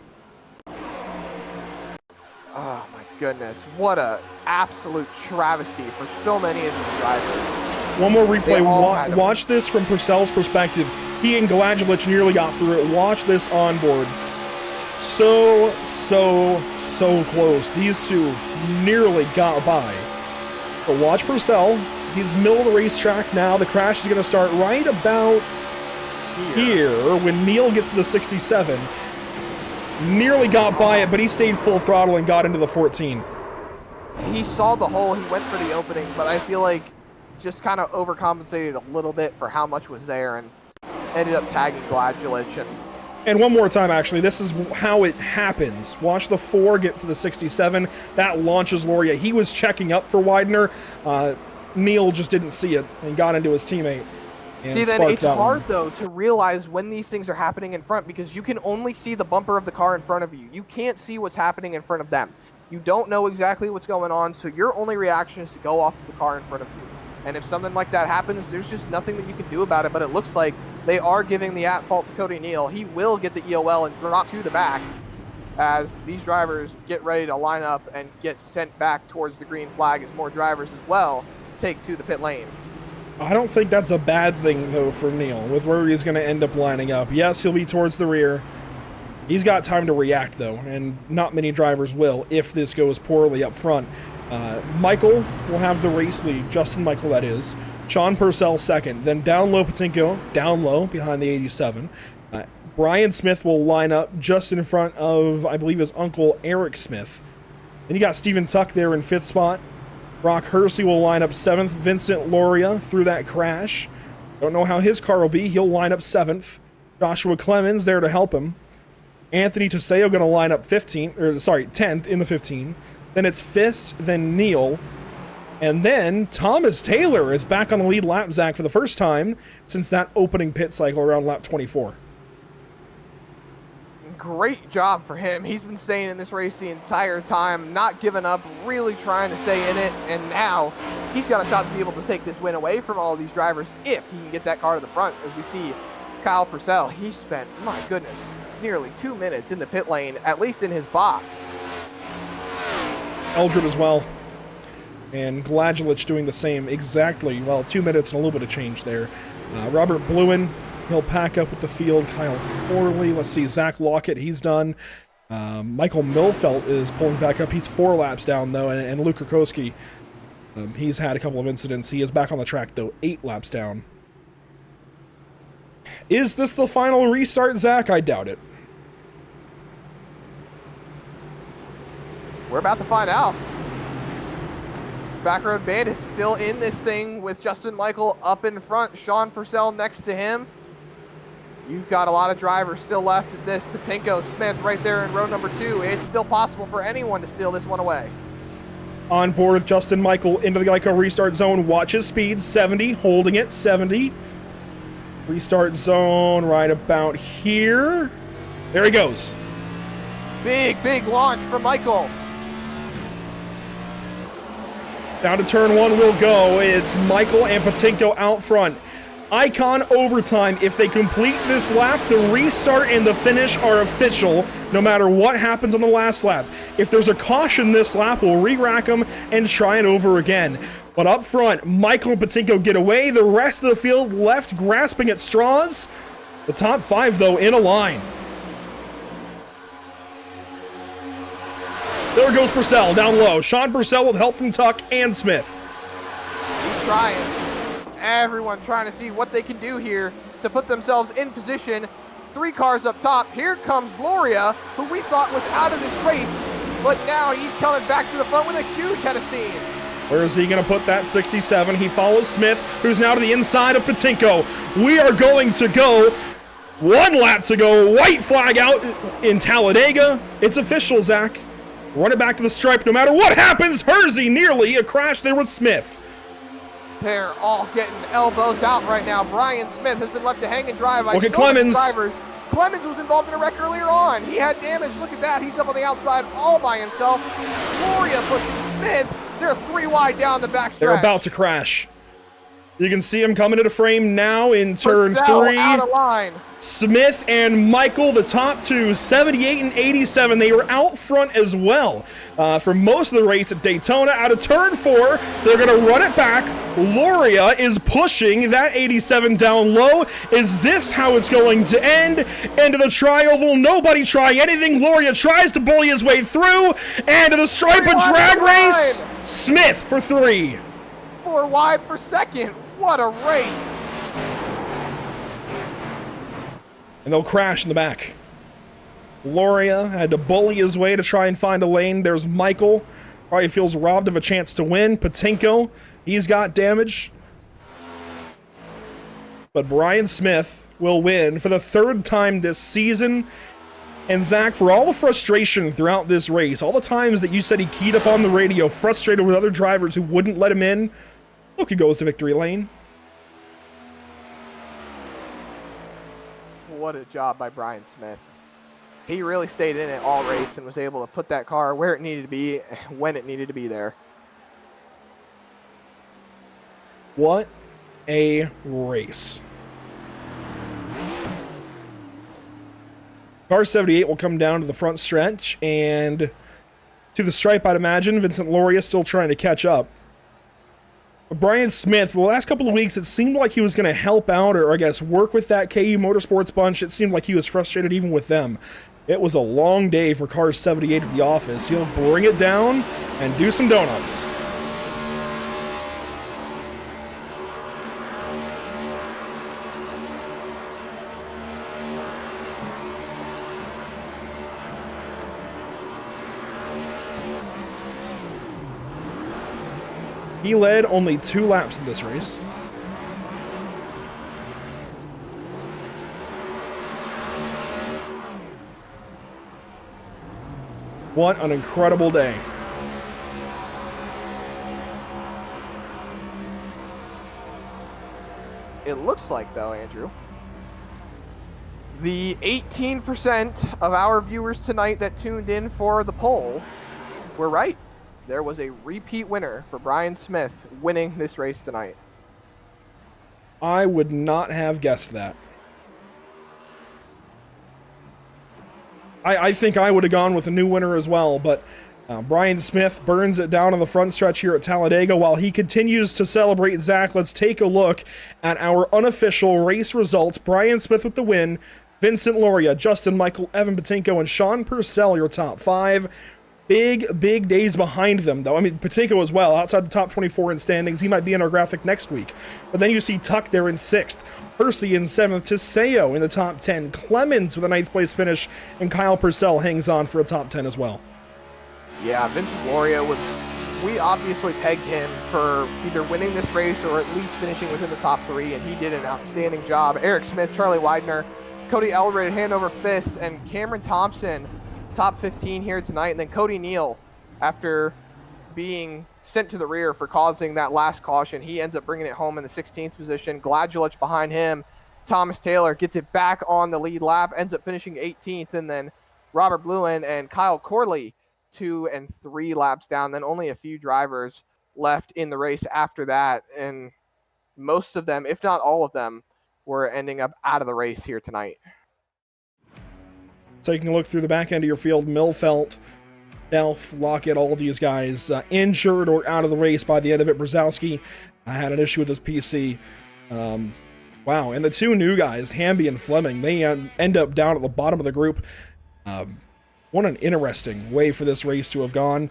goodness. What a absolute travesty for so many of these drivers. One more replay. They all had to- Watch this from Purcell's perspective. He and Gladjulich nearly got through it. Watch this onboard. So close. These two nearly got by. But watch Purcell. He's middle of the racetrack now. The crash is going to start right about here when Neil gets to the 67. Nearly got by it, but he stayed full throttle and got into the 14. He saw the hole. He went for the opening, but I feel like just kind of overcompensated a little bit for how much was there and ended up tagging Gladjulich. And one more time, actually, this is how it happens. Watch the 4 get to the 67. That launches Loria. He was checking up for Widener. Neil just didn't see it and got into his teammate. See, then it's hard, though, to realize when these things are happening in front because you can only see the bumper of the car in front of you. You can't see what's happening in front of them. You don't know exactly what's going on, so your only reaction is to go off of the car in front of you. And if something like that happens, there's just nothing that you can do about it. But it looks like they are giving the at-fault to Cody Neal. He will get the EOL and drop to the back as these drivers get ready to line up and get sent back towards the green flag as more drivers as well take to the pit lane. I don't think that's a bad thing, though, for Neil, with where he's going to end up lining up. Yes, he'll be towards the rear. He's got time to react, though, and not many drivers will if this goes poorly up front. Michael will have the race lead. Justin Michael, that is. Sean Purcell second. Then down low, Patinko, down low behind the 87. Brian Smith will line up just in front of, I believe, his uncle, Eric Smith. Then you got Stephen Tuck there in 5th spot. Brock Hersey will line up 7th. Vincent Loria through that crash. Don't know how his car will be. He'll line up 7th. Joshua Clemens there to help him. Anthony Teseo going to line up 10th in the 15. Then it's Fist, then Neil. And then Thomas Taylor is back on the lead lap, Zach, for the first time since that opening pit cycle around lap 24. Great job for him. He's been staying in this race the entire time, not giving up, really trying to stay in it, and now he's got a shot to be able to take this win away from all of these drivers if he can get that car to the front. As we see Kyle Purcell, he spent, my goodness, nearly 2 minutes in the pit lane, at least in his box. Eldred as well. And Gladjulich doing the same exactly. Well, 2 minutes and a little bit of change there. Robert Bluen, he'll pack up with the field. Kyle Corley, let's see, Zach Lockett, he's done. Michael Milfelt is pulling back up. He's 4 laps down, though. And Luke Krakowski, he's had a couple of incidents. He is back on the track, though, 8 laps down. Is this the final restart, Zach? I doubt it. We're about to find out. Backroad Bandits still in this thing with Justin Michael up in front, Sean Purcell next to him. You've got a lot of drivers still left at this. Patinko, Smith right there in row number 2. It's still possible for anyone to steal this one away. On board with Justin Michael into the Geico restart zone. Watch his speed, 70, holding it, 70. Restart zone right about here. There he goes. Big launch from Michael. Down to turn 1 we'll go. It's Michael and Patinko out front. Icon overtime. If they complete this lap, the restart and the finish are official, no matter what happens on the last lap. If there's a caution this lap, we'll re-rack them and try it over again. But up front, Michael and Patinko get away. The rest of the field left grasping at straws. The top 5, though, in a line. There goes Purcell down low. Sean Purcell with help from Tuck and Smith. He's trying. Everyone trying to see what they can do here to put themselves in position. 3 cars up top. Here comes Gloria, who we thought was out of this race, but now he's coming back to the front with a huge head of steam. Where is he going to put that 67? He follows Smith, who's now to the inside of Patinko. We are going to go 1 lap to go. White flag out in Talladega. It's official, Zach. Run it back to the stripe no matter what happens. Hersey nearly a crash there with Smith. They're all getting elbows out right now. Brian Smith has been left to hang and drive. Look at Clemens. Clemens was involved in a wreck earlier on. He had damage. Look at that. He's up on the outside all by himself. Gloria pushing Smith. They're 3 wide down the backstretch. They're about to crash. You can see him coming into frame now in turn Purcell 3. out of line. Smith and Michael, the top two, 78 and 87. They were out front as well for most of the race at Daytona. Out of turn 4, they're going to run it back. Loria is pushing that 87 down low. Is this how it's going to end? Into the tri-oval, nobody trying anything. Loria tries to bully his way through. And to the stripe of drag race, Smith for 3. 4 wide for second. What a race. And they'll crash in the back. Loria had to bully his way to try and find a lane. There's Michael. Probably feels robbed of a chance to win. Patinko, he's got damage. But Brian Smith will win for the 3rd time this season. And Zach, for all the frustration throughout this race, all the times that you said he keyed up on the radio, frustrated with other drivers who wouldn't let him in, look, he goes to victory lane. What a job by Brian Smith. He really stayed in it all race and was able to put that car where it needed to be when it needed to be there. What a race. Car 78 will come down to the front stretch and to the stripe, I'd imagine. Vincent Loria still trying to catch up. But Brian Smith, the last couple of weeks, it seemed like he was going to help out or I guess work with that KU Motorsports bunch. It seemed like he was frustrated even with them. It was a long day for Car 78 at the office. He'll bring it down and do some donuts. He led only 2 laps in this race. What an incredible day. It looks like, though, Andrew, the 18% of our viewers tonight that tuned in for the poll were right. There was a repeat winner for Brian Smith winning this race tonight. I would not have guessed that. I think I would have gone with a new winner as well, but Brian Smith burns it down on the front stretch here at Talladega while he continues to celebrate. Zach, let's take a look at our unofficial race results. Brian Smith with the win, Vincent Loria, Justin Michael, Evan Patinko, and Sean Purcell, your top 5. Big days behind them, though. I mean, Patinko as well, outside the top 24 in standings. He might be in our graphic next week. But then you see Tuck there in 6th, Percy in 7th, Tiseo in the top 10, Clemens with a 9th place finish, and Kyle Purcell hangs on for a top 10 as well. Yeah, Vincent Loria we obviously pegged him for either winning this race or at least finishing within the top 3, and he did an outstanding job. Eric Smith, Charlie Widener, Cody Elred, Hanover 5th, and Cameron Thompson top 15 here tonight. And then Cody Neal, after being sent to the rear for causing that last caution, he ends up bringing it home in the 16th position. Gladulich behind him. Thomas Taylor gets it back on the lead lap, ends up finishing 18th. And then Robert Bluen and Kyle Corley 2 and 3 laps down. Then only a few drivers left in the race after that, and most of them, if not all of them, were ending up out of the race here tonight. Taking a look through the back end of your field, Milfelt, Delph, Lockett, all of these guys injured or out of the race by the end of it. Brzezowski had an issue with his PC. Wow, and the 2 new guys, Hamby and Fleming, they end up down at the bottom of the group. What an interesting way for this race to have gone.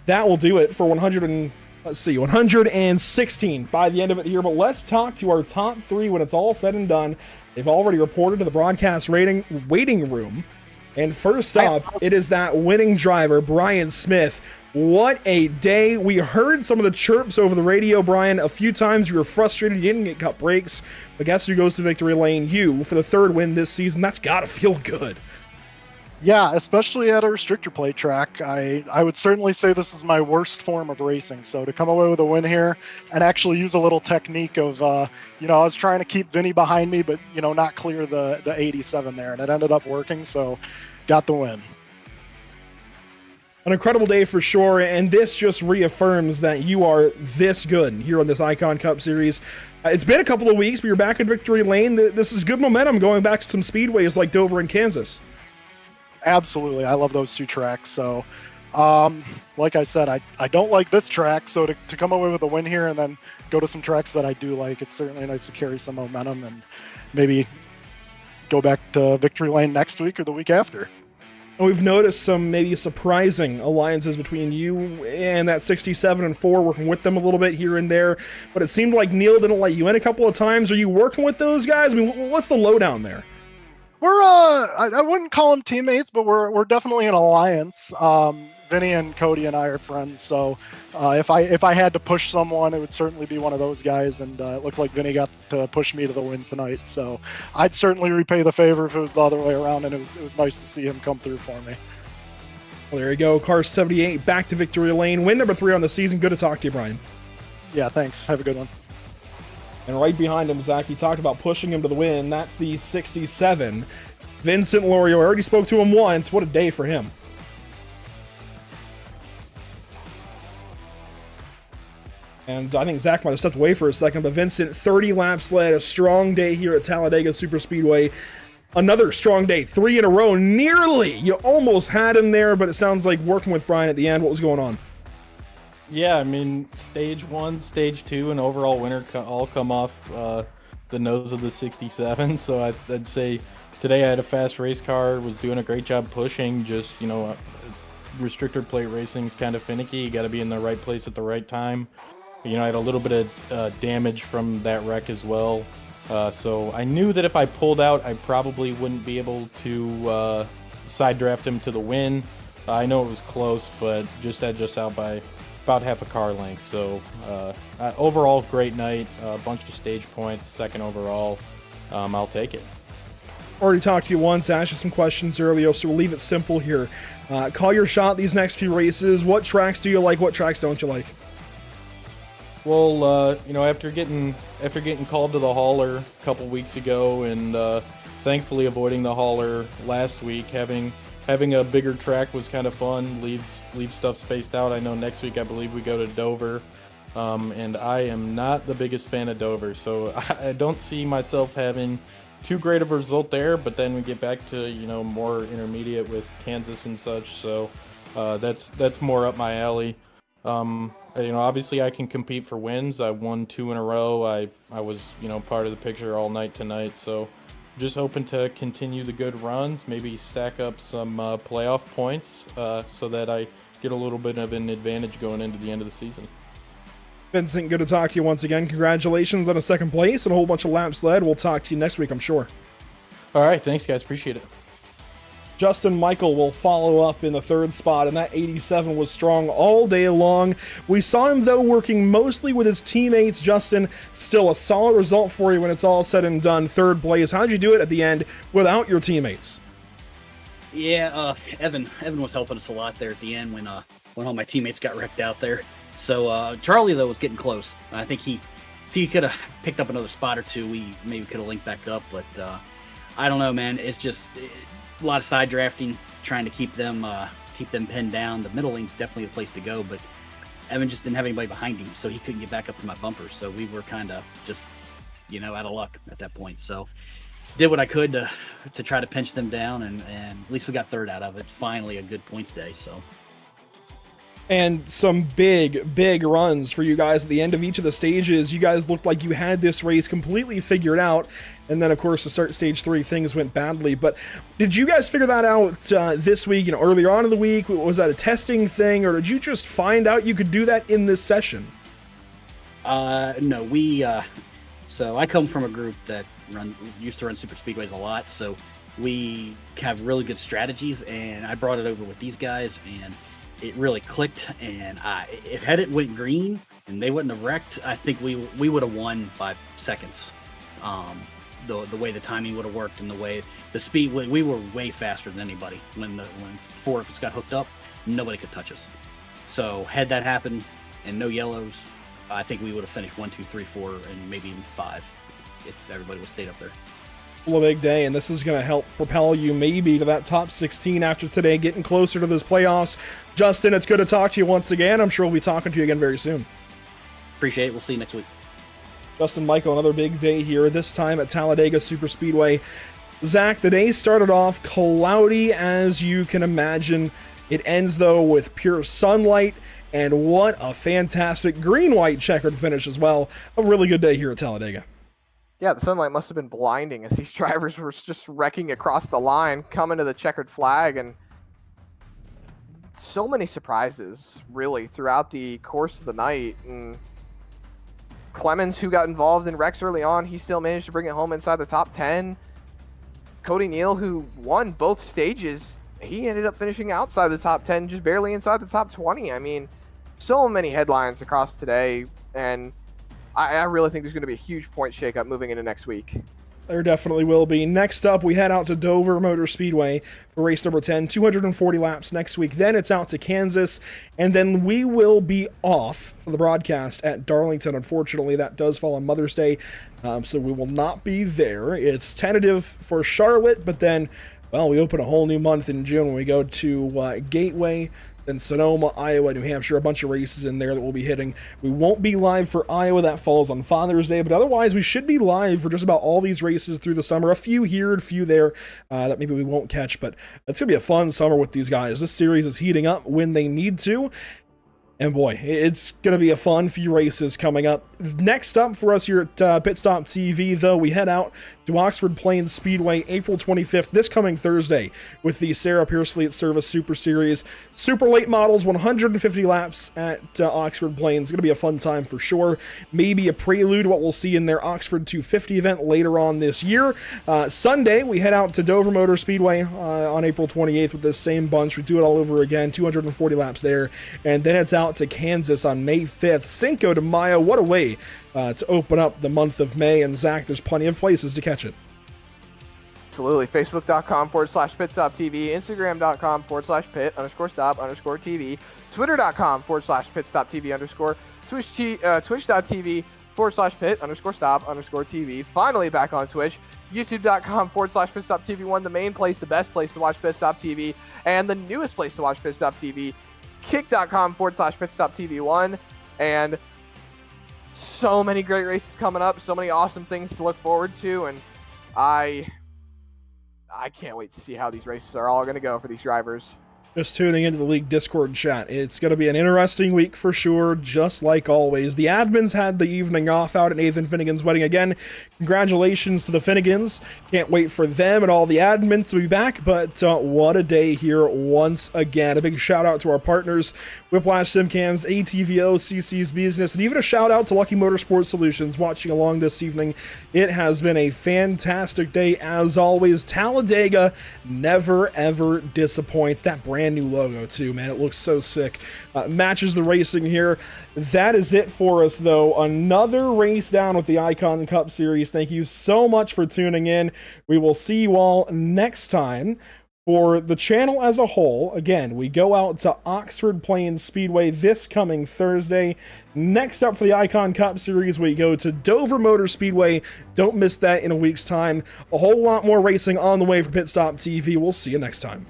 That will do it for 116 by the end of it here. But let's talk to our top 3 when it's all said and done. They've already reported to the broadcast waiting room. And first up, it is that winning driver, Brian Smith. What a day. We heard some of the chirps over the radio, Brian. A few times you were frustrated you didn't get cut breaks. But guess who goes to victory lane? You, for the 3rd win this season. That's got to feel good. Yeah, especially at a restrictor plate track. I would certainly say this is my worst form of racing. So to come away with a win here and actually use a little technique of, I was trying to keep Vinny behind me, but, not clear the 87 there. And it ended up working, so got the win. An incredible day for sure, and this just reaffirms that you are this good here on this Icon Cup Series. It's been a couple of weeks, but you're back in victory lane. This is good momentum going back to some speedways like Dover and Kansas. Absolutely. I love those two tracks. So, like I said, I don't like this track. So to come away with a win here and then go to some tracks that I do like, it's certainly nice to carry some momentum and maybe go back to victory lane next week or the week after. And we've noticed some maybe surprising alliances between you and that 67 and 4, working with them a little bit here and there. But it seemed like Neil didn't let you in a couple of times. Are you working with those guys? I mean, what's the lowdown there? We're I wouldn't call them teammates, but we're definitely an alliance. Vinny and Cody and I are friends, so if I had to push someone, it would certainly be one of those guys. And it looked like Vinny got to push me to the win tonight, so I'd certainly repay the favor if it was the other way around. And it was nice to see him come through for me. Well, there you go, Car 78 back to victory lane, win number 3 on the season. Good to talk to you, Brian. Yeah, thanks. Have a good one. And right behind him, Zach, he talked about pushing him to the win. That's the 67. Vincent Lorio, I already spoke to him once. What a day for him. And I think Zach might have stepped away for a second, but Vincent, 30 laps led, a strong day here at Talladega Superspeedway. Another strong day, 3 in a row, nearly. You almost had him there, but it sounds like working with Brian at the end. What was going on? Yeah, I mean, stage 1, stage 2, and overall winner all come off the nose of the 67. So I'd say today I had a fast race car, was doing a great job pushing. Just, restrictor plate racing is kind of finicky. You got to be in the right place at the right time. I had a little bit of damage from that wreck as well. So I knew that if I pulled out, I probably wouldn't be able to side draft him to the win. I know it was close, but just out by about half a car length. So overall, great night. A bunch of stage points, second overall. I'll take it. Already talked to you once, asked you some questions earlier, so we'll leave it simple here. Call your shot these next few races. What tracks do you like? What tracks don't you like? Well, after getting called to the hauler a couple weeks ago, and thankfully avoiding the hauler last week, having a bigger track was kind of fun. Leaves stuff spaced out. I know next week I believe we go to Dover, and I am not the biggest fan of Dover, so I don't see myself having too great of a result there. But then we get back to more intermediate with Kansas and such, so that's more up my alley. Obviously I can compete for wins. I won 2 in a row. I was, part of the picture all night tonight. So just hoping to continue the good runs, maybe stack up some playoff points so that I get a little bit of an advantage going into the end of the season. Vincent, good to talk to you once again. Congratulations on a second place and a whole bunch of laps led. We'll talk to you next week, I'm sure. All right. Thanks, guys. Appreciate it. Justin Michael will follow up in the 3rd spot, and that 87 was strong all day long. We saw him, though, working mostly with his teammates. Justin, still a solid result for you when it's all said and done. 3rd place. How'd you do it at the end without your teammates? Yeah, Evan was helping us a lot there at the end when all my teammates got wrecked out there. So Charlie, though, was getting close. I think if he could have picked up another spot or two, we maybe could have linked back up. But I don't know, man. It's just a lot of side drafting, trying to keep them pinned down. The middle lane's definitely the place to go, but Evan just didn't have anybody behind him, so he couldn't get back up to my bumper. So we were kind of just, out of luck at that point. So did what I could to try to pinch them down, and at least we got 3rd out of it. Finally, a good points day. So. And some big runs for you guys at the end of each of the stages. You guys looked like you had this race completely figured out. And then, of course, to start stage 3, things went badly. But did you guys figure that out this week, earlier on in the week? Was that a testing thing, or did you just find out you could do that in this session? No, so I come from a group that used to run super speedways a lot. So we have really good strategies, and I brought it over with these guys, and it really clicked. And if had it went green and they wouldn't have wrecked, I think we would have won by seconds. The way the timing would have worked and the speed, we were way faster than anybody. When 4 of us got hooked up, nobody could touch us. So had that happened and no yellows, I think we would have finished 1, 2, 3, 4, and maybe even 5 if everybody would have stayed up there. A big day, and this is going to help propel you maybe to that top 16 after today, getting closer to those playoffs. Justin, it's good to talk to you once again. I'm sure we'll be talking to you again very soon. Appreciate it. We'll see you next week. Justin, Michael, another big day here, this time at Talladega Superspeedway. Zach, the day started off cloudy, as you can imagine. It ends, though, with pure sunlight, and what a fantastic green-white checkered finish as well. A really good day here at Talladega. Yeah, the sunlight must have been blinding as these drivers were just wrecking across the line, coming to the checkered flag, and so many surprises, really, throughout the course of the night. And Clemens, who got involved in wrecks early on, he still managed to bring it home inside the top 10. Cody Neal, who won both stages, he ended up finishing outside the top 10, just barely inside the top 20. I mean, so many headlines across today, and I really think there's going to be a huge point shakeup moving into next week. There definitely will be. Next up, we head out to Dover Motor Speedway for race number 10, 240 laps next week. Then it's out to Kansas, and then we will be off for the broadcast at Darlington. Unfortunately, that does fall on Mother's Day, so we will not be there. It's tentative for Charlotte, but then, well, we open a whole new month in June when we go to Gateway, then Sonoma, Iowa, New Hampshire, a bunch of races in there that we'll be hitting. We won't be live for Iowa, that falls on Father's Day, but otherwise we should be live for just about all these races through the summer. A few here, a few there that maybe we won't catch, but it's going to be a fun summer with these guys. This series is heating up when they need to. And boy, it's going to be a fun few races coming up. Next up for us here at Pit Stop TV, though, we head out to Oxford Plains Speedway April 25th, this coming Thursday, with the Sarah Pierce Fleet Service Super Series. Super late models, 150 laps at Oxford Plains. Going to be a fun time for sure. Maybe a prelude to what we'll see in their Oxford 250 event later on this year. Sunday, we head out to Dover Motor Speedway on April 28th with this same bunch. We do it all over again, 240 laps there. And then it's out to Kansas on May 5th. Cinco de Mayo, what a way to open up the month of May. And Zach, there's plenty of places to catch it. Absolutely. Facebook.com/pitstoptv, Instagram.com/pit_stop_TV, Twitter.com/pitstoptv_, Twitch.tv/pit_stop_TV. Finally back on Twitch, YouTube.com/pitstoptv1, the main place, the best place to watch Pit Stop TV, and the newest place to watch Pit Stop TV, Kick.com/pitstoptv1, and so many great races coming up, so many awesome things to look forward to, and I can't wait to see how these races are all going to go for these drivers. Just tuning into the league Discord chat. It's going to be an interesting week for sure, just like always. The admins had the evening off out at Nathan Finnegan's wedding again. Congratulations to the Finnegans. Can't wait for them and all the admins to be back, but what a day here once again. A big shout out to our partners, Whiplash Simcams, ATVO, CC's Business, and even a shout out to Lucky Motorsports Solutions watching along this evening. It has been a fantastic day as always. Talladega never ever disappoints. That brand new logo too, man. It looks so sick. Matches the racing here. That is it for us, though. Another race down with the Icon Cup Series. Thank you so much for tuning in. We will see you all next time. For the channel as a whole, again, we go out to Oxford Plains Speedway this coming Thursday. Next up for the Icon Cup Series, we go to Dover Motor Speedway. Don't miss that in a week's time. A whole lot more racing on the way for Pit Stop TV. We'll see you next time.